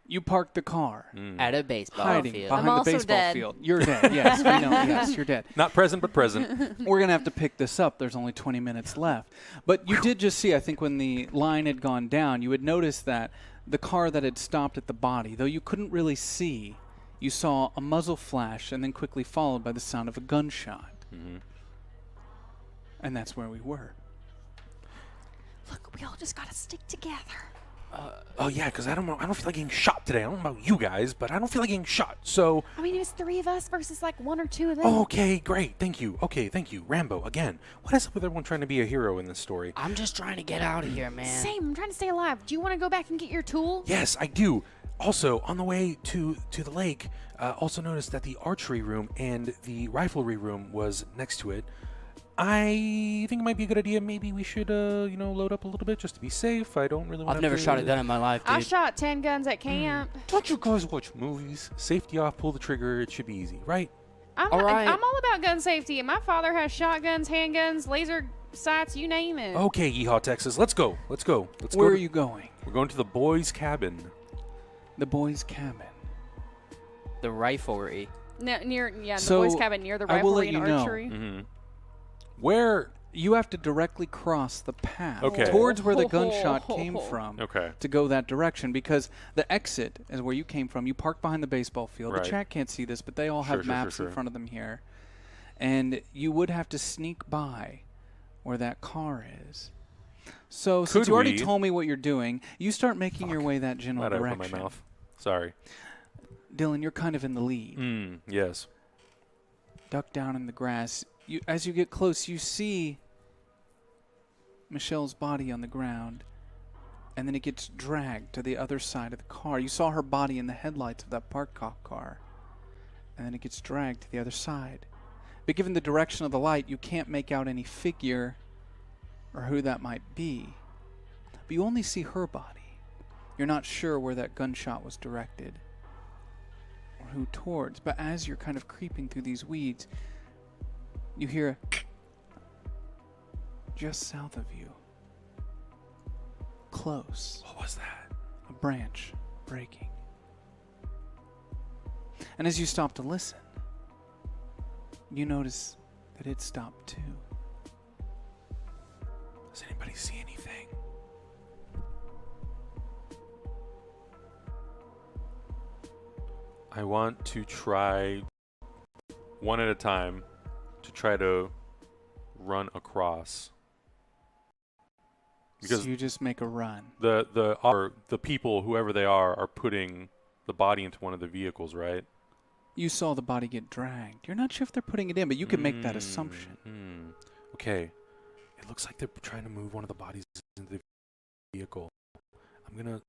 You parked the car,
At a baseball
hiding
field.
behind
I'm
the
also
baseball
dead.
field. You're dead. Yes, we know. Yes, you're dead.
Not present, but present.
We're going to have to pick this up. There's only 20 minutes left. But you did just see, I think, when the line had gone down, you had noticed that the car that had stopped at the body, though you couldn't really see, you saw a muzzle flash and then quickly followed by the sound of a gunshot. And that's where we were.
Look, we all just gotta stick together.
Oh, yeah, because I don't feel like getting shot today. I don't know about you guys, but I don't feel like getting shot. So,
I mean, it was 3 of us versus like 1 or 2 of them.
okay, great. Thank you. Okay, thank you. Rambo, again. What is up with everyone trying to be a hero in this story?
I'm just trying to get out of here, man.
Same. I'm trying to stay alive. Do you want to go back and get your tool?
Yes, I do. Also, on the way to the lake, also noticed that the archery room and the riflery room was next to it. I think it might be a good idea. Maybe we should, load up a little bit just to be safe. I don't really want
I've never shot a gun in my life, dude.
I shot 10 guns at camp.
Don't you guys watch movies? Safety off, pull the trigger. It should be easy, right?
I'm
All right.
all about gun safety. And my father has shotguns, handguns, laser sights, you name it.
Okay, Yeehaw, Texas. Let's go.
Where are you going?
We're going to the boys' cabin.
The boys' cabin.
The riflery.
Near the
So,
boys' cabin near the
I will let
riflery and
you know.
archery.
Mm-hmm. Where?
You have to directly cross the path
Okay.
towards where the gunshot came from
Okay.
to go that direction, because the exit is where you came from. You parked behind the baseball field.
Right.
The chat can't see this, but they all
Sure,
have maps in front of them here. And you would have to sneak by where that car is. So since you already told me what you're doing, you start making your way that general
Glad I
direction.
opened my mouth. Sorry.
Dylan, you're kind of in the lead.
Yes.
Duck down in the grass. As you get close, you see Michelle's body on the ground, and then it gets dragged to the other side of the car. You saw her body in the headlights of that parked cop car, and then it gets dragged to the other side. But given the direction of the light, you can't make out any figure or who that might be. But you only see her body. You're not sure where that gunshot was directed or who towards. But as you're kind of creeping through these weeds, you hear just south of you. Close.
What was that?
A branch breaking. And as you stop to listen, you notice that it stopped too.
Does anybody see anything? I want to try one at a time to try to run across. Because
so you just make a run.
the people, whoever they are putting the body into one of the vehicles, right?
You saw the body get dragged. You're not sure if they're putting it in, but you can make that assumption.
Okay. It looks like they're trying to move one of the bodies into the vehicle. I'm going to,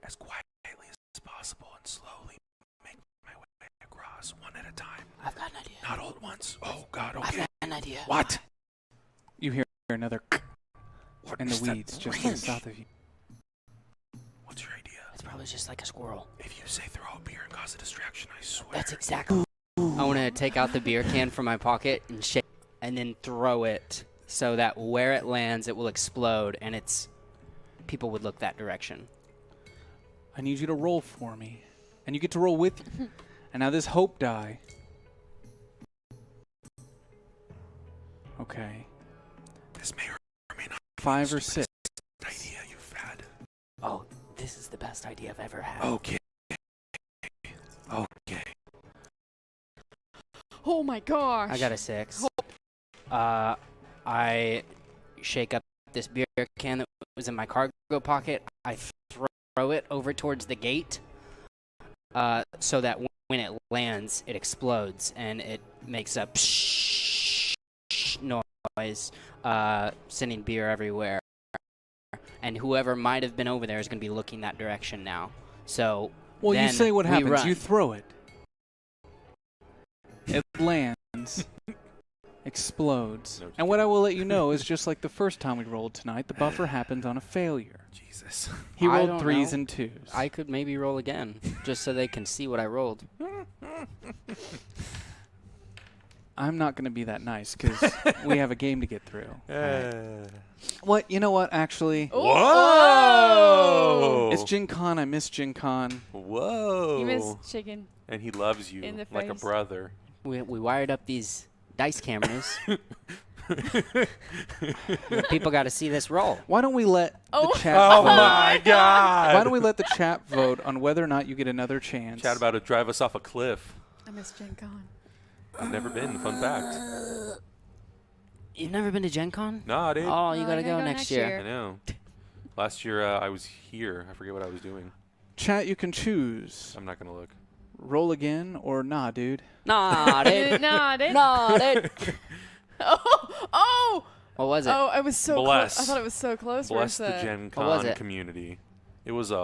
as quietly as possible and slowly make my way across one at a time.
I've got an idea.
Not all at once. Oh, God,
I've
okay.
got an idea.
What?
You hear another
What
in
is
the
that
weeds just to the
branch?
south of you.
What's your idea?
It's probably just like a squirrel.
If you say throw a beer and cause a distraction, I swear.
That's exactly. I want to take out the beer can from my pocket and shake, and then throw it so that where it lands, it will explode, and people would look that direction.
I need you to roll for me. And you get to roll with you. And now this hope die. Okay.
This may or may not
5 or 6.
be the idea you've had.
Oh, this is the best idea I've ever had.
Okay. Okay.
Oh my gosh.
I got a 6. I shake up this beer can that was in my cargo pocket. I throw it over towards the gate so that when it lands, it explodes and it makes a psh noise, sending beer everywhere. And whoever might have been over there is going to be looking that direction now. So
Well, you
then
say what
we
happens.
run.
You throw it. It lands. Explodes.
No,
And what I will let you know is just like the first time we rolled tonight, the buffer happened on a failure.
Jesus.
He
I
rolled
don't
3s
know.
and 2s.
I could maybe roll again, just so they can see what I rolled.
I'm not going to be that nice because we have a game to get through. What? You know what, actually?
Whoa!
It's Gen Con. I miss Gen Con.
Whoa!
You miss chicken.
And he loves you
In the
like a
face.
brother.
We wired up these dice cameras. People got to see this roll.
Why don't we let the chat
Oh
vote?
my God!
Why don't we let the chat vote on whether or not you get another chance?
Chat about to drive us off a cliff.
I miss Gen Con.
I've never been. Fun fact.
You've never been to Gen Con?
Nah, dude.
Oh, you
Oh,
got to
I
go
gotta go
next
next
year.
year.
I know. Last year I was here. I forget what I was doing.
Chat, you can choose.
I'm not gonna look.
Roll again or nah, dude.
Nah, dude.
Nah, dude.
Nah, dude.
Oh!
What was it?
Oh, I was so close.
Bless.
I thought it was so close. for a
Bless the
sec.
Gen
What was
Con
it?
community. It was a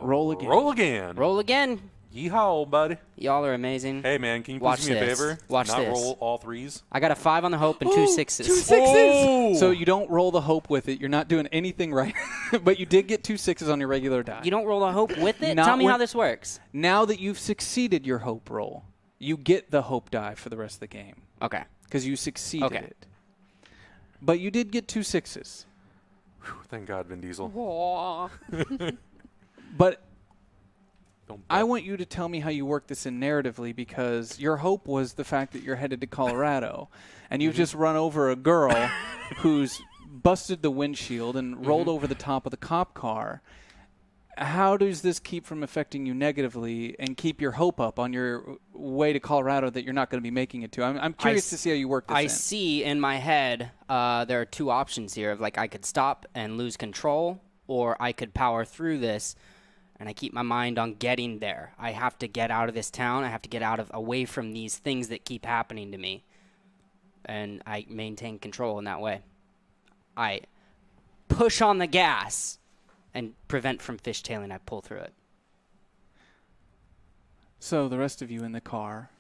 Roll again.
Roll again.
Roll again.
Yeehaw, buddy.
Y'all are amazing.
Hey, man, can you please
Watch
do me a
this.
favor?
Watch
Not
this.
roll all 3s.
I got a 5 on the hope and 2 6s.
2 6s.
Oh!
So you don't roll the hope with it. You're not doing anything right. But you did get 2 6s on your regular die.
You don't roll a hope with it?
Not
Tell me
when-
how this works.
Now that you've succeeded your hope roll, You get the hope die for the rest of the game
Okay.
because you succeeded
Okay.
it. But you did get 2 6s.
Whew, thank God, Vin Diesel.
Aw.
But
Don't
I
bet.
want you to tell me how you work this in narratively, because your hope was the fact that you're headed to Colorado and you've just run over a girl who's busted the windshield and rolled over the top of the cop car. How does this keep from affecting you negatively and keep your hope up on your way to Colorado that you're not going to be making it to? I'm curious to see how you work this
I
in.
see in my head there are 2 options here of like I could stop and lose control, or I could power through this, and I keep my mind on getting there. I have to get out of this town. I have to get away from these things that keep happening to me, and I maintain control in that way. I push on the gas and prevent from fishtailing. I pull through it.
So the rest of you in the car,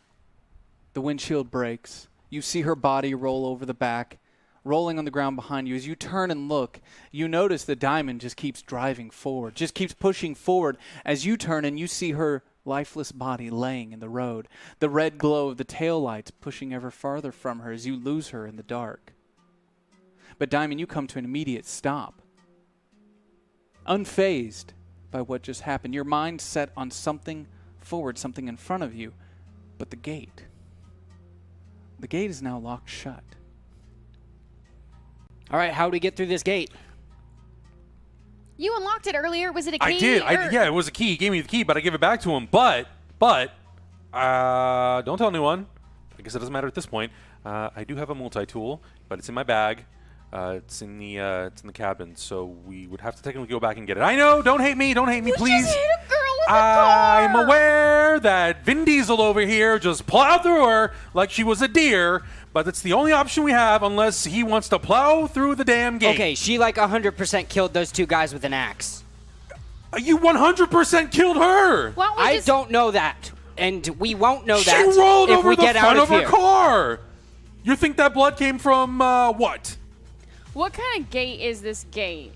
the windshield breaks. You see her body roll over the back, rolling on the ground behind you. As you turn and look, you notice the Diamond just keeps driving forward, just keeps pushing forward. As you turn and you see her lifeless body laying in the road, the red glow of the taillights pushing ever farther from her as you lose her in the dark. But Diamond, you come to an immediate stop, unfazed by what just happened. Your mind set on something forward, something in front of you, but the gate is now locked shut.
All right, how do we get through this gate?
You unlocked it earlier. Was it a key?
I did. Yeah, it was a key. He gave me the key, but I gave it back to him. But don't tell anyone. I guess it doesn't matter at this point. I do have a multi-tool, but it's in my bag. It's in the cabin, so we would have to technically go back and get it. I know. Don't hate me. Don't hate me, please.
Just hit a girl with a car.
I'm aware that Vin Diesel over here just plowed through her like she was a deer, but it's the only option we have unless he wants to plow through the damn gate.
Okay, she like 100% killed those 2 guys with an axe.
You 100% killed her.
Why don't we
I
just-
don't know that, and we won't know
She
that
rolled
if
over
we
the
get out
front
of
of her
here.
car. You think that blood came from what?
What kind of gate is this gate?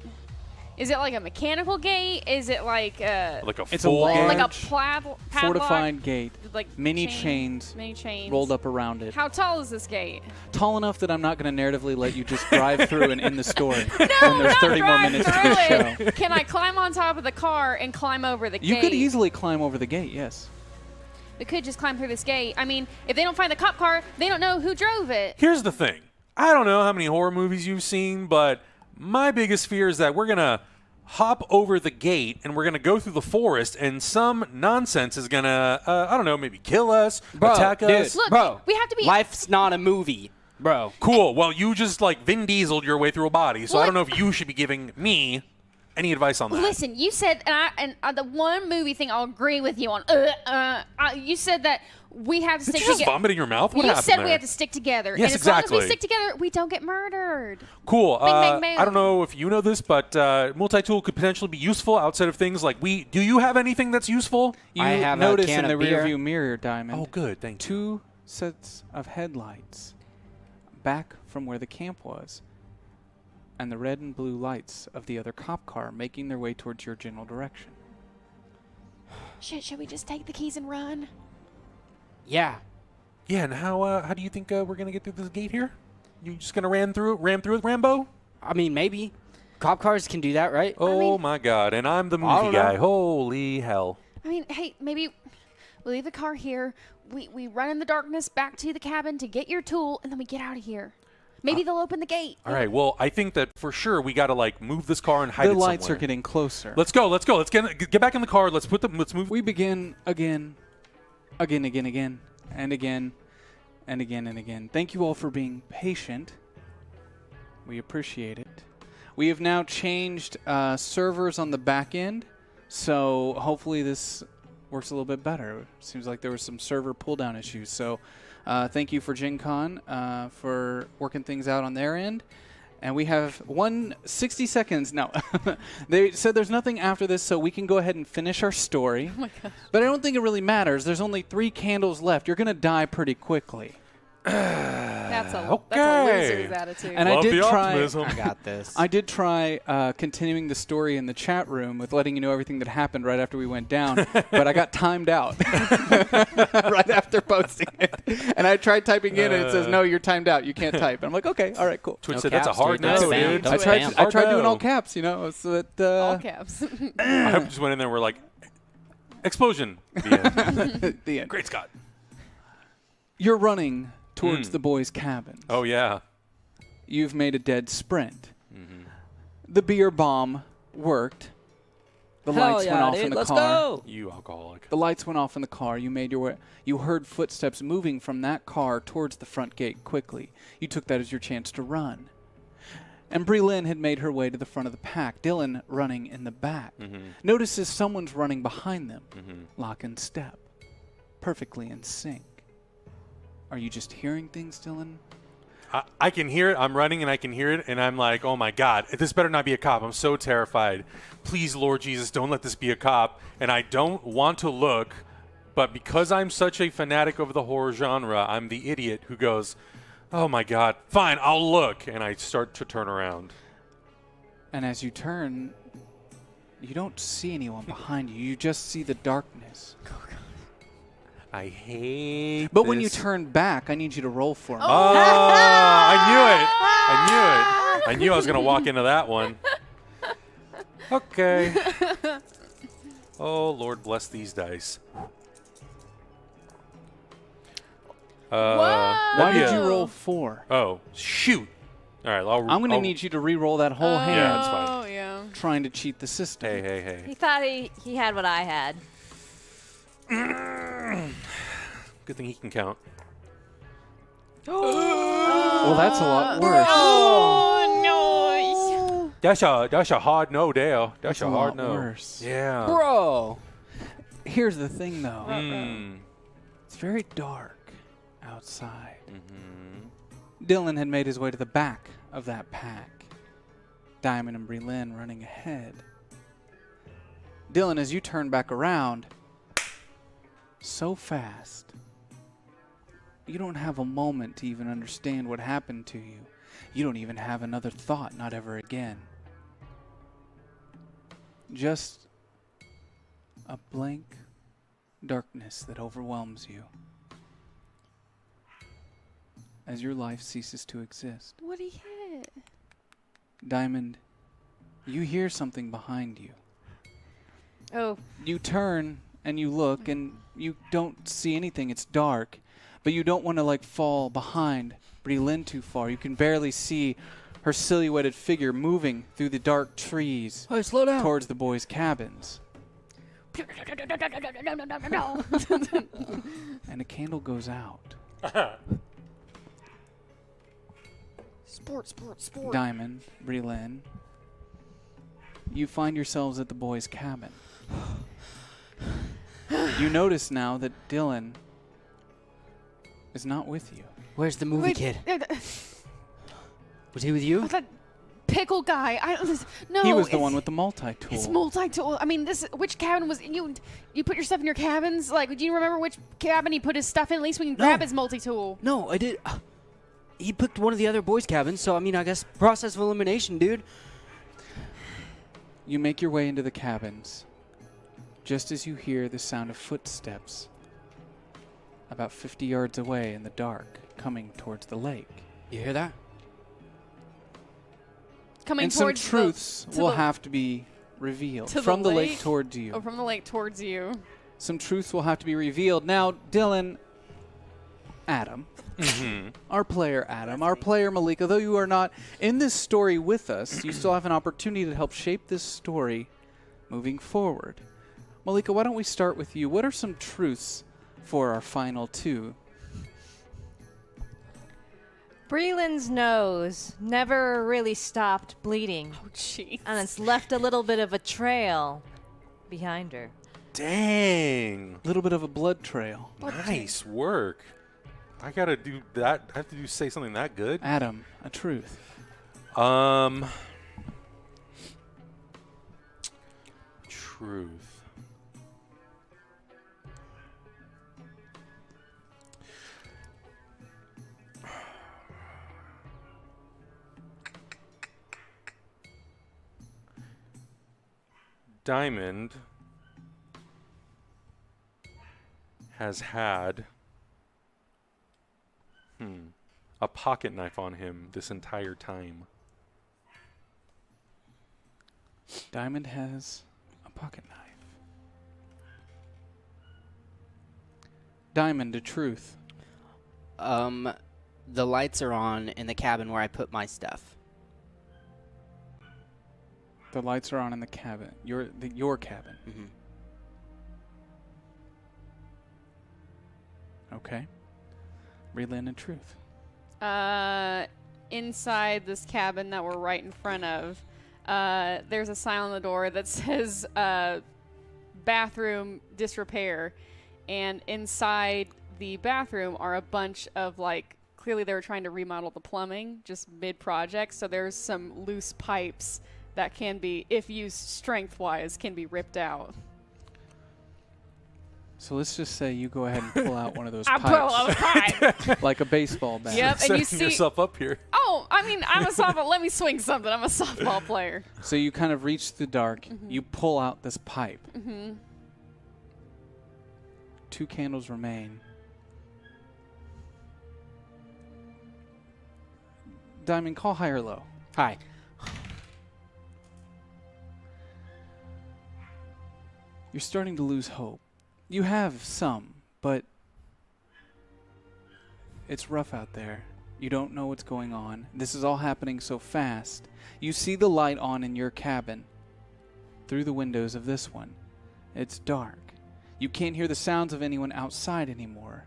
Is it like a mechanical gate? Is it like a
Like a
It's a
full
large-
gate?
like a padlock?
Fortified gate,
Like
many chains
Many chains.
rolled up around it.
How tall is this gate?
Tall enough that I'm not going to narratively let you just drive through and end the story when there's 30 more
Drive
minutes to
through
the
it.
show.
Can I climb on top of the car and climb over the
You
gate?
could easily climb over the gate, yes.
We could just climb through this gate. I mean, if they don't find the cop car, they don't know who drove it.
Here's the thing. I don't know how many horror movies you've seen, but my biggest fear is that we're going to hop over the gate and we're going to go through the forest and some nonsense is going to, I don't know, maybe kill us, attack us.
Look,
bro,
we have to be-
Life's not a movie, bro.
Cool. Well, you just like Vin Diesel'd your way through a body, so I
What?
don't know if you should be giving me any advice on that.
Listen, you said, and the one movie thing I'll agree with you on. You said that we have to
Did
stick
you just
together.
vomit in your mouth? What
You
happened
said
there?
we have to stick together.
Yes,
and as long as
exactly.
we stick together, we don't get murdered.
Cool.
Bing, bang, bang.
I don't know if you know this, but multi-tool could potentially be useful outside of things like we. Do you have anything that's useful?
You
I have a
notice
can
in the
of beer.
rearview mirror, Diamond,
Oh, good. Thank you.
2 sets of headlights back from where the camp was, and the red and blue lights of the other cop car making their way towards your general direction.
Shit, should we just take the keys and run?
Yeah.
Yeah, and how do you think we're gonna get through this gate here? You just gonna ram through it, Rambo?
I mean, maybe. Cop cars can do that, right?
Oh
mean-
my God! And I'm the
I
movie
don't know.
guy. Holy hell!
I mean, hey, maybe we leave the car here. We run in the darkness back to the cabin to get your tool, and then we get out of here. Maybe they'll open the gate.
All right. Well, I think that for sure we gotta like move this car and hide
The
it
lights
somewhere.
are getting closer.
Let's go. Let's go. Let's get back in the car. Let's move.
We begin again, and again, and again, and again. Thank you all for being patient. We appreciate it. We have now changed servers on the back end, so hopefully this works a little bit better. Seems like there were some server pull-down issues, so thank you for Gen Con for working things out on their end. And we have 60 seconds. No, they said there's nothing after this, so we can go ahead and finish our story. Oh my gosh. But I don't think it really matters. There's only 3 candles left. You're going to die pretty quickly.
That's a
Okay.
loser's attitude.
And
Love
I did
the
try.
optimism.
I got this.
I did try continuing the story in the chat room with letting you know everything that happened right after we went down, but I got timed out right after posting it. And I tried typing in, and it says, "No, you're timed out. You can't type." And I'm like, "Okay, all right, cool."
Twitch
No
said that's a
caps,
hard
dude. That's
no,
spam.
dude.
Don't
I
spam.
tried doing
no.
all caps, so that
All caps.
I hope just went in there and we're like, explosion. The end.
the end.
Great Scott.
You're running towards the boys' cabin.
Oh, yeah.
You've made a dead sprint. The beer bomb worked. The
Hell
lights
yeah,
went off
dude.
in the
Let's
car.
go.
You alcoholic.
The lights went off in the car. You made your way. You heard footsteps moving from that car towards the front gate quickly. You took that as your chance to run. And Brie Lynn had made her way to the front of the pack. Dylan running in the back. Notices someone's running behind them. Lock in step. Perfectly in sync. Are you just hearing things, Dylan?
I can hear it. I'm running and I can hear it. And I'm like, oh, my God. This better not be a cop. I'm so terrified. Please, Lord Jesus, don't let this be a cop. And I don't want to look. But because I'm such a fanatic of the horror genre, I'm the idiot who goes, oh, my God. Fine, I'll look. And I start to turn around.
And as you turn, you don't see anyone behind you. You just see the darkness.
I hate
But when you
this.
turn back, I need you to roll for me.
Oh, I knew it. I knew I was going to walk into that one. Okay. Oh, Lord bless these dice.
Why
that'd be
did
a-
you roll 4?
Oh, shoot. All right,
I'm going to need you to re-roll that whole hand,
Yeah, that's fine.
Oh, yeah.
trying to cheat the system.
Hey.
He thought he had what I had.
Good thing he can count.
Well, that's a lot worse.
Oh, no.
That's a hard no, Dale. That's a hard
lot
no.
worse.
Yeah.
Bro! Here's the thing, though.
Mm.
It's very dark outside. Dylan had made his way to the back of that pack. Diamond and Brie Lynn running ahead. Dylan, as you turn back around, so fast, you don't have a moment to even understand what happened to you. You don't even have another thought, not ever again. Just a blank darkness that overwhelms you as your life ceases to exist.
What he hit?
Diamond, you hear something behind you.
Oh,
You turn and you look and you don't see anything. It's dark, but you don't want to fall behind Brie Lynn too far. You can barely see her silhouetted figure moving through the dark trees
Hey, slow down.
towards the boys' cabins. And a candle goes out.
sport.
Diamond, Brie Lynn, you find yourselves at the boys' cabin. You notice now that Dylan is not with you.
Where's the movie kid? Was he with you?
That pickle guy. No.
He was the
it's-
one with the multi-tool.
It's multi-tool. I mean, which cabin was you? You put your stuff in your cabins. Like, do you remember which cabin he put his stuff in? At least we can grab his multi-tool.
No, I did. He picked one of the other boys' cabins, so I mean, I guess process of elimination, dude.
You make your way into the cabins just as you hear the sound of footsteps about 50 yards away in the dark coming towards the lake.
You hear that?
Coming
And some
towards
truths
to
will
the-
have to be revealed
to the
from the lake
lake?
towards you.
Oh, from the lake towards you.
Some truths will have to be revealed. Now, Dylan, Adam, our player Adam, our player Malika, though you are not in this story with us, you still have an opportunity to help shape this story moving forward. Malika, why don't we start with you? What are some truths for our final two?
Breeland's nose never really stopped bleeding,
Oh, jeez.
and it's left a little bit of a trail behind her.
Dang.
A little bit of a blood trail.
Nice work. I got to do that. I have to say something that good.
Adam, a truth.
Truth. Diamond has had a pocket knife on him this entire time.
Diamond has a pocket knife. Diamond, the truth.
The lights are on in the cabin where I put my stuff.
The lights are on in the cabin. Your cabin.
Mm-hmm.
Okay. Relin and truth.
Inside this cabin that we're right in front of, there's a sign on the door that says bathroom disrepair. And inside the bathroom are a bunch of, like, clearly they were trying to remodel the plumbing just mid-project. So there's some loose pipes that can be, if used strength-wise, can be ripped out.
So let's just say you go ahead and pull out one of those
I
pipes.
pull out a pipe.
Like a baseball bat.
Yep, and you
Setting
see
yourself up here.
Oh, I mean, I'm a softball. Let me swing something. I'm a softball player.
So you kind of reach the dark.
Mm-hmm.
You pull out this pipe. 2 candles remain. Diamond, call high or low.
Hi.
You're starting to lose hope. You have some, but it's rough out there. You don't know what's going on. This is all happening so fast. You see the light on in your cabin through the windows of this one. It's dark. You can't hear the sounds of anyone outside anymore.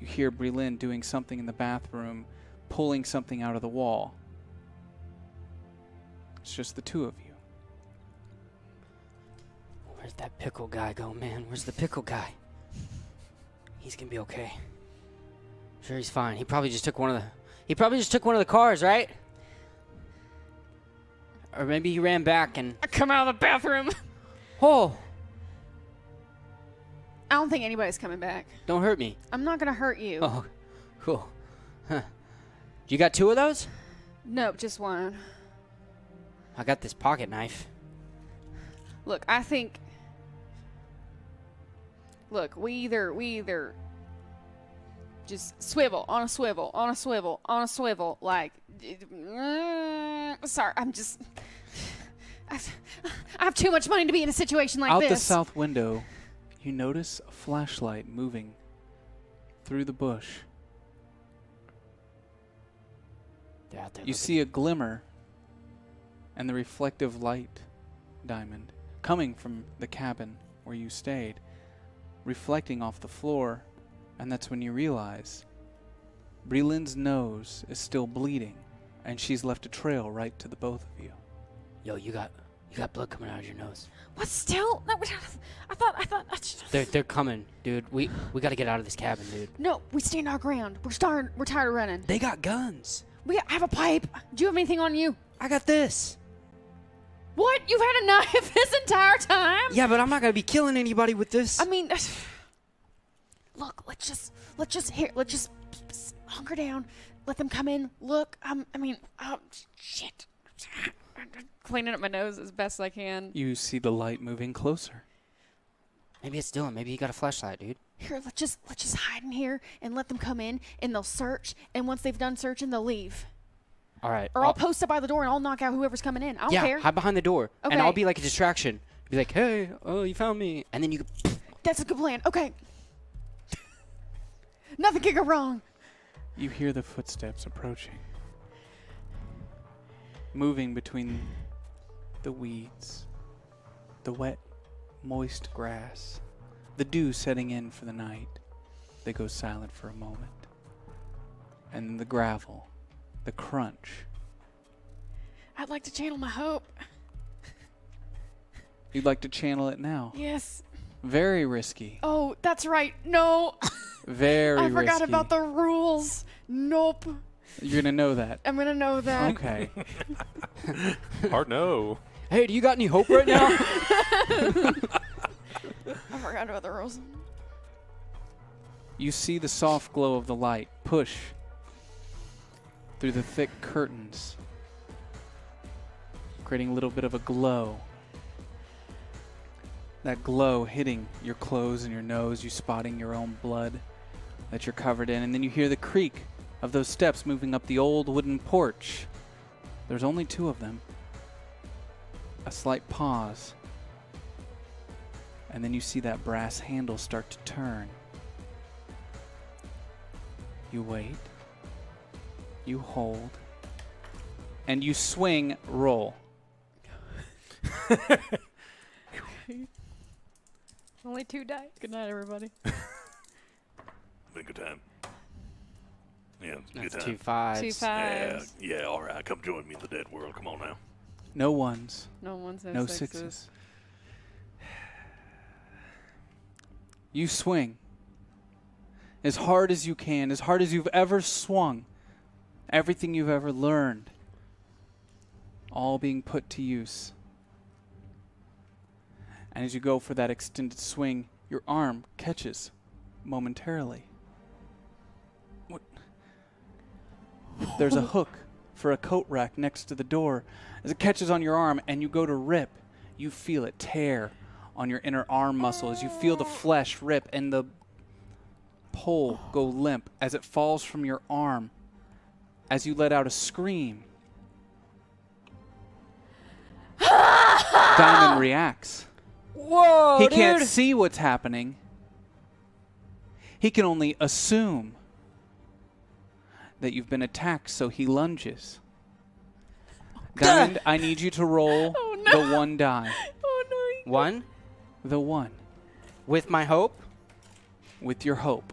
You hear Brelin doing something in the bathroom, pulling something out of the wall. It's just the two of you.
Where's that pickle guy go, man? Where's the pickle guy? He's gonna be okay. Sure, he's fine. He probably just took one of the cars, right? Or maybe he ran back and.
I come out of the bathroom.
Oh!
I don't think anybody's coming back.
Don't hurt me.
I'm not going to hurt you.
Oh, cool. Huh. You got 2 of those?
Nope, just one.
I got this pocket knife.
Look, I think... Look, we either just swivel, on a swivel, on a swivel, on a swivel, like... Sorry, I'm just... I have too much money to be in a situation like
Out
this.
the south window, you notice a flashlight moving through the bush.
They're out there.
You see a glimmer and the reflective light, Diamond, coming from the cabin where you stayed, reflecting off the floor, and that's when you realize Brelin's nose is still bleeding, and she's left a trail right to the both of you.
Yo, you got blood coming out of your nose.
What, still? No, I thought...
They're coming, dude. We got to get out of this cabin, dude.
No, we stand our ground. We're tired of running.
They got guns.
I have a pipe. Do you have anything on you?
I got this.
What? You've had a knife this entire time?
Yeah, but I'm not gonna be killing anybody with this.
I mean, look, let's just hunker down. Let them come in. Look, shit. Cleaning up my nose as best I can.
You see the light moving closer.
Maybe it's Dylan. Maybe he got a flashlight, dude.
Here, let's just hide in here and let them come in, and they'll search. And once they've done searching, they'll leave.
All right.
Or I'll post up by the door and I'll knock out whoever's coming in. I don't care.
Hide behind the door, and
Okay.
I'll be like a distraction. Be like, hey, oh, you found me, and then you.
That's a good plan. Okay. Nothing can go wrong.
You hear the footsteps approaching, moving between the weeds, the wet, moist grass, the dew setting in for the night. They go silent for a moment. And then the gravel, the crunch.
I'd like to channel my hope.
You'd like to channel it now.
Yes.
Very risky.
Oh, that's right. No.
Very
I forgot
risky.
about the rules. Nope.
You're going to know that.
I'm going to know that.
Okay.
Hard no.
Hey, do you got any hope right now?
I forgot about the rules.
You see the soft glow of the light push through the thick curtains, creating a little bit of a glow. that glow hitting your clothes and your nose, you spotting your own blood that you're covered in, and then you hear the creak of those steps moving up the old wooden porch. There's only 2 of them. A slight pause, and then you see that brass handle start to turn. You wait, you hold, and you swing, roll.
Only 2 dice.
Good night, everybody.
Been a good time. Yeah, it's a good
That's
time.
2 5s.
2
Yeah,5s. yeah, all right. Come join me in the dead world. Come on now.
No ones,
No ones,
no sixes. You swing as hard as you can, as hard as you've ever swung. Everything you've ever learned, all being put to use. And as you go for that extended swing, your arm catches momentarily. What? There's a hook for a coat rack next to the door. As it catches on your arm and you go to rip, you feel it tear on your inner arm muscle as you feel the flesh rip and the pole go limp as it falls from your arm. As you let out a scream, Diamond reacts.
Whoa,
He
dude.
can't see what's happening. He can only assume that you've been attacked, so he lunges. Diamond, I need you to roll the 1 die.
Oh, no.
1
The 1
with my hope.
with your hope.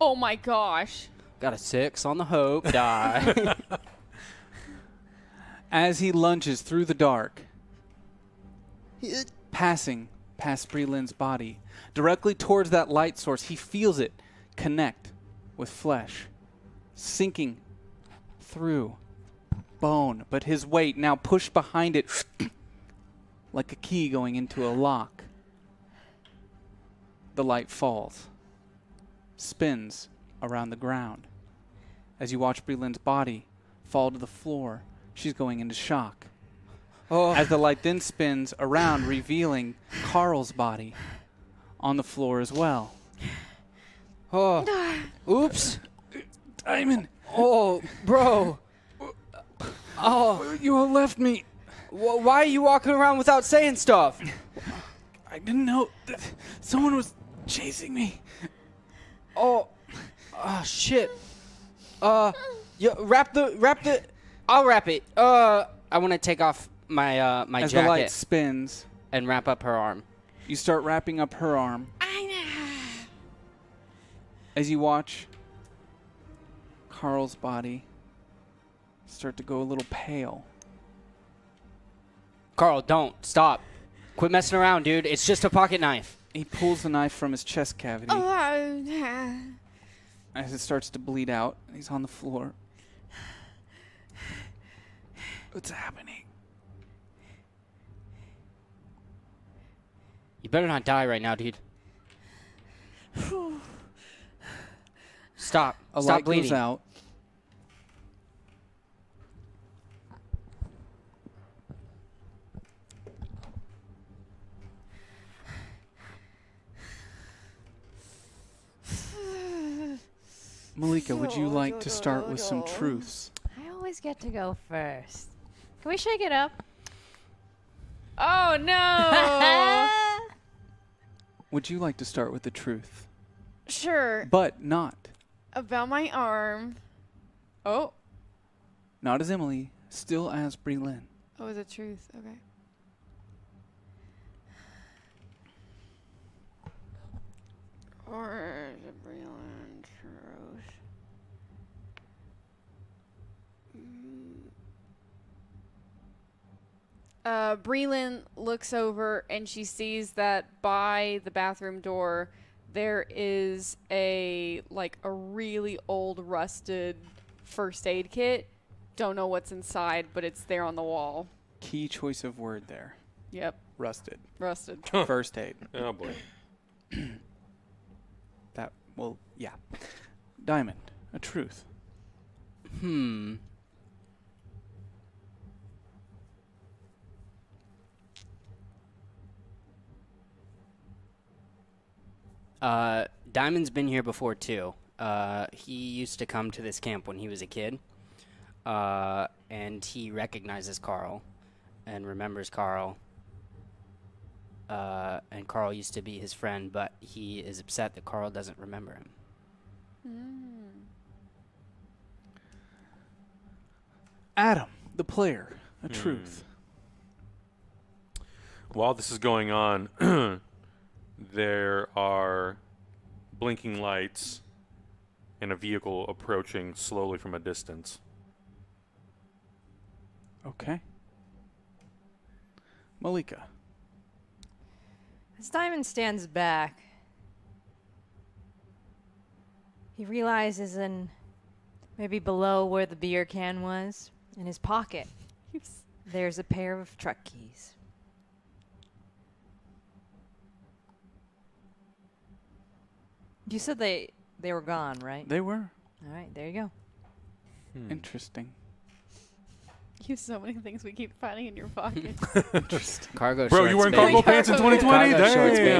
Oh, my gosh.
Got a 6 on the hope die.
As he lunges through the dark, passing past Breelin's body, directly towards that light source, he feels it connect with flesh, sinking through bone, but his weight now pushed behind it like a key going into a lock. The light falls, spins around the ground. As you watch Breelin's body fall to the floor, she's going into shock.
Oh,
As the light then spins around, revealing Carl's body on the floor as well.
oh. Oops.
Diamond,
Oh, bro. Oh,
you all left me.
why are you walking around without saying stuff?
I didn't know that someone was chasing me.
Oh, shit. Yeah, wrap the. I'll wrap it. I want to take off my my
As the light
jacket
spins,
and wrap up her arm.
you start wrapping up her arm. As you watch Carl's body start to go a little pale.
Carl, don't stop. Quit messing around, dude. It's just a pocket knife.
He pulls the knife from his chest cavity
Oh,
as it starts to bleed out. He's on the floor. What's happening?
You better not die right now, dude. Stop.
A
Stop
light
bleeding.
goes out. Malika, would you like to start with some truths?
I always get to go first. Can we shake it up?
Oh, no.
Would you like to start with the truth?
Sure.
But not.
About my arm. Oh.
Not as Emily, still as Breelyn.
Oh, the truth. Okay. Or the brilliant truth. Breelyn looks over and she sees that by the bathroom door there is a really old rusted first aid kit. Don't know what's inside, but it's there on the wall.
Key choice of word there.
Yep,
Rusted.
rusted.
First aid.
Oh boy.
That, well, yeah. Diamond, a truth.
Diamond's been here before, too. He used to come to this camp when he was a kid. And he recognizes Carl and remembers Carl. And Carl used to be his friend, but he is upset that Carl doesn't remember him.
Adam, the player, a truth.
While this is going on, there are blinking lights and a vehicle approaching slowly from a distance.
Okay. Malika.
As Diamond stands back, he realizes maybe below where the beer can was, in his pocket, there's a pair of truck keys. You said they were gone, right?
They were.
All right, there you go.
Interesting.
You have so many things we keep finding in your pocket.
Cargo
Bro,
shorts,
you wearing
baby.
cargo pants in 2020?
Cargo shorts, baby.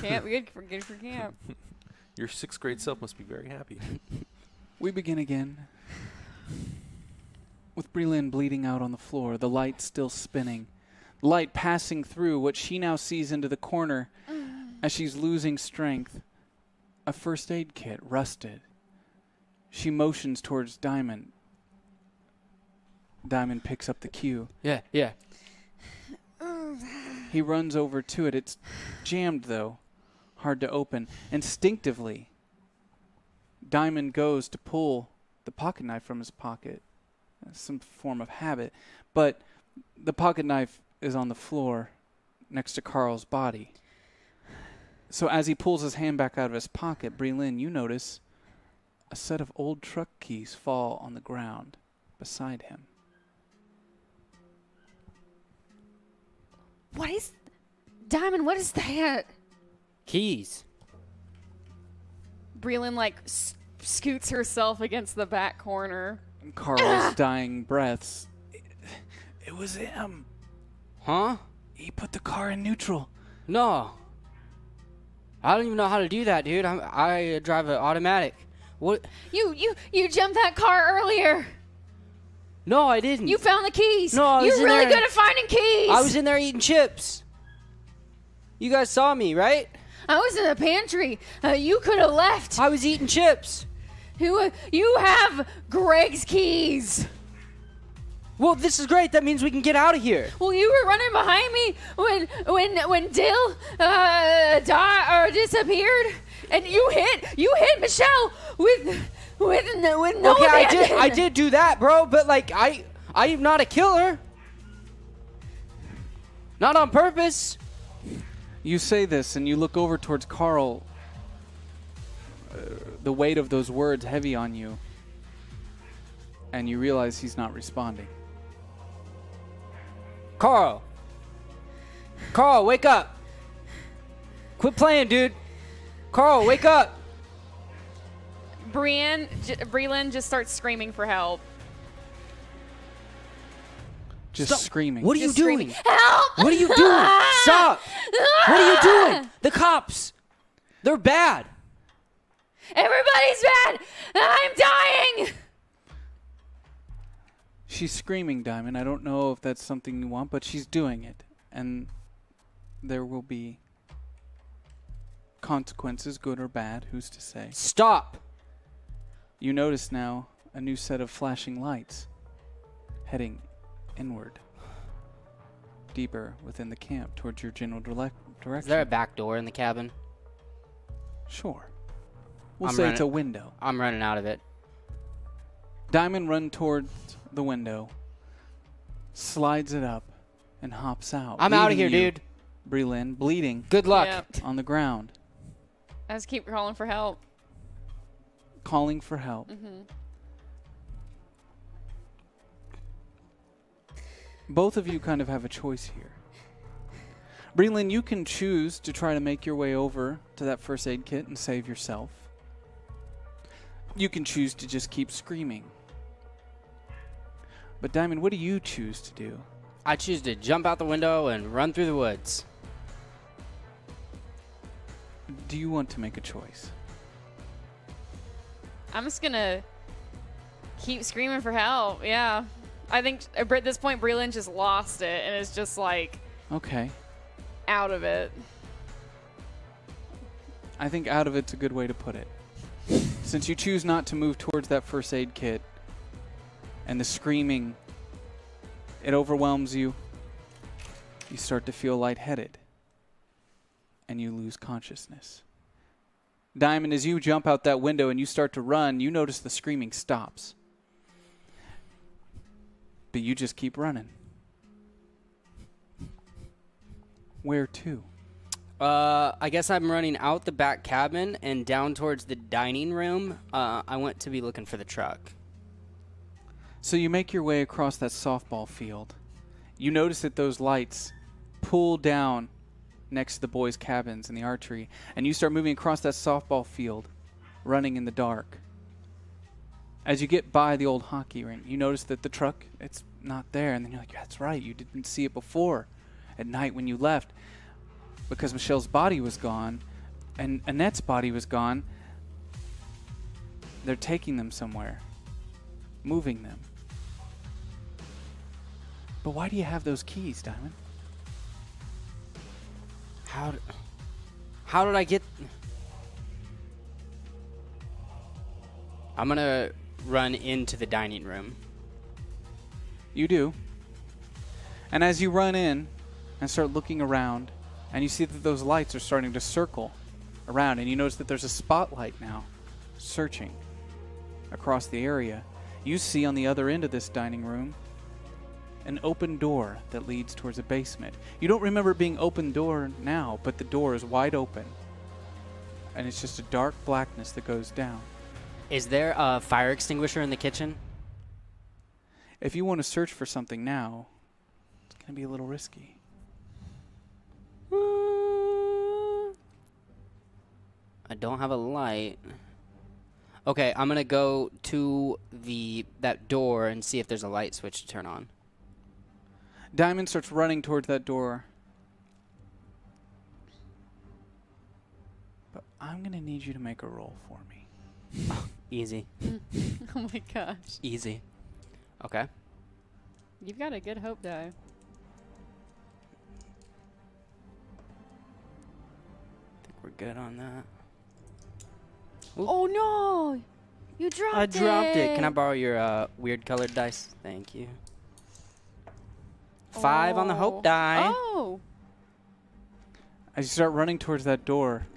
Damn.
Camp, good for camp.
Your 6th grade self must be very happy.
We begin again with Breland bleeding out on the floor, the light still spinning, light passing through what she now sees into the corner as she's losing strength. A first aid kit, rusted. She motions towards Diamond. Diamond picks up the cue.
Yeah, yeah.
He runs over to it. It's jammed, though. Hard to open. Instinctively, Diamond goes to pull the pocket knife from his pocket. Some form of habit. But the pocket knife is on the floor next to Carl's body. So as he pulls his hand back out of his pocket, Breland, you notice a set of old truck keys fall on the ground beside him.
What is... Diamond, what is that?
Keys.
Breland, scoots herself against the back corner.
Carl's dying breaths. It was him.
Huh?
He put the car in neutral.
No. I don't even know how to do that, dude. I drive an automatic. What?
You jumped that car earlier.
No, I didn't.
You found the keys.
No, I was
You're
in
really
there.
good at finding keys.
I was in there eating chips. You guys saw me, right?
I was in the pantry. You could have left.
I was eating chips.
You have Greg's keys.
Well, this is great. That means we can get out of here.
Well, you were running behind me when Dill disappeared, and you hit Michelle with no
Okay, I did do that, bro. But I am not a killer. Not on purpose.
You say this, and you look over towards Carl. The weight of those words heavy on you, and you realize he's not responding.
Carl, wake up. Quit playing, dude. Carl, wake up.
Breland just starts screaming for help.
Just
Stop.
screaming.
What are you
Just
doing?
screaming, help!
What are you doing? Stop. What are you doing? The cops. They're bad.
Everybody's bad. I'm dying.
She's screaming, Diamond. I don't know if that's something you want, but she's doing it. And there will be consequences, good or bad. Who's to say?
Stop.
You notice now a new set of flashing lights heading inward, deeper within the camp towards your general direction.
Is there a back door in the cabin?
Sure. We'll
I'm
say it's
running-
a window.
I'm running out of it.
Diamond run towards the window, slides it up, and hops out.
I'm out of here,
leaving you,
dude.
Breland, bleeding
Good luck.
Yep.
on the ground,
I just keep calling for help.
calling for help. Both of you kind of have a choice here. Breland, you can choose to try to make your way over to that first aid kit and save yourself. You can choose to just keep screaming. But Diamond, what do you choose to do?
I choose to jump out the window and run through the woods.
Do you want to make a choice?
I'm just gonna keep screaming for help. Yeah. I think at this point, Breland just lost it and is just like
Okay.
out of it.
I think out of it's a good way to put it. Since you choose not to move towards that first aid kit and the screaming, it overwhelms you. You start to feel lightheaded and you lose consciousness. Diamond, as you jump out that window and you start to run, you notice the screaming stops. But you just keep running. Where to?
I guess I'm running out the back cabin and down towards the dining room. I went to be looking for the truck.
So you make your way across that softball field. You notice that those lights pull down next to the boys' cabins and the archery, and you start moving across that softball field, running in the dark. As you get by the old hockey rink, you notice that the truck, it's not there, and then you're like, that's right, you didn't see it before at night when you left, because Michelle's body was gone and Annette's body was gone. They're taking them somewhere, moving them. But why do you have those keys, Diamond?
How did I get... I'm gonna run into the dining room.
You do. And as you run in and start looking around, and you see that those lights are starting to circle around, and you notice that there's a spotlight now searching across the area. You see on the other end of this dining room an open door that leads towards a basement. You don't remember it being open door now, but the door is wide open. And it's just a dark blackness that goes down.
Is there a fire extinguisher in the kitchen?
If you want to search for something now, it's going to be a little risky.
I don't have a light. Okay, I'm gonna go to that door and see if there's a light switch to turn on.
Diamond starts running towards that door. But I'm going to need you to make a roll for me.
Easy.
Oh my gosh.
Easy. Okay.
You've got a good hope die.
I think we're good on that. Oop.
Oh no! You dropped it!
I dropped it. Can I borrow your weird colored dice? Thank you. 5 on the hope die.
Oh!
As you start running towards that door,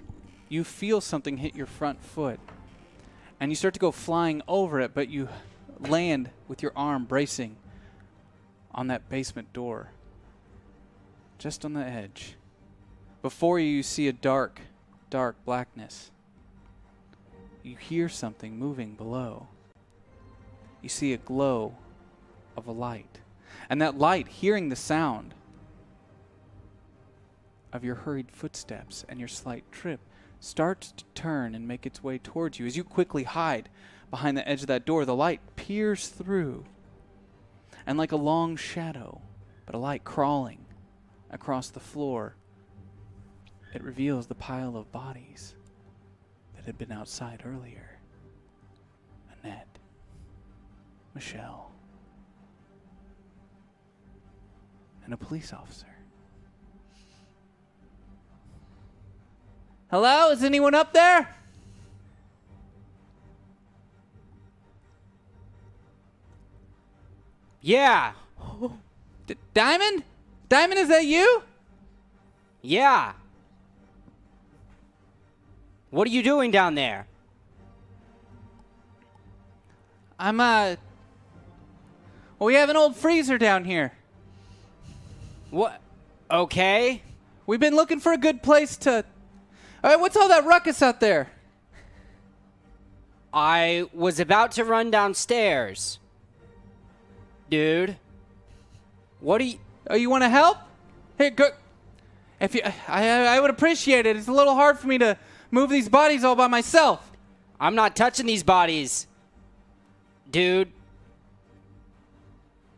you feel something hit your front foot. And you start to go flying over it, but you land with your arm bracing on that basement door. Just on the edge. Before you, you see a dark, dark blackness. You hear something moving below. You see a glow of a light. And that light, hearing the sound of your hurried footsteps and your slight trip, starts to turn and make its way towards you. As you quickly hide behind the edge of that door, the light peers through. And like a long shadow, but a light crawling across the floor, it reveals the pile of bodies that had been outside earlier. Annette, Michelle, and a police officer. Hello? Is anyone up there?
Yeah.
Diamond? Diamond, is that you?
Yeah. What are you doing down there?
Well, we have an old freezer down here.
What? Okay.
We've been looking for a good place to... All right, what's all that ruckus out there?
I was about to run downstairs. Dude. What do you...
Oh, you want to help? Here, go... If you... I would appreciate it. It's a little hard for me to move these bodies all by myself.
I'm not touching these bodies. Dude.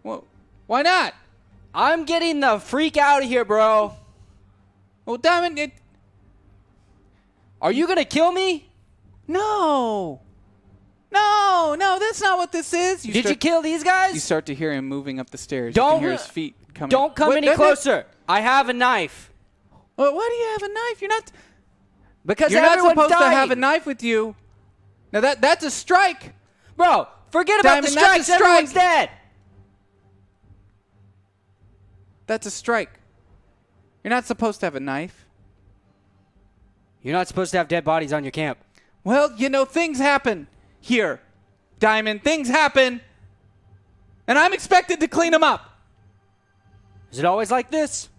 Well, why not?
I'm getting the freak out of here, bro.
Well, Diamond,
Are you going to kill me?
No. No, that's not what this is.
Did you kill these guys?
You start to hear him moving up the stairs. You
Don't-
can hear his feet coming.
Don't come any closer. I have a knife.
Well, why do you have a knife? You're not
Because everyone's
supposed
dying.
to have a knife with you. Now that's a strike.
Bro, forget about
Diamond,
the
that's a
strikes. Everyone's
strike.
dead.
That's a strike. You're not supposed to have a knife.
You're not supposed to have dead bodies on your camp.
Well, things happen here. Diamond, things happen. And I'm expected to clean them up.
Is it always like this?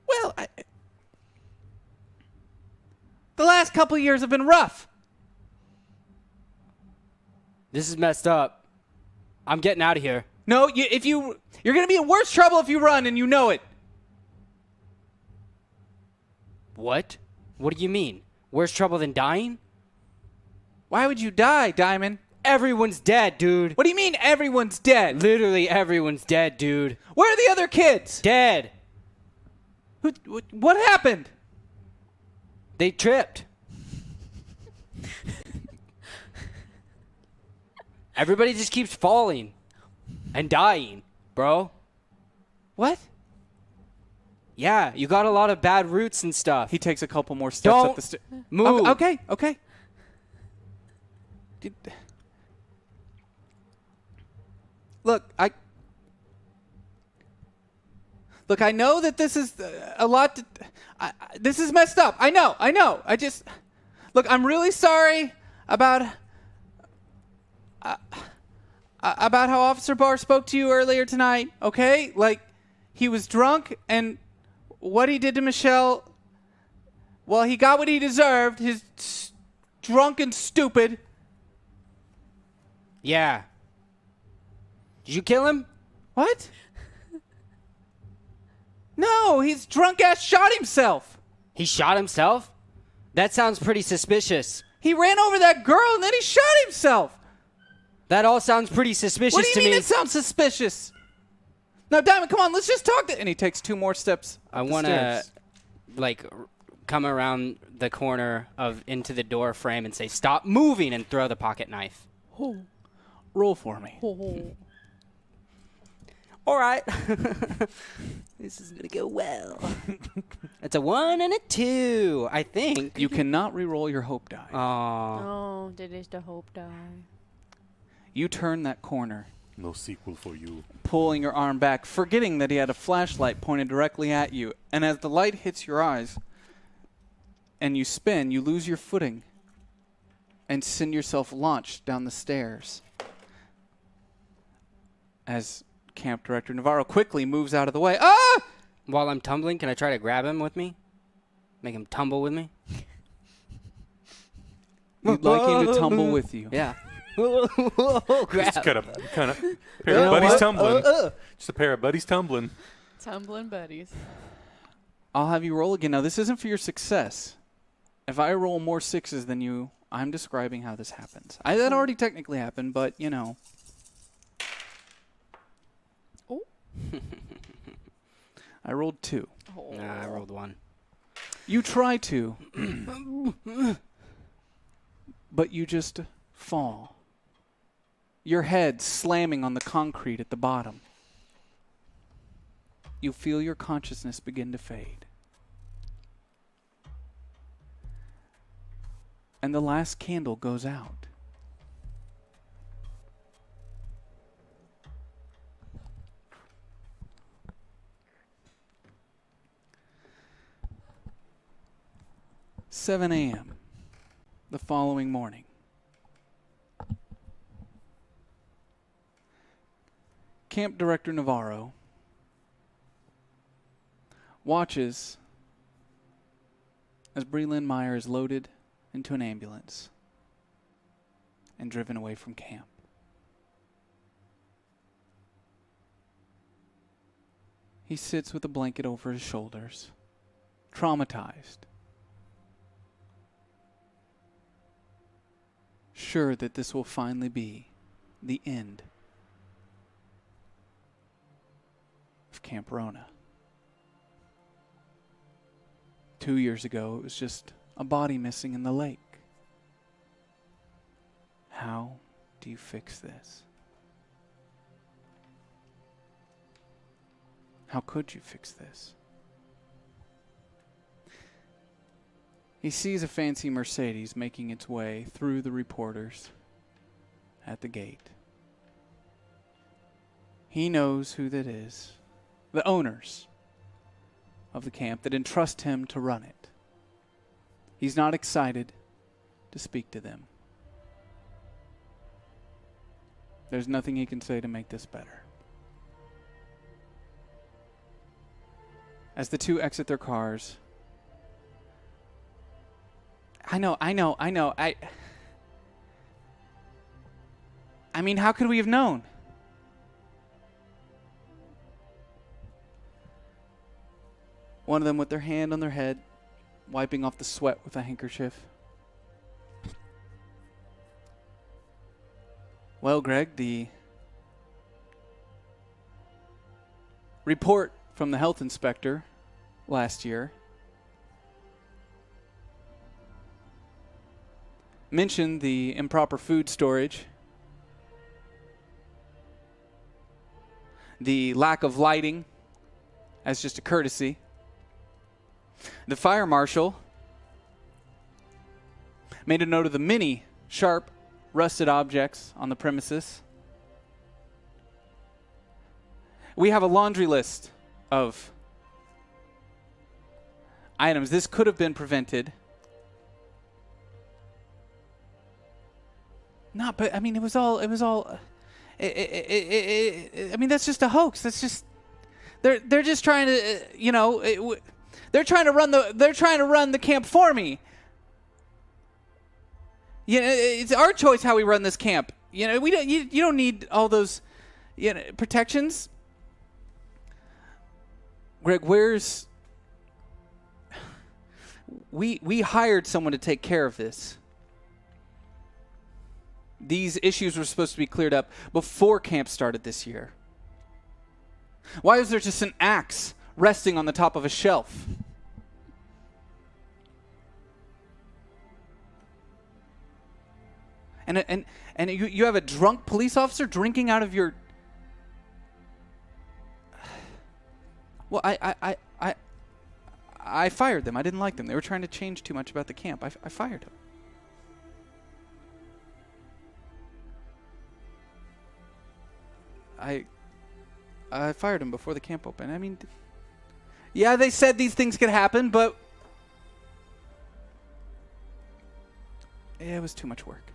Well, the last couple of years have been rough.
This is messed up. I'm getting out of here.
No, you're going to be in worse trouble if you run, and you know it.
What? What do you mean? Worse trouble than dying?
Why would you die, Diamond?
Everyone's dead, dude.
What do you mean everyone's dead?
Literally everyone's dead, dude.
Where are the other kids?
Dead.
What happened?
They tripped. Everybody just keeps falling and dying, bro.
What?
Yeah, you got a lot of bad roots and stuff.
He takes a couple more steps up the stairs.
Move.
Okay. Look, I know that this is a lot. This is messed up. I know. Look, I'm really sorry about how Officer Barr spoke to you earlier tonight. Okay, like he was drunk, and what he did to Michelle. Well, he got what he deserved. His drunk and stupid.
Yeah. Did you kill him?
What? No, he's drunk ass shot himself.
He shot himself? That sounds pretty suspicious.
He ran over that girl and then he shot himself.
That all sounds pretty suspicious
What do you
to
mean
me.
it sounds suspicious? Now, Diamond, come on, let's just talk. And he takes 2 more steps.
I want to, come around the corner into the door frame and say, "Stop moving," and throw the pocket knife.
Roll for me.
All right. This is going to go well. It's a 1 and a 2, I think.
You cannot re-roll your hope die.
Oh, did it the hope die?
You turn that corner,
No sequel for you.
pulling your arm back, forgetting that he had a flashlight pointed directly at you. And as the light hits your eyes and you spin, you lose your footing and send yourself launched down the stairs. As Camp Director Navarro quickly moves out of the way. Ah!
While I'm tumbling, can I try to grab him with me? Make him tumble with me?
You'd like him to tumble with you.
Yeah.
Just kind of pair of buddies tumbling. Just a pair of buddies tumbling.
Tumbling buddies.
I'll have you roll again. Now, this isn't for your success. If I roll more 6s than you, I'm describing how this happens. That already technically happened, but,
Oh.
I rolled 2.
Oh.
Nah, I rolled 1.
You try to, but you just fall. Your head slamming on the concrete at the bottom. You feel your consciousness begin to fade. And the last candle goes out. – 7 a.m. the following morning. Camp Director Navarro watches as Breland Meyer is loaded into an ambulance and driven away from camp. He sits with a blanket over his shoulders, traumatized, sure that this will finally be the end of Camp Rona. 2 years ago, it was just a body missing in the lake. How do you fix this? How could you fix this? He sees a fancy Mercedes making its way through the reporters at the gate. He knows who that is. The owners of the camp that entrust him to run it. He's not excited to speak to them. There's nothing he can say to make this better. As the two exit their cars, I know. I mean, how could we have known? One of them with their hand on their head, wiping off the sweat with a handkerchief. Well, Greg, the report from the health inspector last year mentioned the improper food storage, the lack of lighting as just a courtesy. The fire marshal made a note of the many sharp, rusted objects on the premises. We have a laundry list of items. This could have been prevented. Not, but I mean, it was all. I mean, that's just a hoax. That's just. They're just trying to, they're trying to run the camp for me. It's our choice how we run this camp. We don't. You don't need all those, protections. Greg, we hired someone to take care of this. These issues were supposed to be cleared up before camp started this year. Why is there just an axe resting on the top of a shelf? And you have a drunk police officer drinking out of your... Well, I fired them. I didn't like them. They were trying to change too much about the camp. I fired them. I fired him before the camp opened. I mean, yeah, they said these things could happen, but it was too much work.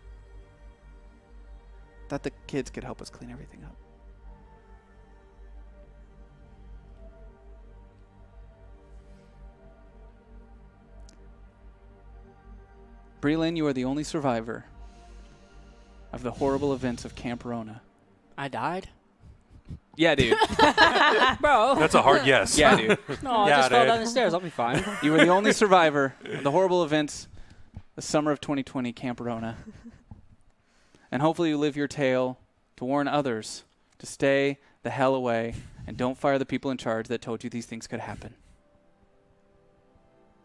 Thought the kids could help us clean everything up. Breland, you are the only survivor of the horrible events of Camp Rona.
I died?
Yeah, dude.
Bro.
That's a hard yes.
Yeah, dude.
No, I just fell down the stairs. I'll be fine.
You were the only survivor of the horrible events the summer of 2020, Camp Rona. And hopefully you live your tale to warn others to stay the hell away and don't fire the people in charge that told you these things could happen.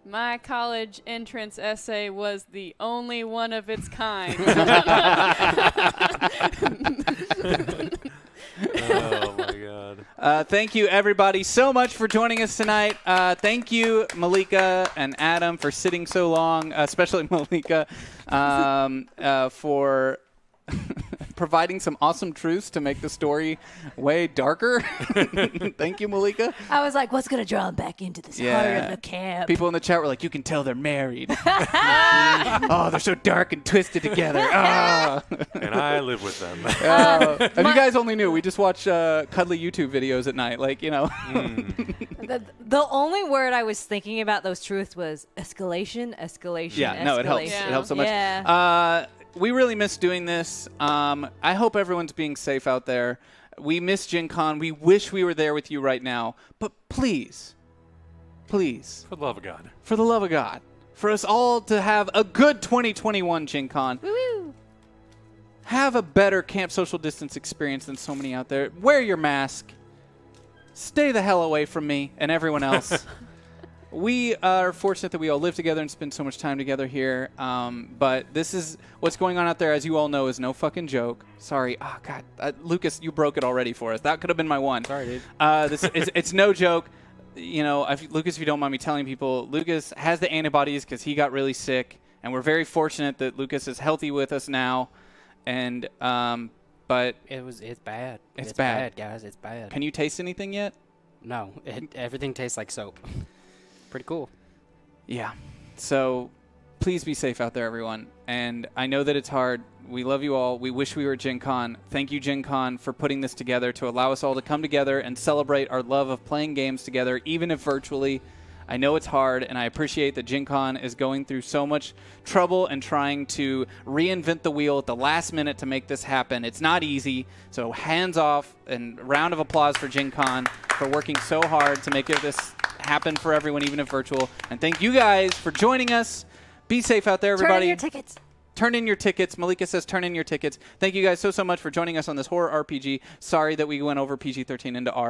My college entrance essay was the only one of its kind.
Oh, my God.
Thank you, everybody, so much for joining us tonight. Thank you, Malika and Adam, for sitting so long, especially Malika, for providing some awesome truths to make the story way darker. Thank you, Malika.
I was like, what's going to draw them back into this heart of the camp?
People in the chat were like, you can tell they're married. Oh, they're so dark and twisted together. Oh.
And I live with them.
If you guys only knew, we just watch cuddly YouTube videos at night. Like,
The only word I was thinking about those truths was escalation.
Yeah, no, it helps.
Yeah.
It helps so much.
Yeah.
We really miss doing this. I hope everyone's being safe out there. We miss Gen Con. We wish we were there with you right now. But please,
For the love of God.
for the love of God, for us all to have a good 2021 Gen Con.
Woo-woo.
Have a better camp social distance experience than so many out there. Wear your mask. Stay the hell away from me and everyone else. we are fortunate that we all live together and spend so much time together here. But this is what's going on out there, as you all know, is no fucking joke. Sorry. Oh, God. Lucas, you broke it already for us. That could have been my one.
Sorry, dude.
It's no joke. You know, Lucas, if you don't mind me telling people, Lucas has the antibodies because he got really sick. And we're very fortunate that Lucas is healthy with us now. And, but
It's bad.
It's bad,
guys. It's bad.
Can you taste anything yet?
No, everything tastes like soap. Pretty cool.
Yeah. So please be safe out there, everyone. And I know that it's hard. We love you all. We wish we were at Gen Con. Thank you, Gen Con, for putting this together to allow us all to come together and celebrate our love of playing games together, even if virtually. I know it's hard, and I appreciate that Gen Con is going through so much trouble and trying to reinvent the wheel at the last minute to make this happen. It's not easy, so hands off and a round of applause for Gen Con for working so hard to make this happen for everyone, even if virtual. And thank you guys for joining us. Be safe out there, everybody.
Turn in your tickets.
Turn in your tickets. Malika says turn in your tickets. Thank you guys so much for joining us on this horror RPG. Sorry that we went over PG-13 into R.